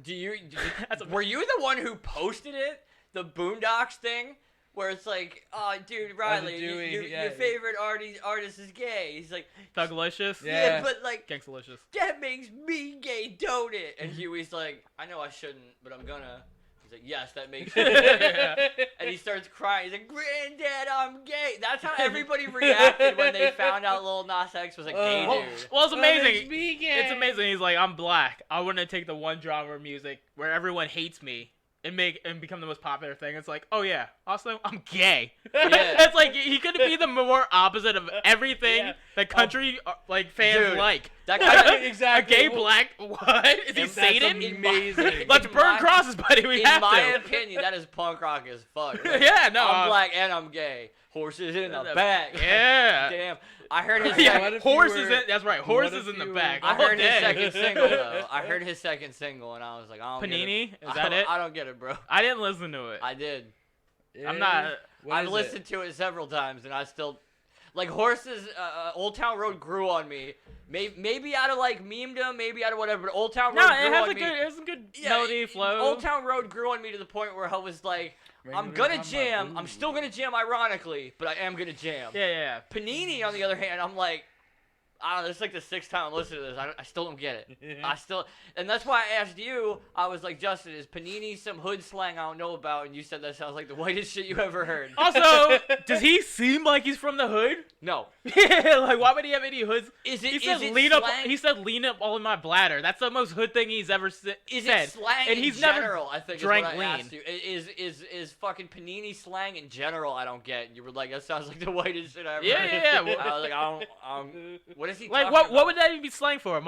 That's a- Were you the one who posted it? The Boondocks thing? Where it's like, oh, dude, Riley, Dewey, your yeah. favorite artist is gay. He's like, Thuglicious. Yeah. but like, Gangsta-licious. that makes me gay, don't it? And Huey's like, I know I shouldn't, but I'm gonna. He's like, yes, that makes you gay. And he starts crying. He's like, Granddad, I'm gay. That's how everybody reacted when they found out Lil Nas X was a gay Oh. dude. Well, it's That makes amazing. me gay. It's amazing. He's like, I'm black. I want to take the one genre of music where everyone hates me and become the most popular thing. It's like, oh yeah, also I'm gay. Yeah. It's like he could be the more opposite of everything Yeah. that country like fans Dude, like. That kind of, Exactly. A gay black what? Is he That's Satan? amazing. Let's In burn my- crosses, buddy. We in have my to. opinion, that is punk rock as fuck. Like, Yeah, no. I'm black and I'm gay. Horses in the back. Yeah. Damn. I heard his Yeah, What if you horses were- in. That's right. what Horses if in the you back. I all heard his day. second single though. I heard his second single and I was like, I don't Panini? get it. Is that it? I don't get it, bro. I didn't listen to it. I did. I'm not. What I've is listened to it several times and I still like Horses. Old Town Road grew on me. Maybe out of like memedom, maybe out of whatever. But Old Town Road No, grew it has on a me. good. It has a good Yeah, melody flow. Old Town Road grew on me to the point where I was like, I'm gonna jam. I'm still gonna jam, ironically, but I am gonna jam. Yeah. Panini, on the other hand, I'm like, I don't know. It's like the 6th time I listen to this. I still don't get it. And that's why I asked you. I was like, Justin, is Panini some hood slang I don't know about? And you said that sounds like the whitest shit you ever heard. Also, does he seem like he's from the hood? No, Yeah, like why would he have any hoods? Is it? He Is said it lean up. slang? He said lean up all in my bladder. That's the most hood thing he's ever said. Is it slang and in he's never general? I think drank is what I lean. asked you. Is fucking panini slang in general? I don't get. You were like, that sounds like the whitest shit I ever heard. Yeah. I was like, I don't. What is he Like talking what? about? What would that even be slang for?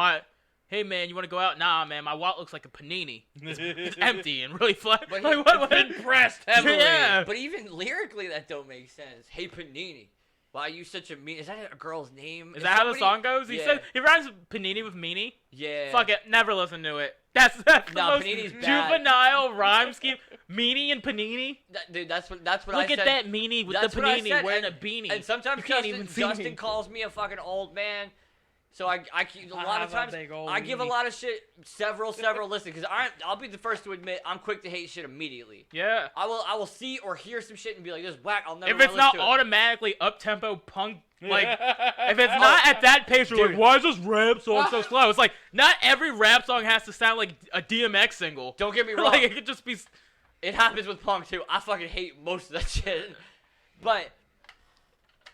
Hey man, you want to go out? Nah, man, my wallet looks like a panini. It's empty and really flat. But Like what? Impressed heavily. Yeah. But even lyrically, that don't make sense. Hey panini, why are you such a mean? Is that a girl's name? Is that how the song goes? He Yeah. said he rhymes panini with meanie. Yeah. Fuck it, never listen to it. That's the No, most panini's bad. juvenile rhyme scheme. Meanie and panini. Dude, that's what I Look said. at that meanie with That's the what I panini said, wearing and- a beanie. And sometimes You can't even see Justin me. calls me a fucking old man. So I keep, a lot of have a times big old I give a meanie. lot of shit several listen because I'll be the first to admit I'm quick to hate shit immediately. Yeah. I will see or hear some shit and be like, this is whack. I'll never. If it's listen not to it. automatically up tempo punk, like if it's not at that pace, you're Dude. like, why is this rap song so slow? It's like not every rap song has to sound like a DMX single. Don't get me wrong. Like it could just be. It happens with punk too. I fucking hate most of that shit. But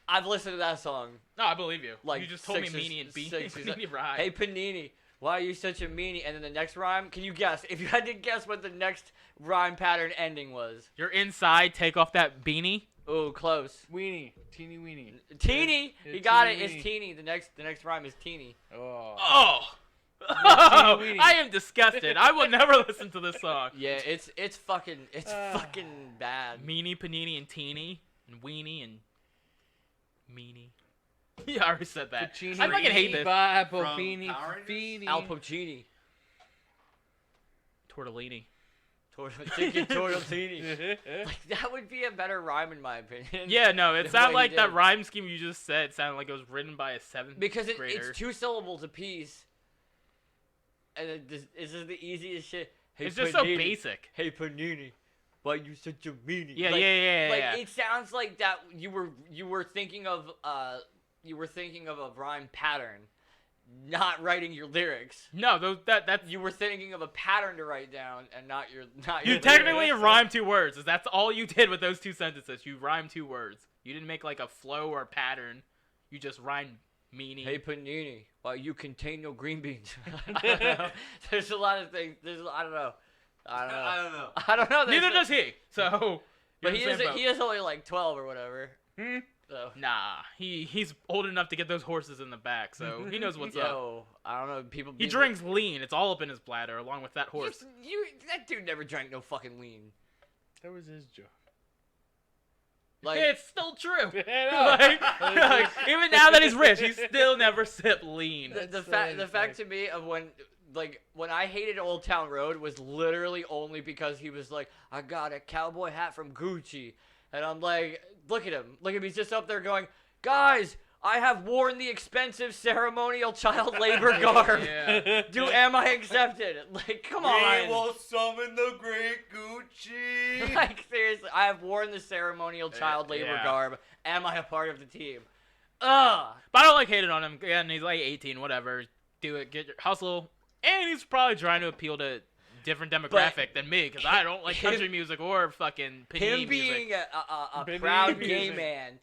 I've listened to that song. No, I believe you. Like You just told me six or meanie and beanie. six or seven- Meanie rhyme. Hey Panini, why are you such a meanie? And then the next rhyme, can you guess? If you had to guess what the next rhyme pattern ending was. You're inside. Take off that beanie. Oh, close. Weenie. Teeny weenie. Teeny, Yeah, he got teeny it. It's weeny. teeny. The next rhyme is teeny. Oh. Oh. Yeah, teeny weeny. I am disgusted. I will never listen to this song. Yeah, it's fucking bad. Meanie, panini, and teeny, and weenie, and meanie. Yeah, I already said that. Puccini, I fucking hate this. Apple, From beanie, Power Rangers? feenie. Al Pacini. Tortellini. Chicken tortellini. Like, that would be a better rhyme in my opinion. Yeah, no, it The sounded way like you that did. rhyme scheme you just said sounded like it was written by a seventh Because grader. it's 2 syllables apiece. And this is the easiest shit. Hey, It's just so Panini. basic. Hey Panini, why you such a meanie? Yeah, Like- yeah. Like it sounds like that you were thinking of a rhyme pattern, not writing your lyrics. No, that's You were thinking of a pattern to write down and not your you lyrics. technically rhymed 2 words. That's all you did with those 2 sentences. You rhymed 2 words. You didn't make like a flow or pattern. You just rhymed meanie. Hey Panini, why you contain no green beans? I don't know. There's a lot of things. I don't know. I don't know. I don't know. There's Neither a- does he. So, But you're he in the is same boat. he is only like 12 or whatever. Hmm? So. Nah, he's old enough to get those horses in the back, so he knows what's up. Yo, I don't know. People. He drinks lean. It's all up in his bladder, along with that horse. That dude never drank no fucking lean. That was his joke. Like It's still true. I like, even now that he's rich, he still never sipped lean. the so fact insane. to me of when I hated Old Town Road was literally only because he was like, I got a cowboy hat from Gucci, and I'm like, look at him, he's just up there going, guys, I have worn the expensive ceremonial child labor garb. Yeah. Am I accepted? Like, come We on. will summon the great Gucci. Like, seriously, I have worn the ceremonial child labor yeah. garb. Am I a part of the team? Ugh. But I don't like hating on him. Again, he's like 18, whatever. Do it, get your hustle. And he's probably trying to appeal to different demographic than me, because I don't like country music or fucking panini Him music. being a Panini proud gay music. man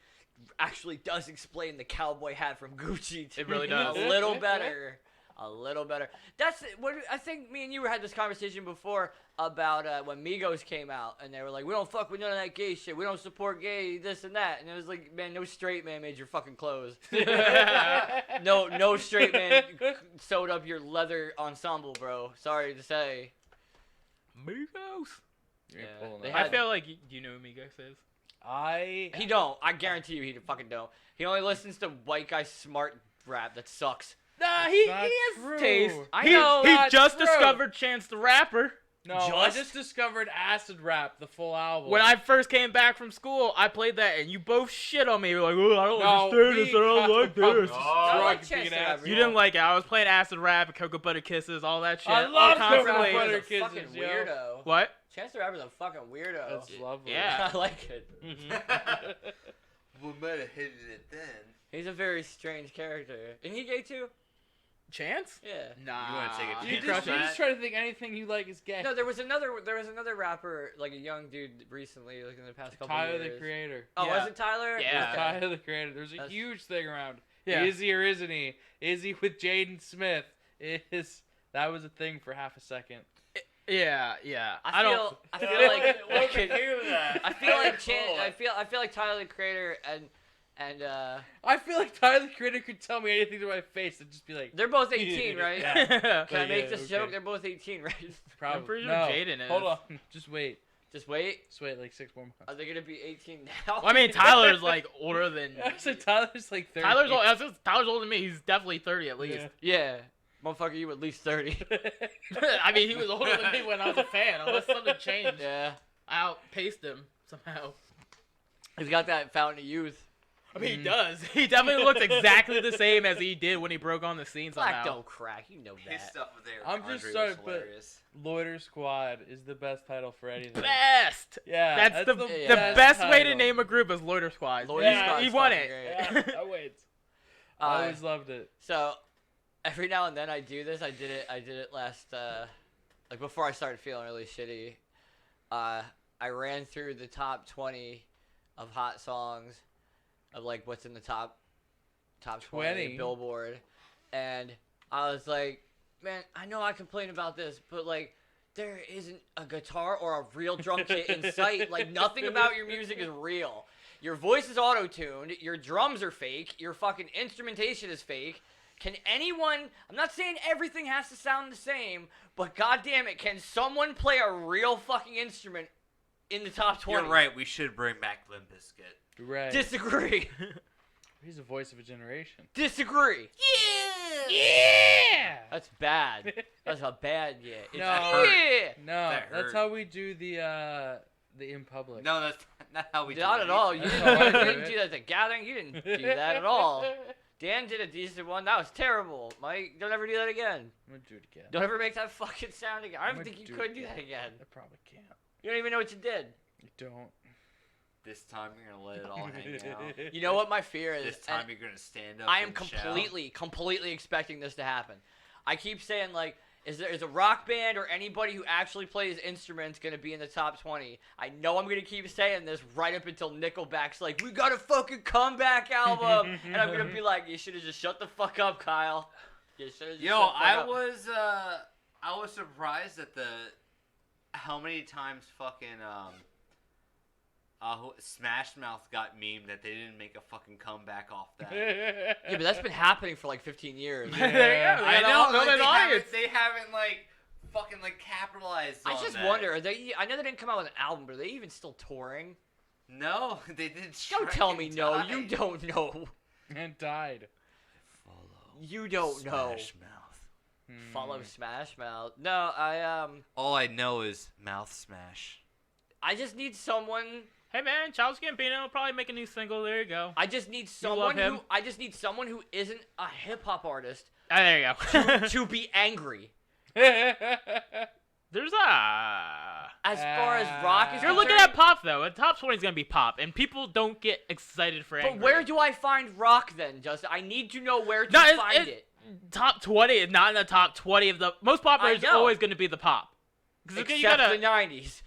actually does explain the cowboy hat from Gucci to It really me does. a little better. A little better. That's what I think. Me and you had this conversation before about when Migos came out, and they were like, "We don't fuck with none of that gay shit. We don't support gay this and that." And it was like, man, no straight man made your fucking clothes. no straight man sewed up your leather ensemble, bro. Sorry to say. Migos? You ain't Yeah, pulling they that. I had- feel like you know who Migos is. He don't. I guarantee you, he fucking don't. He only listens to white guy smart rap that sucks. Nah, That's he not has true. taste. I he know. he Not just true. discovered Chance the Rapper. No, I Just? just discovered Acid Rap, the full album. When I first came back from school, I played that, and you both shit on me. You were like, oh, I don't No, understand this. I we don't like got- this. No. I like Drug Chance the being Rapper. You didn't like it. I was playing Acid Rap and Cocoa Butter Kisses, all that shit. I love constantly. Cocoa Butter He's a fucking Kisses, yo. weirdo. What? Chance the Rapper's a fucking weirdo. That's lovely. Yeah. I like it. We might have hated it then. He's a very strange character. Isn't he gay too? Chance? Yeah. Nah. You wanna take a You chance just, on you that? just try to think anything you like is gay. No, there was another rapper, like a young dude recently, like in the past couple Tyler years. the Creator. Oh, Yeah. was it Tyler? Yeah. It was Okay. Tyler the Creator. There's a That's- huge thing around. Yeah. Is he or isn't he? Is he with Jaden Smith? That was a thing for half a second. Yeah. I feel like Look fucking- at you, that. I feel like Cool. I feel like Tyler the Creator and I feel like Tyler the Creator could tell me anything to my face and just be like, they're both 18, right? Yeah. Can I make Yeah, this okay. joke? They're both 18, right? probably. I'm pretty sure no. Jaden is. Hold on. Just wait. Just wait. Just wait like 6 more months. Are they gonna be 18 now? Well, I mean, Tyler's like older than. I said Tyler's like 30. Tyler's older than me. He's definitely 30 at least. Yeah, motherfucker, you at least 30. I mean, he was older than me when I was a fan. Unless something changed, Yeah, I outpaced him somehow. he's got that fountain of youth. I mean, he does. He definitely looks exactly the same as he did when he broke on the scene Black somehow. don't crack, you know His that. stuff with there. I'm just Andre sorry, was but- hilarious. Loiter Squad is the best title for anything. Best. Yeah, That's the Yeah. best way to title. name a group is Loiter Squad. Loiter Yeah, Squad's he won fucking it. great. Yeah, I wait. Uh, I always loved it. So, every now and then I do this. I did it last, like before I started feeling really shitty. I ran through the top 20 of hot songs of like what's in the top 20 20? Billboard, and I was like, man, I know I complain about this, but like there isn't a guitar or a real drum kit in sight. Like nothing about your music is real. Your voice is auto-tuned, your drums are fake, your fucking instrumentation is fake. Can anyone, I'm not saying everything has to sound the same, but goddamn it, can someone play a real fucking instrument in the top 20? You're right. We should bring back Limp Bizkit. Right. Disagree. He's the voice of a generation. Disagree. Yeah. That's bad. That's a bad yeah. It's No. yeah. No, That that's hurt. how we do the in public. No, that's not how we do Not it. at all. You That's didn't, how I you do didn't it. do that at the gathering. You didn't do that at all. Dan did a decent one. That was terrible. Mike, don't ever do that again. I'm gonna do it again. Don't ever make that fucking sound again. I I'm don't gonna think you do could it do that again. again. I probably can't. You don't even know what you did. You don't. This time you're gonna let it all hang out. You know what my fear is? This time And you're gonna stand up. I am and shout. completely expecting this to happen. I keep saying like, is a rock band or anybody who actually plays instruments gonna be in the top 20? I know I'm gonna keep saying this right up until Nickelback's like, we got a fucking comeback album, and I'm gonna be like, you should have just shut the fuck up, Kyle. You should have just Yo, shut the fuck up. I was surprised at how many times fucking Smash Mouth got memed that they didn't make a fucking comeback off that. Yeah, but that's been happening for like 15 years. Yeah. There you go. I know, like, audience. they haven't like fucking like capitalized I on just that. wonder, I know they didn't come out with an album, but are they even still touring? No, they did. Don't strike tell me and no. die. You don't know. And died. Follow You don't know. Smash Mouth. Follow Smash Mouth. No, All I know is Mouth Smash. I just need someone. Hey man, Childish Gambino will probably make a new single. There you go. I just need love someone him? who. I just need someone who isn't a hip hop artist Ah, there you go. to be angry. There's As far as rock is If you're looking concerned, at pop though, the top 20 is gonna be pop, and people don't get excited for but angry. where do I find rock then, Justin? I need to know where to No, find it. Top 20 is not in the top 20 of the most popular. I Is know. always gonna be the pop. 'Cause Except you gotta. the 90s,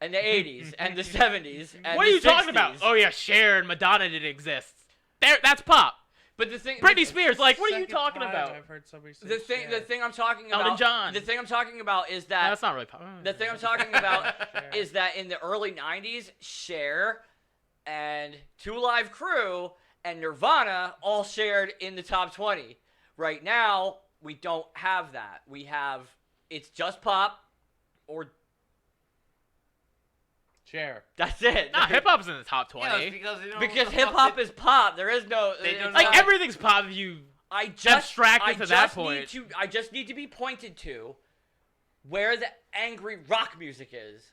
and the 80s, and the 70s, and What are the you talking about? 60s. Oh yeah, Cher and Madonna didn't exist. That's pop. But the thing, Britney Spears, like, what are you Second talking time about? I've heard somebody say the thing I'm talking about. Elton John. The thing I'm talking about is No, that that's not really pop. the thing I'm talking about Cher. is that in the early 90s, Cher and Two Live Crew and Nirvana all shared in the top 20. Right now, we don't have that. We have it's just pop or Chair. that's it. Nah, hip hop's in the top 20. Yeah, it's because they don't know Because what the hip fuck hop they- is pop. There is no They don't it's like not- everything's pop if you. I just abstracted I to that just point. I just need to be pointed to where the angry rock music is.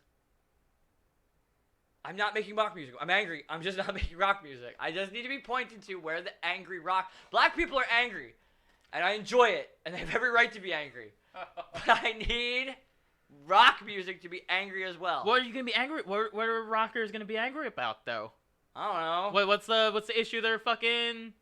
I'm not making rock music. I'm angry. I'm just not making rock music. I just need to be pointed to where the angry rock. Black people are angry, and I enjoy it, and they have every right to be angry. But I need rock music to be angry as well. What are you gonna be angry? What are rockers gonna be angry about though? I don't know. What's the issue they're fucking?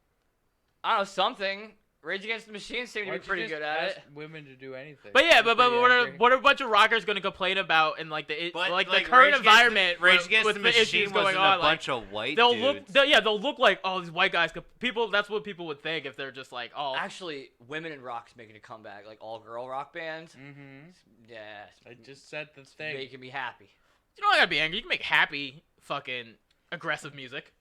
I don't know, something. Rage Against the Machine seem to Why be pretty don't you good just at ask it. women to do anything? But yeah, They're but pretty what are angry. what are a bunch of rockers going to complain about in like the But, like the like, current Rage Against the- environment Rage with, Against with the the Machine issues going wasn't on? a Like, bunch of white they'll dudes. they'll look like these white guys. People, that's what people would think if they're just like, oh, Actually, women in rock's making a comeback, like all girl rock bands. Mm-hmm. Yeah, I just said the it's thing. making me happy. you don't gotta be angry. You can make happy, fucking aggressive music,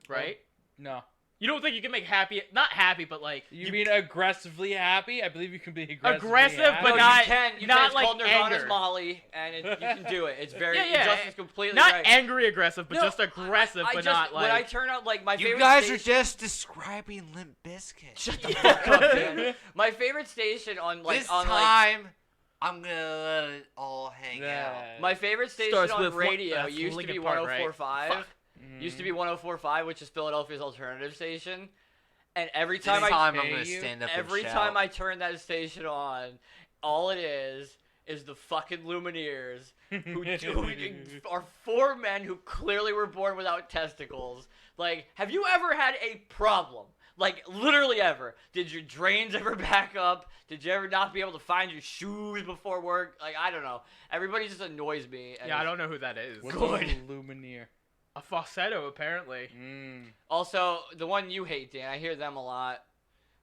right? No. You don't think you can make happy, not happy, but like You mean aggressively happy? I believe you can be aggressively Aggressive, happy. but No, not- you not can. It's like called Nirvana's anger. Molly, and you can do it. It's very. Yeah, Justin's completely not right. angry aggressive, but No, just aggressive, I but just, not like. when I turn out like my You favorite guys are station, just describing Limp Bizkit. Shut the fuck up, man. My favorite station on like This on like time, I'm gonna let it all hang Yeah. out. my favorite station Starts on with radio that's used to Linkin be Park, right? 104.5. Fuck. Used to be 104.5, which is Philadelphia's alternative station. And every This time time I I'm gonna pay you, stand up every and time shout. I turn that station on, all it is the fucking Lumineers who are four men who clearly were born without testicles. Like, have you ever had a problem? Like, literally ever. Did your drains ever back up? Did you ever not be able to find your shoes before work? Like, I don't know. Everybody just annoys me. And Yeah, I don't know who that is. What's Good. a Lumineer? A falsetto, apparently. Also, the one you hate, Dan, I hear them a lot.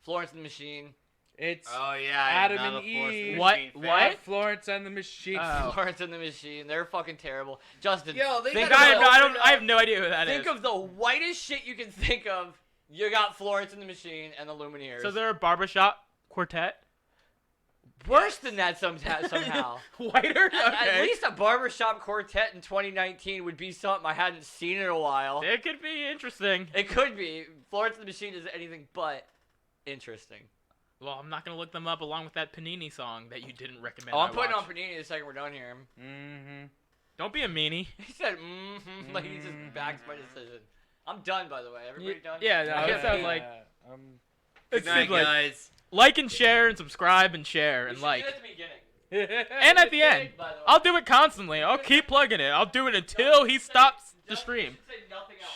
Florence and the Machine. It's Oh yeah, Adam I'm not and a Force Eve. What? Machine fan. What? Florence and the Machine. Oh. Florence and the Machine. They're fucking terrible. Justin, Yo, they think gotta of go the- open I have no idea who that is. Think of the whitest shit you can think of. You got Florence and the Machine and the Lumineers. So they're a barbershop quartet? Worse than that somehow. Whiter? At Okay. least a barbershop quartet in 2019 would be something I hadn't seen in a while. It could be interesting. It could be. Florence and the Machine is anything but interesting. Well, I'm not going to look them up along with that Panini song that you didn't recommend. Oh, I'm I putting on watch. Panini the second we're done here. Mm-hmm. Don't be a meanie. He said, mm-hmm, like he just backs my decision. I'm done, by the way. Everybody done? Yeah, no, I it get sounds paid. like Um, it Good night, seems like guys. like and share and subscribe and share We and should like. do that at the beginning. And at the Get end. paid, by the way. I'll do it constantly. I'll keep plugging it. I'll do it until he stops the stream. You should say nothing else.